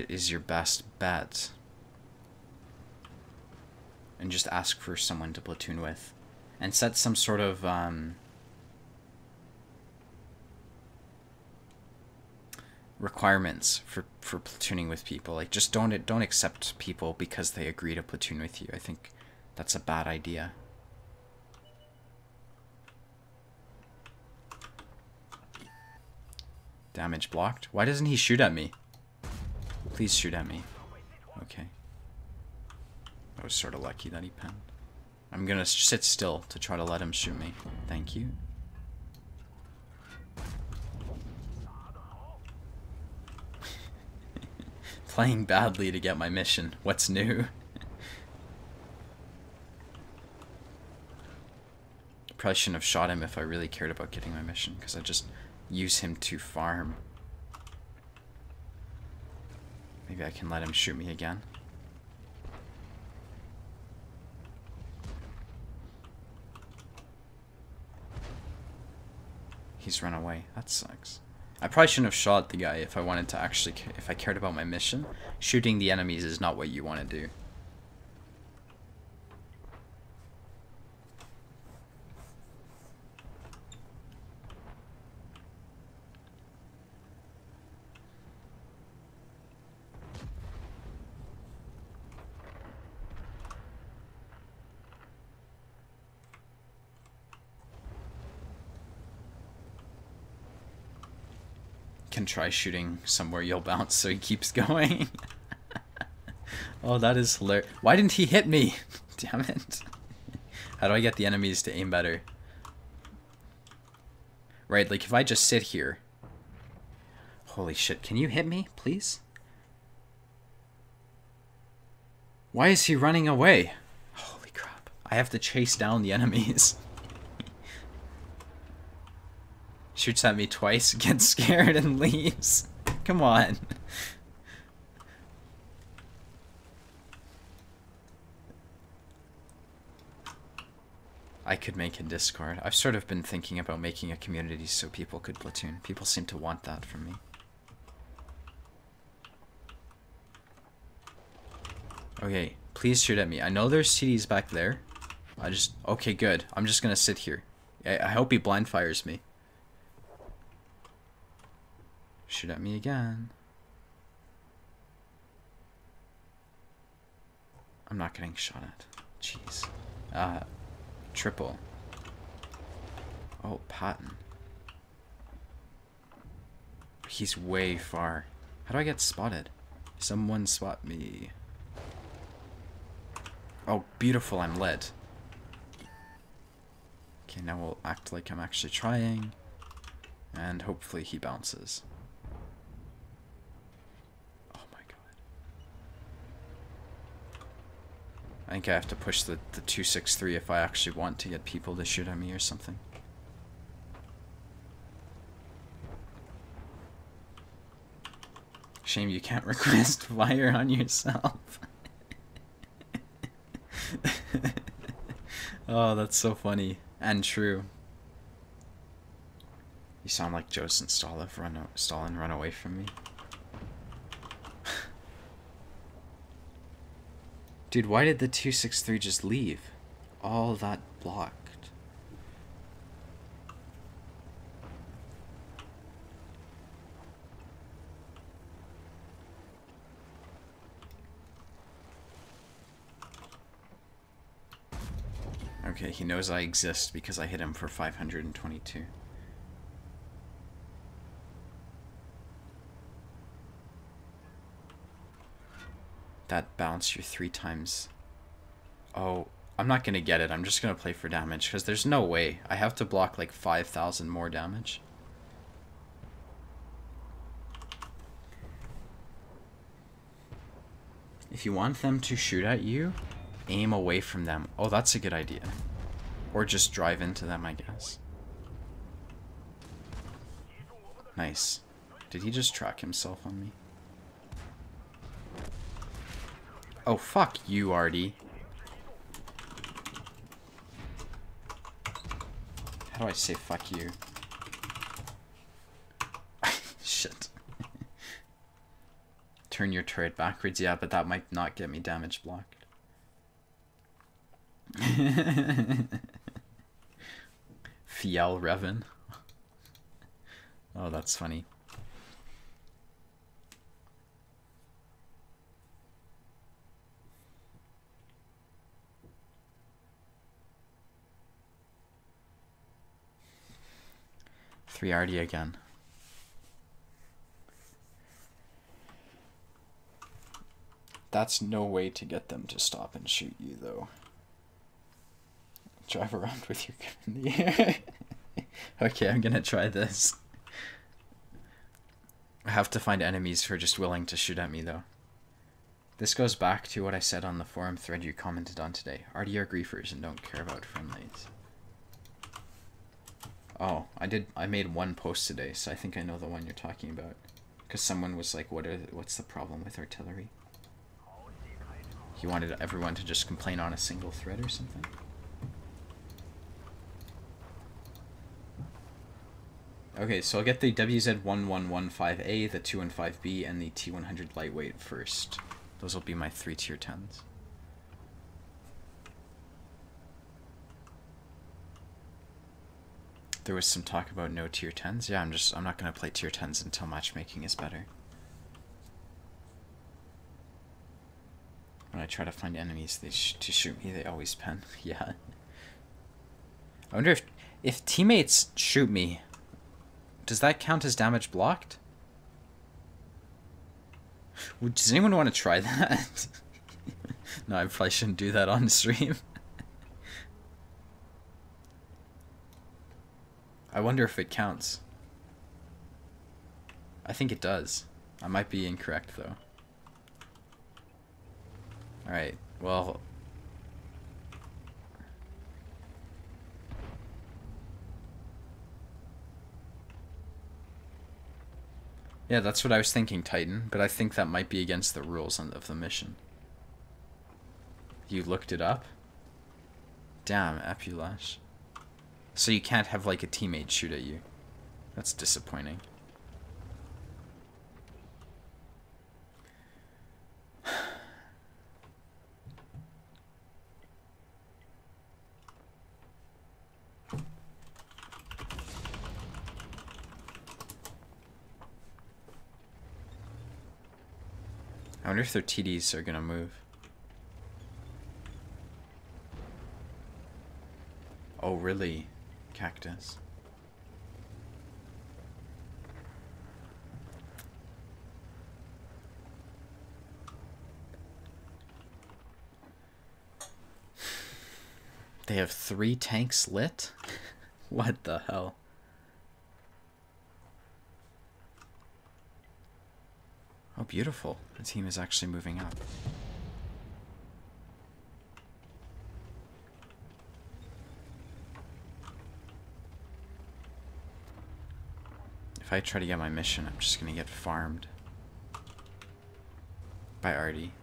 is your best bet. And just ask for someone to platoon with. And set some sort of requirements for platooning with people. Like, just don't accept people because they agree to platoon with you. I think that's a bad idea. Damage blocked. Why doesn't he shoot at me? Please shoot at me. Okay. I was sort of lucky that he penned. I'm gonna sit still to try to let him shoot me. Thank you. Playing badly to get my mission. What's new? Probably shouldn't have shot him if I really cared about getting my mission, because I just use him to farm. Maybe I can let him shoot me again. He's run away. That sucks. I probably shouldn't have shot the guy if I wanted to actually, if I cared about my mission. Shooting the enemies is not what you want to do. Can try shooting somewhere you'll bounce so he keeps going. Oh, that is hilarious. Why didn't he hit me? Damn it. How do I get the enemies to aim better? Right, like if I just sit here. Holy shit, can you hit me, please? Why is he running away? Holy crap. I have to chase down the enemies. Shoots at me twice, gets scared, and leaves. Come on. I could make a Discord. I've sort of been thinking about making a community so people could platoon. People seem to want that from me. Okay, please shoot at me. I know there's CDs back there. Okay, good. I'm just gonna sit here. I hope he blind fires me. Shoot at me again. I'm not getting shot at. Jeez. Triple. Oh, Patton. He's way far. How do I get spotted? Someone spot me. Oh, beautiful, I'm lit. Okay, now we'll act like I'm actually trying. And hopefully he bounces. Oh my god. I think I have to push the 263 if I actually want to get people to shoot at me or something. Shame you can't request fire on yourself. Oh, that's so funny. And true. You sound like Joseph Stalin run away from me. Dude, why did the 263 just leave? All that blocked. Okay, he knows I exist because I hit him for 522. That bounced you 3 times. Oh, I'm not gonna get it. I'm just gonna play for damage because there's no way. I have to block like 5,000 more damage. If you want them to shoot at you, aim away from them. Oh, that's a good idea. Or just drive into them, I guess. Nice. Did he just track himself on me? Oh, fuck you, Artie. How do I say fuck you? Shit. Turn your turret backwards? Yeah, but that might not get me damage blocked. Fiel Revan. Oh, that's funny. Three Artie again. That's no way to get them to stop and shoot you, though. Drive around with your gun in the air. Okay, I'm gonna try this. I have to find enemies who are just willing to shoot at me, though. This goes back to what I said on the forum thread you commented on today. Artie are griefers and don't care about friendlies. Oh, I made one post today, so I think I know the one you're talking about. Because someone was like, what's the problem with artillery? He wanted everyone to just complain on a single thread or something. Okay, so I'll get the WZ1115A, the 215B, and the T100 lightweight first. Those will be my 3 tier 10s. There was some talk about no tier 10s. Yeah, I'm not gonna play tier 10s until matchmaking is better. When I try to find enemies to shoot me, they always pen. Yeah. I wonder if teammates shoot me, does that count as damage blocked? Does anyone want to try that? No, I probably shouldn't do that on stream. I wonder if it counts. I think it does. I might be incorrect, though. Alright, well... Yeah, that's what I was thinking, Titan, but I think that might be against the rules of the mission. You looked it up? Damn, Epulash. So you can't have, like, a teammate shoot at you. That's disappointing. I wonder if their TDs are gonna move. Oh, really? Cactus. They have 3 tanks lit? What the hell? Oh, beautiful. The team is actually moving up. If I try to get my mission, I'm just gonna get farmed by Artie.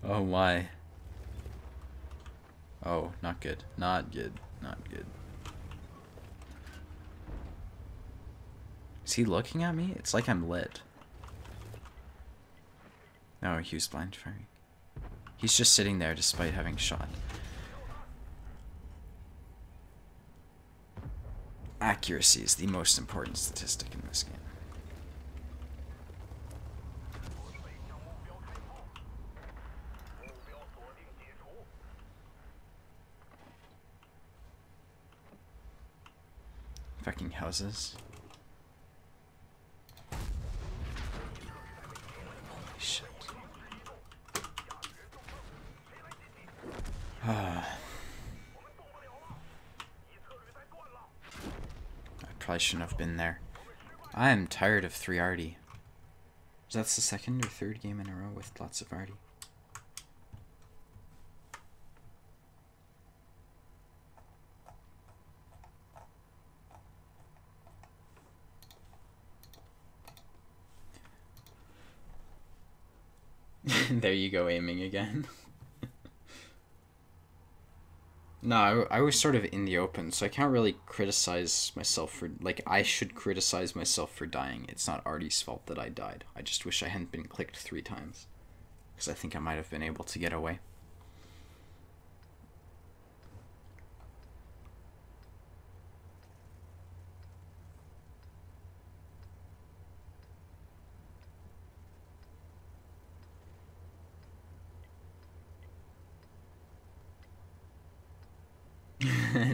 Oh my. Oh, not good. Not good. Not good. Is he looking at me? It's like I'm lit. No, he was blind firing. He's just sitting there despite having shot. Accuracy is the most important statistic in this game. Fucking houses. Holy shit. I probably shouldn't have been there. I am tired of 3 Artie. That's the second or third game in a row with lots of Artie. There you go, aiming again. No, I was sort of in the open, so I can't really criticize myself for... Like, I should criticize myself for dying. It's not Artie's fault that I died. I just wish I hadn't been clicked 3 times. Because I think I might have been able to get away.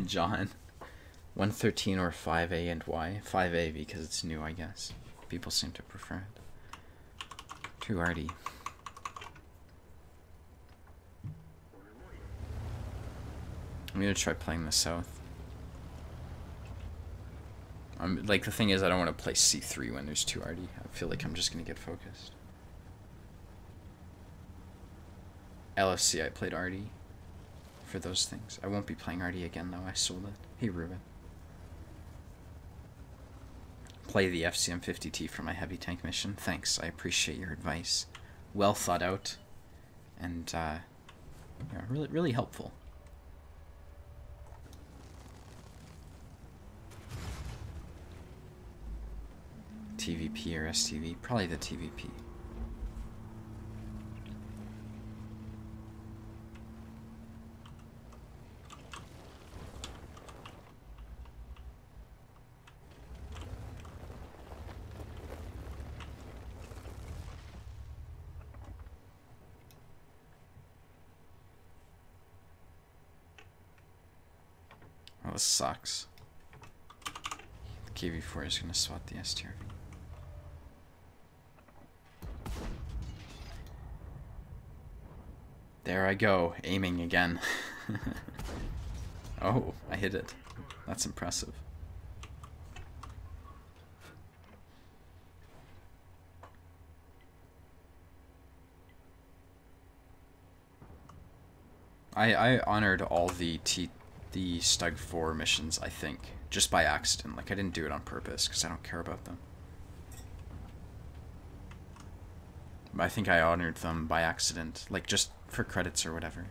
John. 113 or 5A and Y? 5A because it's new, I guess. People seem to prefer it. 2 Artie. I'm gonna try playing the South. Like, the thing is, I don't want to play C3 when there's 2 Artie. I feel like I'm just gonna get focused. LFC, I played Artie. For those things. I won't be playing Artie again though, I sold it. Hey Ruben. Play the FCM50T for my heavy tank mission. Thanks, I appreciate your advice. Well thought out. And yeah, really helpful. TVP or STV? Probably the TVP. Oh, this sucks. The KV-4 is going to swat the STRV. There I go, aiming again. Oh, I hit it. That's impressive. I honored all the Stug 4 missions, I think, just by accident. Like, I didn't do it on purpose, because I don't care about them. But I think I honored them by accident, like, just for credits or whatever.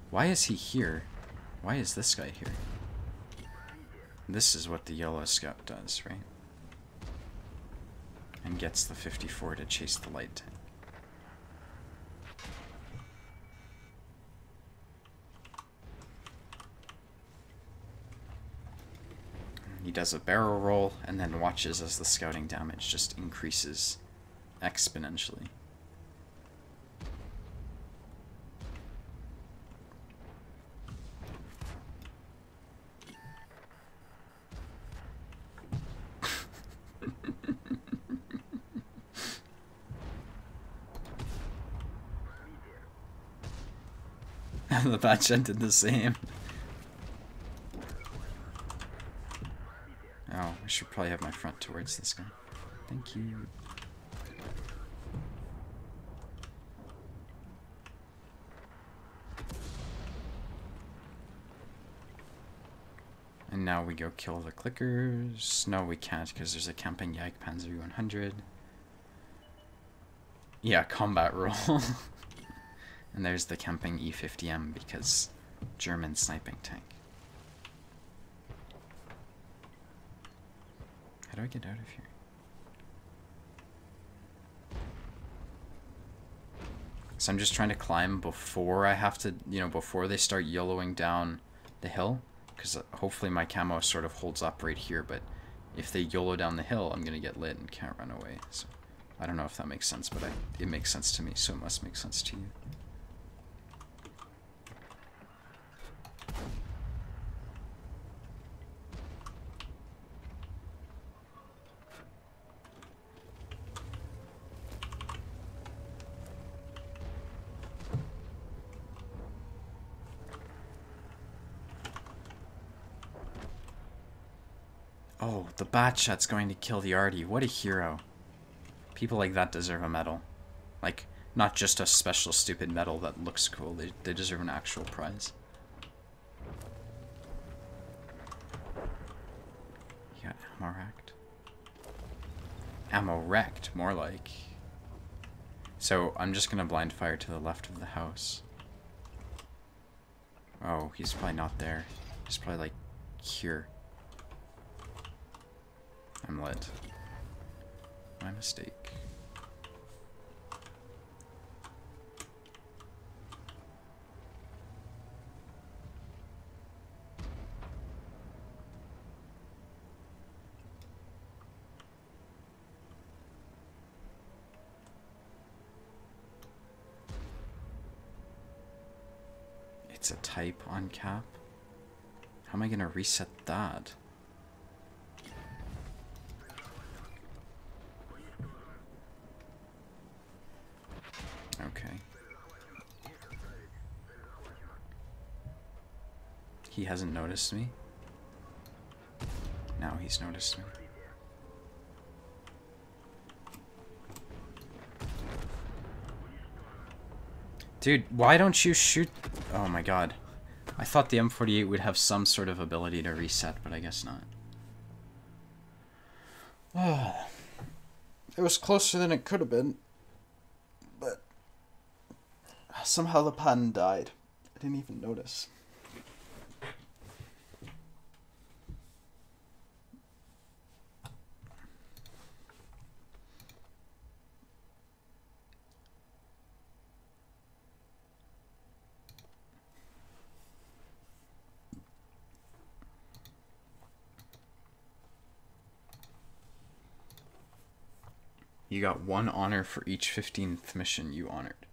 Why is he here? Why is this guy here? This is what the yellow scout does, right? And gets the 54 to chase the light tank. He does a barrel roll and then watches as the scouting damage just increases exponentially. The Batchet did the same. Oh, I should probably have my front towards this guy. Thank you. And now we go kill the clickers. No, we can't because there's a camping Jagdpanzer 100. Yeah, combat roll. And there's the camping E50M because German sniping tank. How do I get out of here? So I'm just trying to climb before I have to, you know, before they start yellowing down the hill. Because hopefully my camo sort of holds up right here, but if they YOLO down the hill, I'm going to get lit and can't run away. So I don't know if that makes sense, but it makes sense to me, so it must make sense to you. Oh, the Batchet's going to kill the Artie. What a hero. People like that deserve a medal. Like, not just a special stupid medal that looks cool. They deserve an actual prize. You got ammo wrecked? Ammo wrecked, more like. So, I'm just gonna blind fire to the left of the house. Oh, he's probably not there. He's probably, like, here. I'm lit. My mistake. It's a type on cap. How am I gonna reset that? Okay. He hasn't noticed me. Now he's noticed me. Dude, why don't you shoot? Oh my god. I thought the M48 would have some sort of ability to reset, but I guess not. Oh. It was closer than it could have been. But somehow the pan died. I didn't even notice. You got 1 honor for each 15th mission you honored.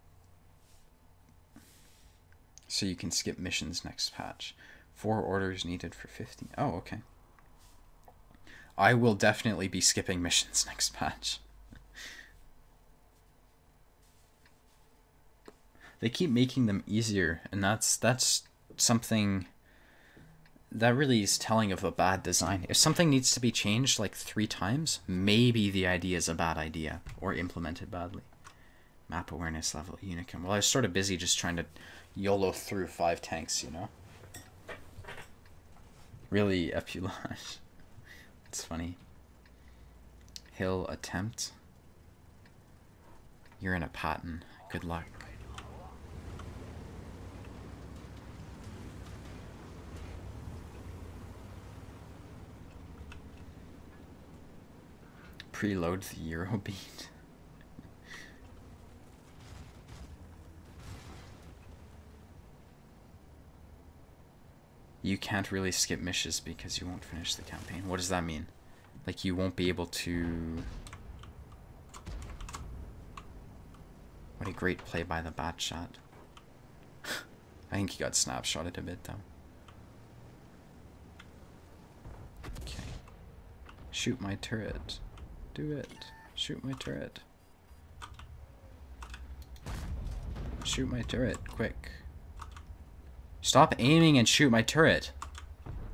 So you can skip missions next patch. 4 orders needed for 15. Oh, okay. I will definitely be skipping missions next patch. They keep making them easier, and that's something that really is telling of a bad design. If something needs to be changed like 3 times, maybe the idea is a bad idea or implemented badly. Map awareness level, Unicum. Well, I was sort of busy just trying to YOLO through 5 tanks, you know? Really, Epulage. It's funny. Hill attempt. You're in a pattern. Good luck. Preload the Eurobeat. You can't really skip missions because you won't finish the campaign. What does that mean? Like you won't be able to... What a great play by the bat shot. I think he got snapshotted a bit though. Okay. Shoot my turret. Do it. Shoot my turret. Shoot my turret, quick. Stop aiming and shoot my turret.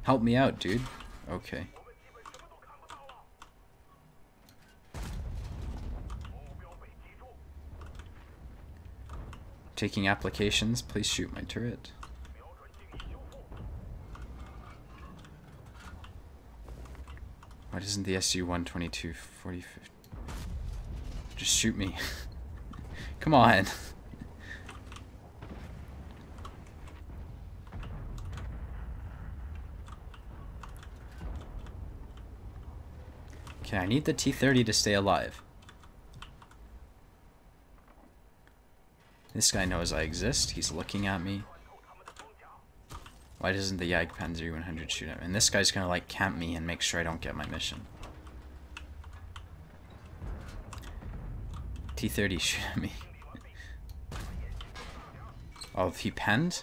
Help me out, dude. Okay. Taking applications, please shoot my turret. Why doesn't the SU-122 40... Just shoot me. Come on. Okay, I need the T-30 to stay alive. This guy knows I exist. He's looking at me. Why doesn't the Jagdpanzer 100 shoot him? And this guy's gonna like camp me and make sure I don't get my mission. T-30 shoot at me. Oh, he penned?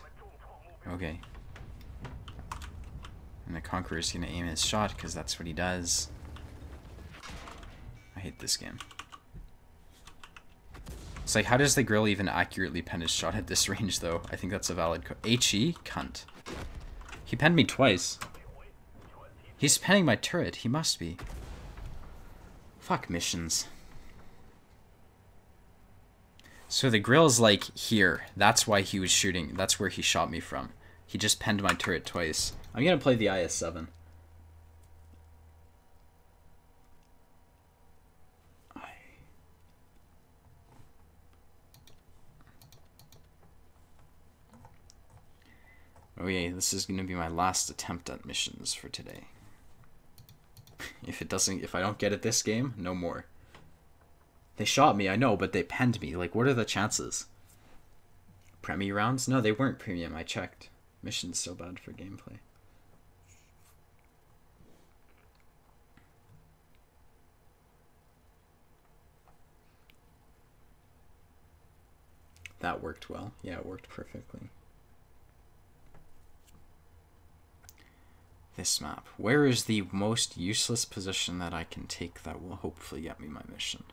Okay. And the Conqueror's gonna aim his shot because that's what he does. I hate this game. It's like, how does the grill even accurately pen his shot at this range, though? I think that's a valid... HE? Cunt. He penned me twice. He's penning my turret. He must be. Fuck missions. So the grill's, like, here. That's why he was shooting. That's where he shot me from. He just penned my turret twice. I'm gonna play the IS-7. Oh yeah, this is gonna be my last attempt at missions for today. If I don't get it this game, no more. They shot me, I know, but they penned me. Like, what are the chances? Premium rounds? No, they weren't premium, I checked. Mission's so bad for gameplay. That worked well. Yeah, it worked perfectly. This map. Where is the most useless position that I can take that will hopefully get me my mission?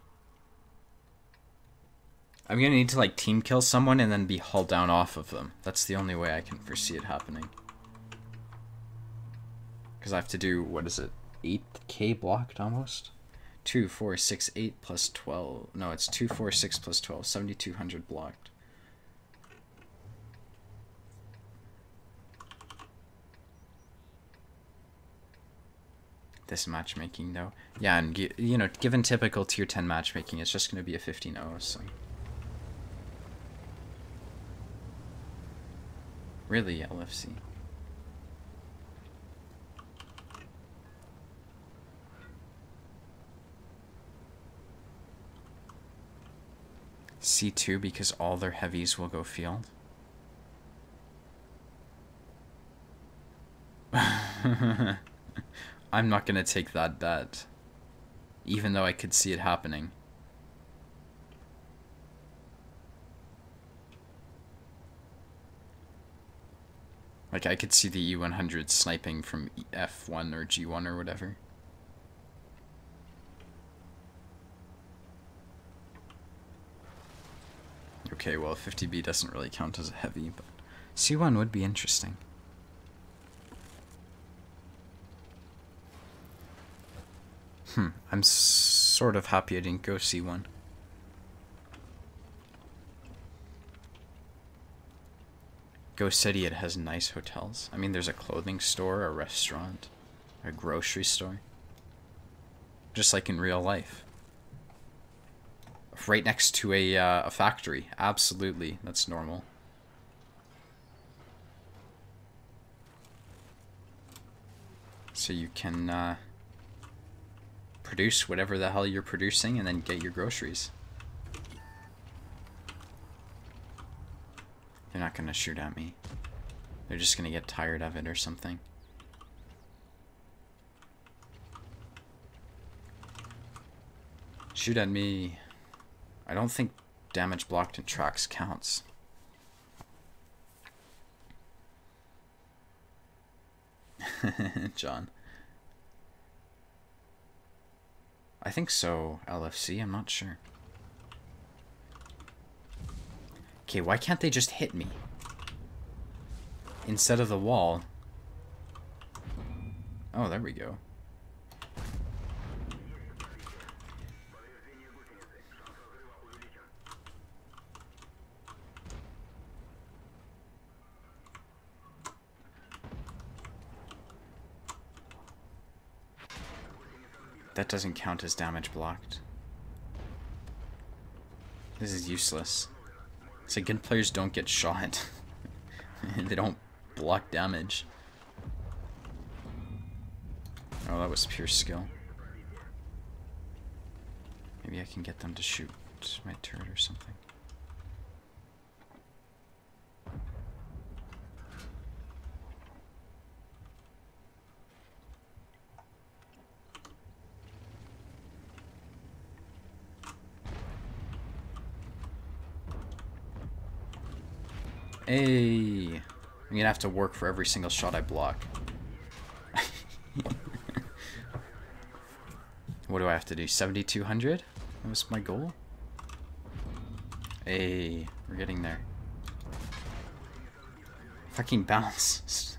I'm gonna need to like team kill someone and then be hauled down off of them. That's the only way I can foresee it happening. Because I have to do, what is it, 8k blocked almost? 2, 4, 6, 8 plus 12. No, it's 2, 4, 6 plus 12. 7,200 blocked. This matchmaking though. Yeah, and you know, given typical tier 10 matchmaking, it's just going to be a 15-0, so. Really, LFC. C2 because all their heavies will go field. I'm not gonna take that bet, even though I could see it happening. Like, I could see the E100 sniping from F1 or G1 or whatever. Okay, well, 50B doesn't really count as a heavy, but C1 would be interesting. I'm sort of happy I didn't go C1. Ghost City, it has nice hotels. I mean, there's a clothing store, a restaurant, a grocery store. Just like in real life. Right next to a factory. Absolutely, that's normal. So you can produce whatever the hell you're producing and then get your groceries. They're not gonna shoot at me. They're just gonna get tired of it or something. Shoot at me. I don't think damage blocked in tracks counts. John. I think so, LFC, I'm not sure. Okay, why can't they just hit me? Instead of the wall. Oh, there we go. That doesn't count as damage blocked. This is useless. So good players don't get shot. They don't block damage. Oh, that was pure skill. Maybe I can get them to shoot my turret or something. Hey, I'm gonna have to work for every single shot I block. What do I have to do? 7,200? That was my goal? Hey, we're getting there. Fucking bounce.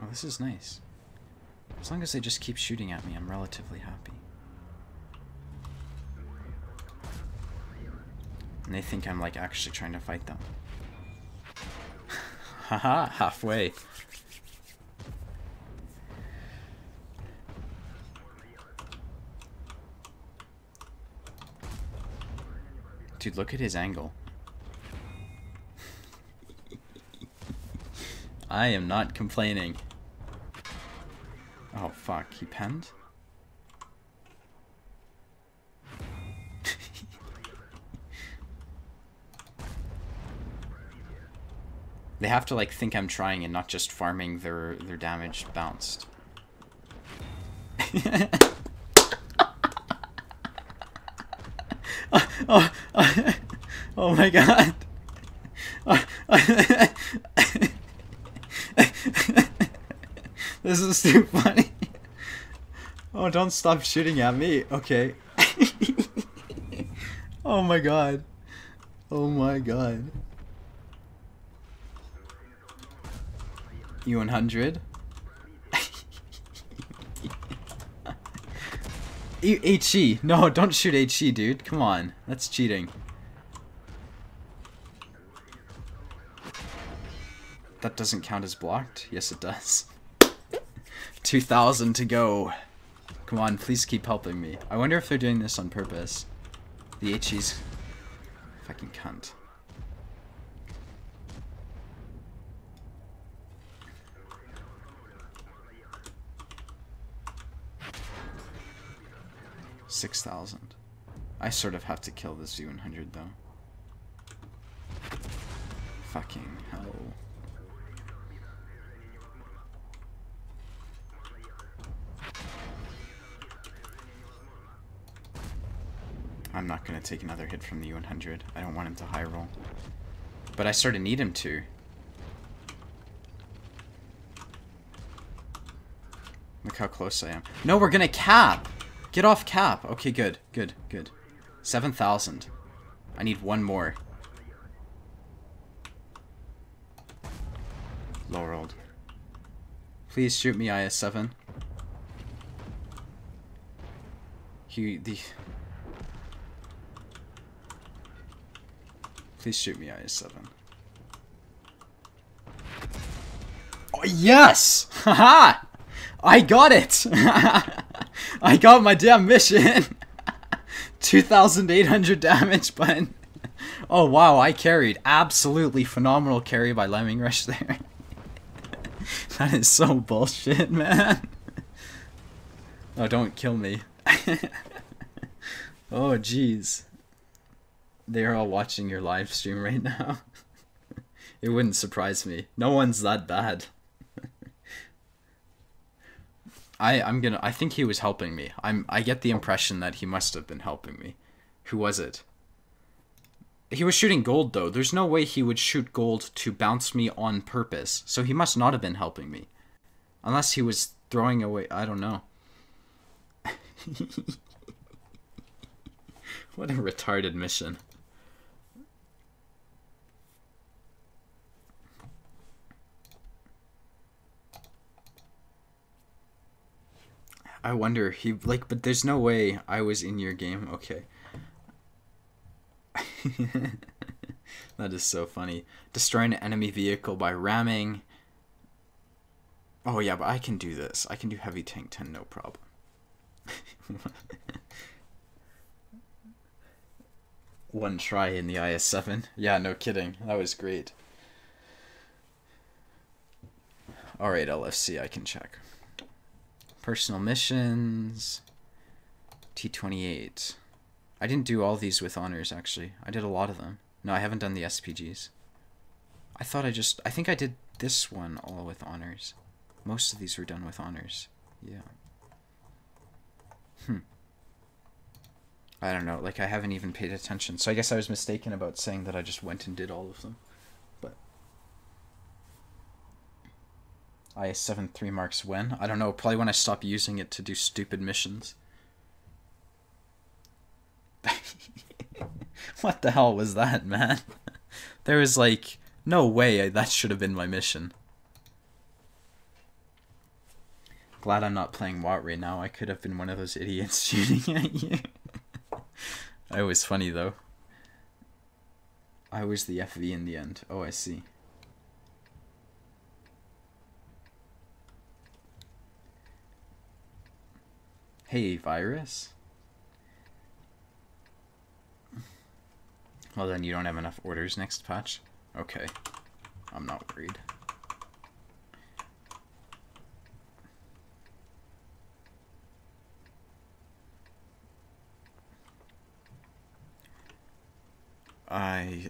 Oh, this is nice. As long as they just keep shooting at me, I'm relatively happy. And they think I'm like actually trying to fight them. Haha, halfway. Dude, look at his angle. I am not complaining. Oh fuck, he penned? They have to like think I'm trying and not just farming their damage bounced. Oh my god. This is too funny. Oh, don't stop shooting at me. Okay. Oh my god. Oh my god. U100. HE. No, don't shoot HE, dude. Come on. That's cheating. That doesn't count as blocked? Yes, it does. 2,000 to go. Come on, please keep helping me. I wonder if they're doing this on purpose. The HE's fucking cunt. $6,000. I sort of have to kill this Z100 though. Fucking hell. I'm not gonna take another hit from the U100. I don't want him to high roll. But I sort of need him to. Look how close I am. No, we're gonna cap! Get off cap! Okay, good, good, good. 7,000. I need one more. Low rolled. Please shoot me, IS-7. Please shoot me, IS-7. Oh, yes! Haha! I got it! I got my damn mission! 2,800 damage, but... Oh, wow, I carried. Absolutely phenomenal carry by Lemming Rush there. That is so bullshit, man. Oh, don't kill me. Oh, jeez. They're all watching your live stream right now. It wouldn't surprise me. No one's that bad. I think he was helping me. I get the impression that he must have been helping me. Who was it? He was shooting gold though. There's no way he would shoot gold to bounce me on purpose. So he must not have been helping me. Unless he was throwing away, I don't know. What a retarded mission. I wonder, but there's no way I was in your game. Okay. That is so funny. Destroy an enemy vehicle by ramming. Oh yeah, but I can do this. I can do heavy tank 10, no problem. One try in the IS-7. Yeah, no kidding. That was great. Alright, LFC, I can check. Personal missions. T-28. I didn't do all these with honors, actually. I did a lot of them. No, I haven't done the SPGs. I think I did this one all with honors. Most of these were done with honors. Yeah. I don't know, like I haven't even paid attention. So I guess I was mistaken about saying that I just went and did all of them. But IS-7 3 marks when? I don't know, probably when I stop using it to do stupid missions. What the hell was that, man? There was like, no way that should have been my mission. Glad I'm not playing WoT right now. I could have been one of those idiots shooting at you. It was funny though. I was the FV in the end. Oh, I see. Hey, Virus. Well then, you don't have enough orders next patch? Okay. I'm not worried.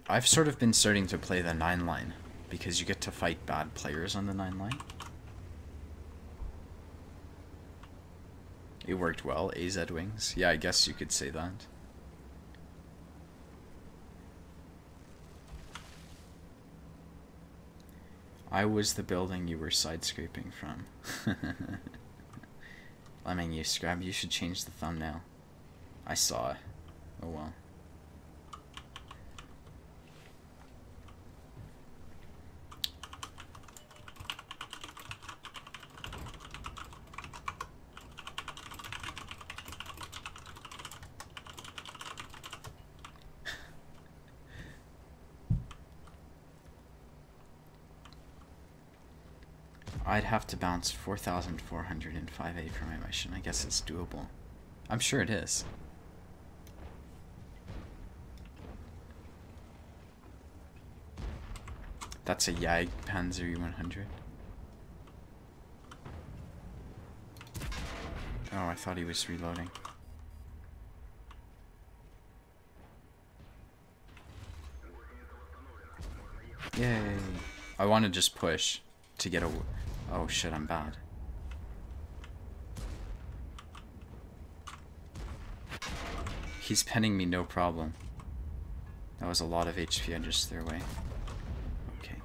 I've sort of been starting to play the 9-line, because you get to fight bad players on the 9-line. It worked well, AZ Wings. Yeah, I guess you could say that. I was the building you were side-scraping from. Lemming, you scrub, you should change the thumbnail. I saw it. Oh well. I'd have to bounce 4,405A for my mission. I guess it's doable. I'm sure it is. That's a Jag Panzer 100. Oh, I thought he was reloading. Yay! I want to just push to get a... Oh shit, I'm bad. He's penning me, no problem. That was a lot of HP I just threw away. Okay.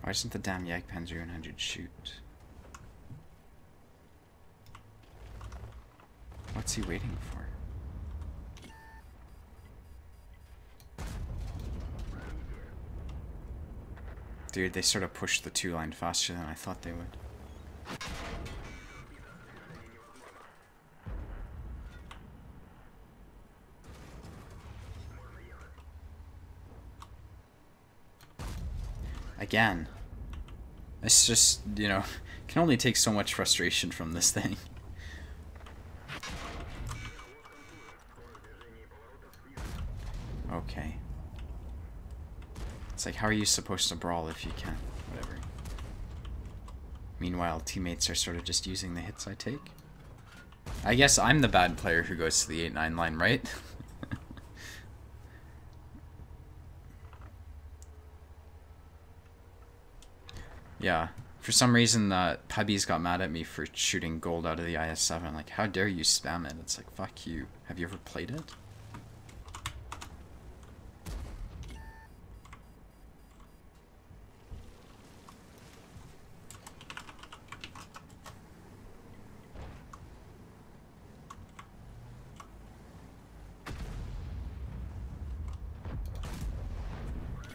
Why doesn't the damn Jagdpanzer 100 shoot? What's he waiting for? Dude, they sort of pushed the 2-line faster than I thought they would. Again. It's just, you know, can only take so much frustration from this thing. Okay. It's like, how are you supposed to brawl if you can't? Whatever. Meanwhile, teammates are sort of just using the hits I take. I guess I'm the bad player who goes to the 8-9 line, right? Yeah. For some reason, Pebby's got mad at me for shooting gold out of the IS-7. Like, how dare you spam it? It's like, fuck you. Have you ever played it?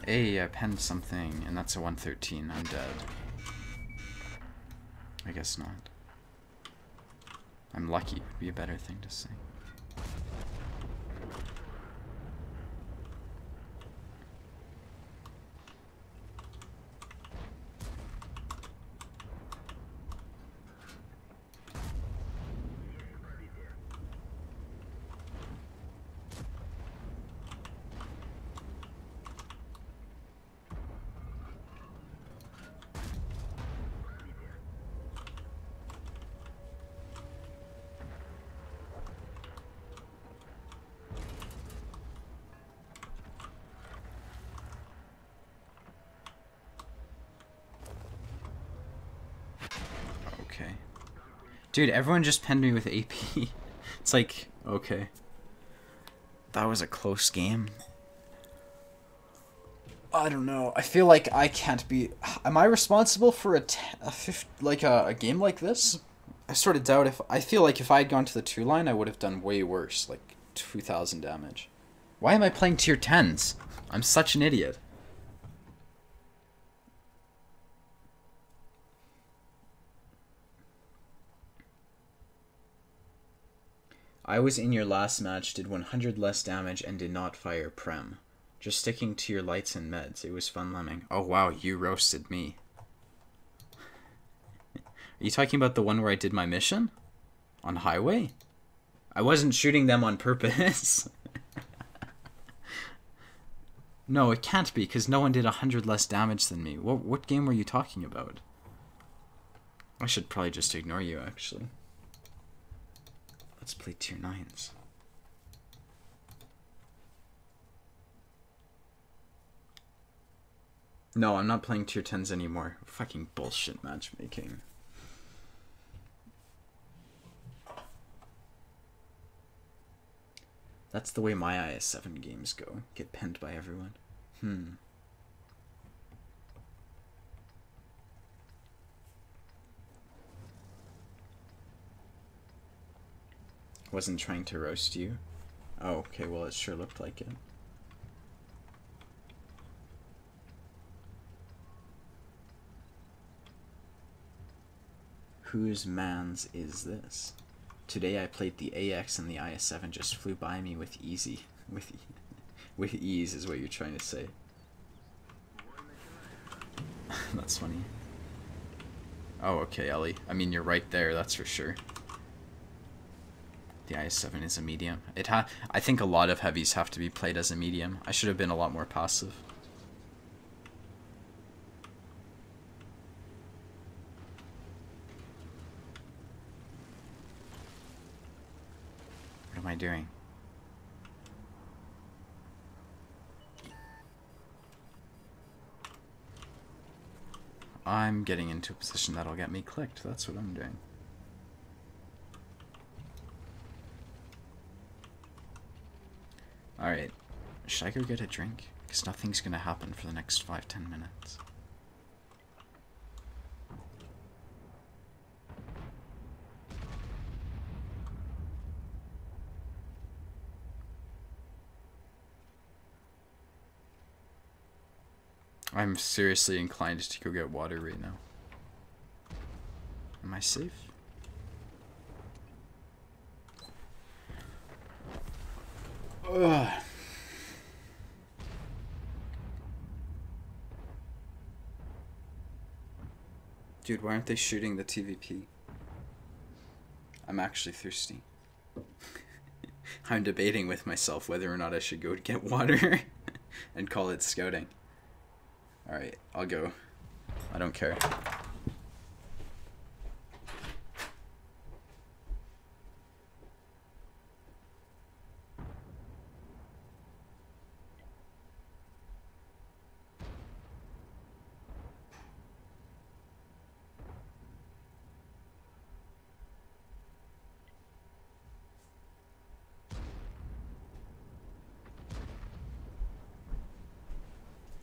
Hey, I penned something, and that's a 113. I'm dead. I guess not. I'm lucky would be a better thing to say. Dude, everyone just penned me with AP. It's like, okay. That was a close game. I don't know. I feel like I can't be... Am I responsible for a game like this? I sort of doubt if... I feel like if I had gone to the 2-line, I would have done way worse. Like, 2,000 damage. Why am I playing tier 10s? I'm such an idiot. I was in your last match, did 100 less damage, and did not fire Prem. Just sticking to your lights and meds. It was fun lemming. Oh wow, you roasted me. Are you talking about the one where I did my mission? On highway? I wasn't shooting them on purpose. No, it can't be, because no one did 100 less damage than me. What game were you talking about? I should probably just ignore you, actually. Let's play tier 9s. No, I'm not playing tier 10s anymore. Fucking bullshit matchmaking. That's the way my IS-7 games go. Get penned by everyone. Wasn't trying to roast you. Oh, okay, well it sure looked like it. Whose mans is this? Today I played the AX and the IS-7 just flew by me with easy. With ease is what you're trying to say. That's funny. Oh, okay, Ellie. I mean, you're right there, that's for sure. The IS-7 is a medium. I think a lot of heavies have to be played as a medium. I should have been a lot more passive. What am I doing? I'm getting into a position that'll get me clicked. That's what I'm doing. Alright, should I go get a drink? Because nothing's gonna happen for the next 5-10 minutes. I'm seriously inclined to go get water right now. Am I safe? Ugh. Dude, why aren't they shooting the TVP? I'm actually thirsty. I'm debating with myself whether or not I should go to get water and call it scouting. Alright, I'll go. I don't care.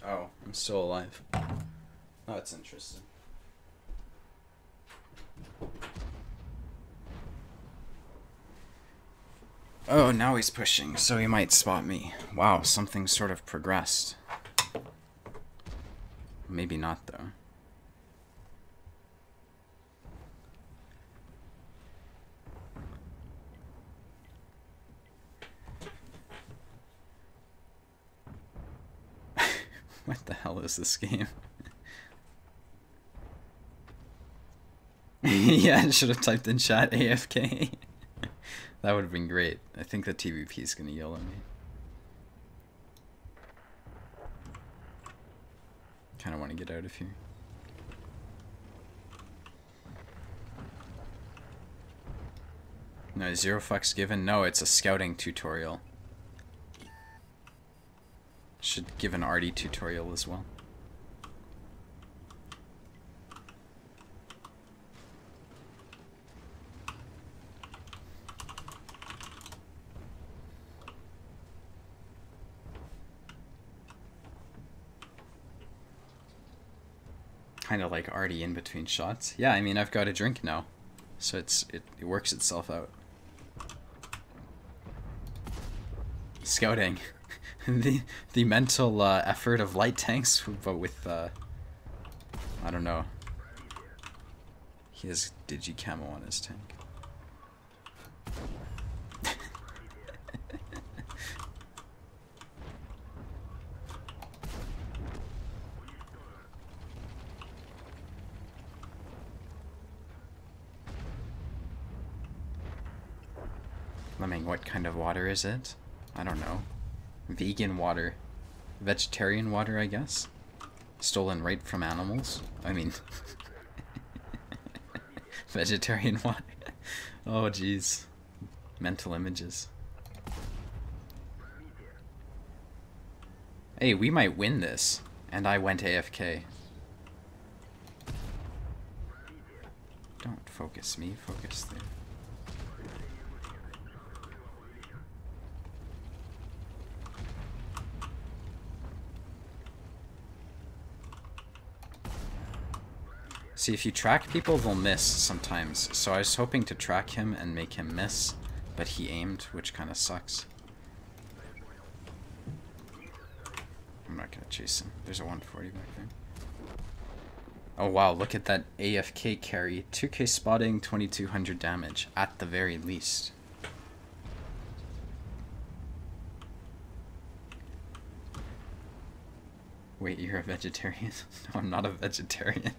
Oh, I'm still alive. Oh, that's interesting. Oh, now he's pushing, so he might spot me. Wow, something sort of progressed. Maybe not, though. What the hell is this game? Yeah, I should have typed in chat AFK. That would have been great. I think the TVP is going to yell at me. Kind of want to get out of here. No, 0 fucks given? No, it's a scouting tutorial. Should give an arty tutorial as well. Kind of like arty in between shots. Yeah, I mean, I've got a drink now, so it works itself out. Scouting. the mental effort of light tanks, but with I don't know. He has digicamo on his tank. Lemming, what kind of water is it? I don't know. Vegan water. Vegetarian water, I guess? Stolen right from animals? I mean... vegetarian water. Oh, jeez. Mental images. Hey, we might win this. And I went AFK. Don't focus me, focus there. See, if you track people, they'll miss sometimes. So I was hoping to track him and make him miss, but he aimed, which kind of sucks. I'm not gonna chase him. There's a 140 back there. Oh wow, look at that AFK carry. 2k spotting, 2200 damage, at the very least. Wait, you're a vegetarian? No, I'm not a vegetarian.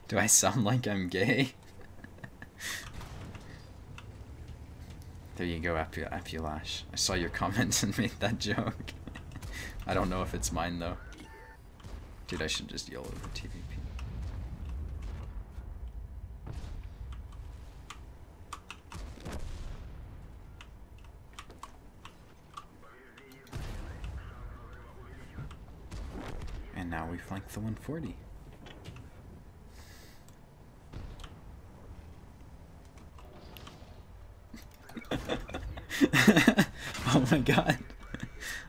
Do I sound like I'm gay? There you go, Apulash. I saw your comments and made that joke. I don't know if it's mine, though. Dude, I should just yell over TVP. And now we flank the 140. Oh my god.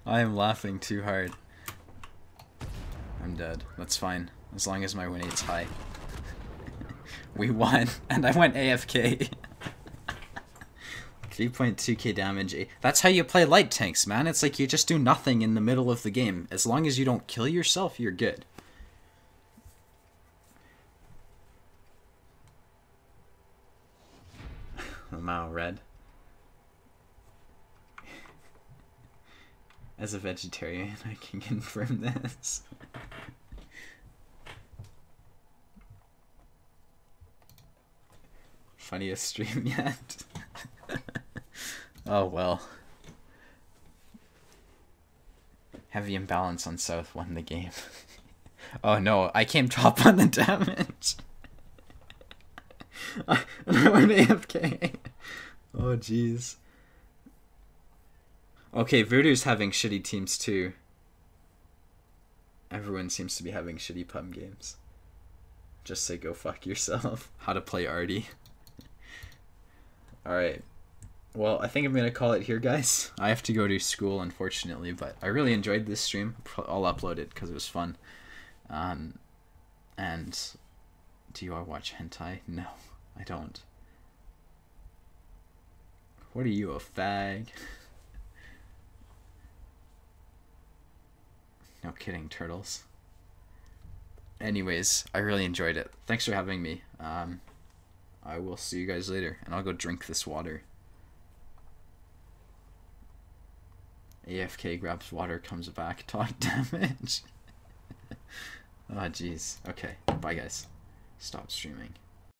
I am laughing too hard. I'm dead. That's fine. As long as my win rate's high. We won, and I went AFK. 3.2k damage. That's how you play light tanks, man. It's like you just do nothing in the middle of the game. As long as you don't kill yourself, you're good. Lamau red. As a vegetarian, I can confirm this. Funniest stream yet. Oh well. Heavy imbalance on South won the game. Oh no, I came top on the damage. I went AFK. Oh jeez. Okay, Voodoo's having shitty teams too. Everyone seems to be having shitty pub games. Just say go fuck yourself. How to play Artie. Alright. Well, I think I'm going to call it here, guys. I have to go to school, unfortunately, but I really enjoyed this stream. I'll upload it because it was fun. And do you watch hentai? No, I don't. What are you, a fag? No kidding, turtles. Anyways, I really enjoyed it. Thanks for having me. I will see you guys later, and I'll go drink this water. AFK grabs water, comes back, talk damage. Oh, jeez. Okay, bye guys. Stop streaming.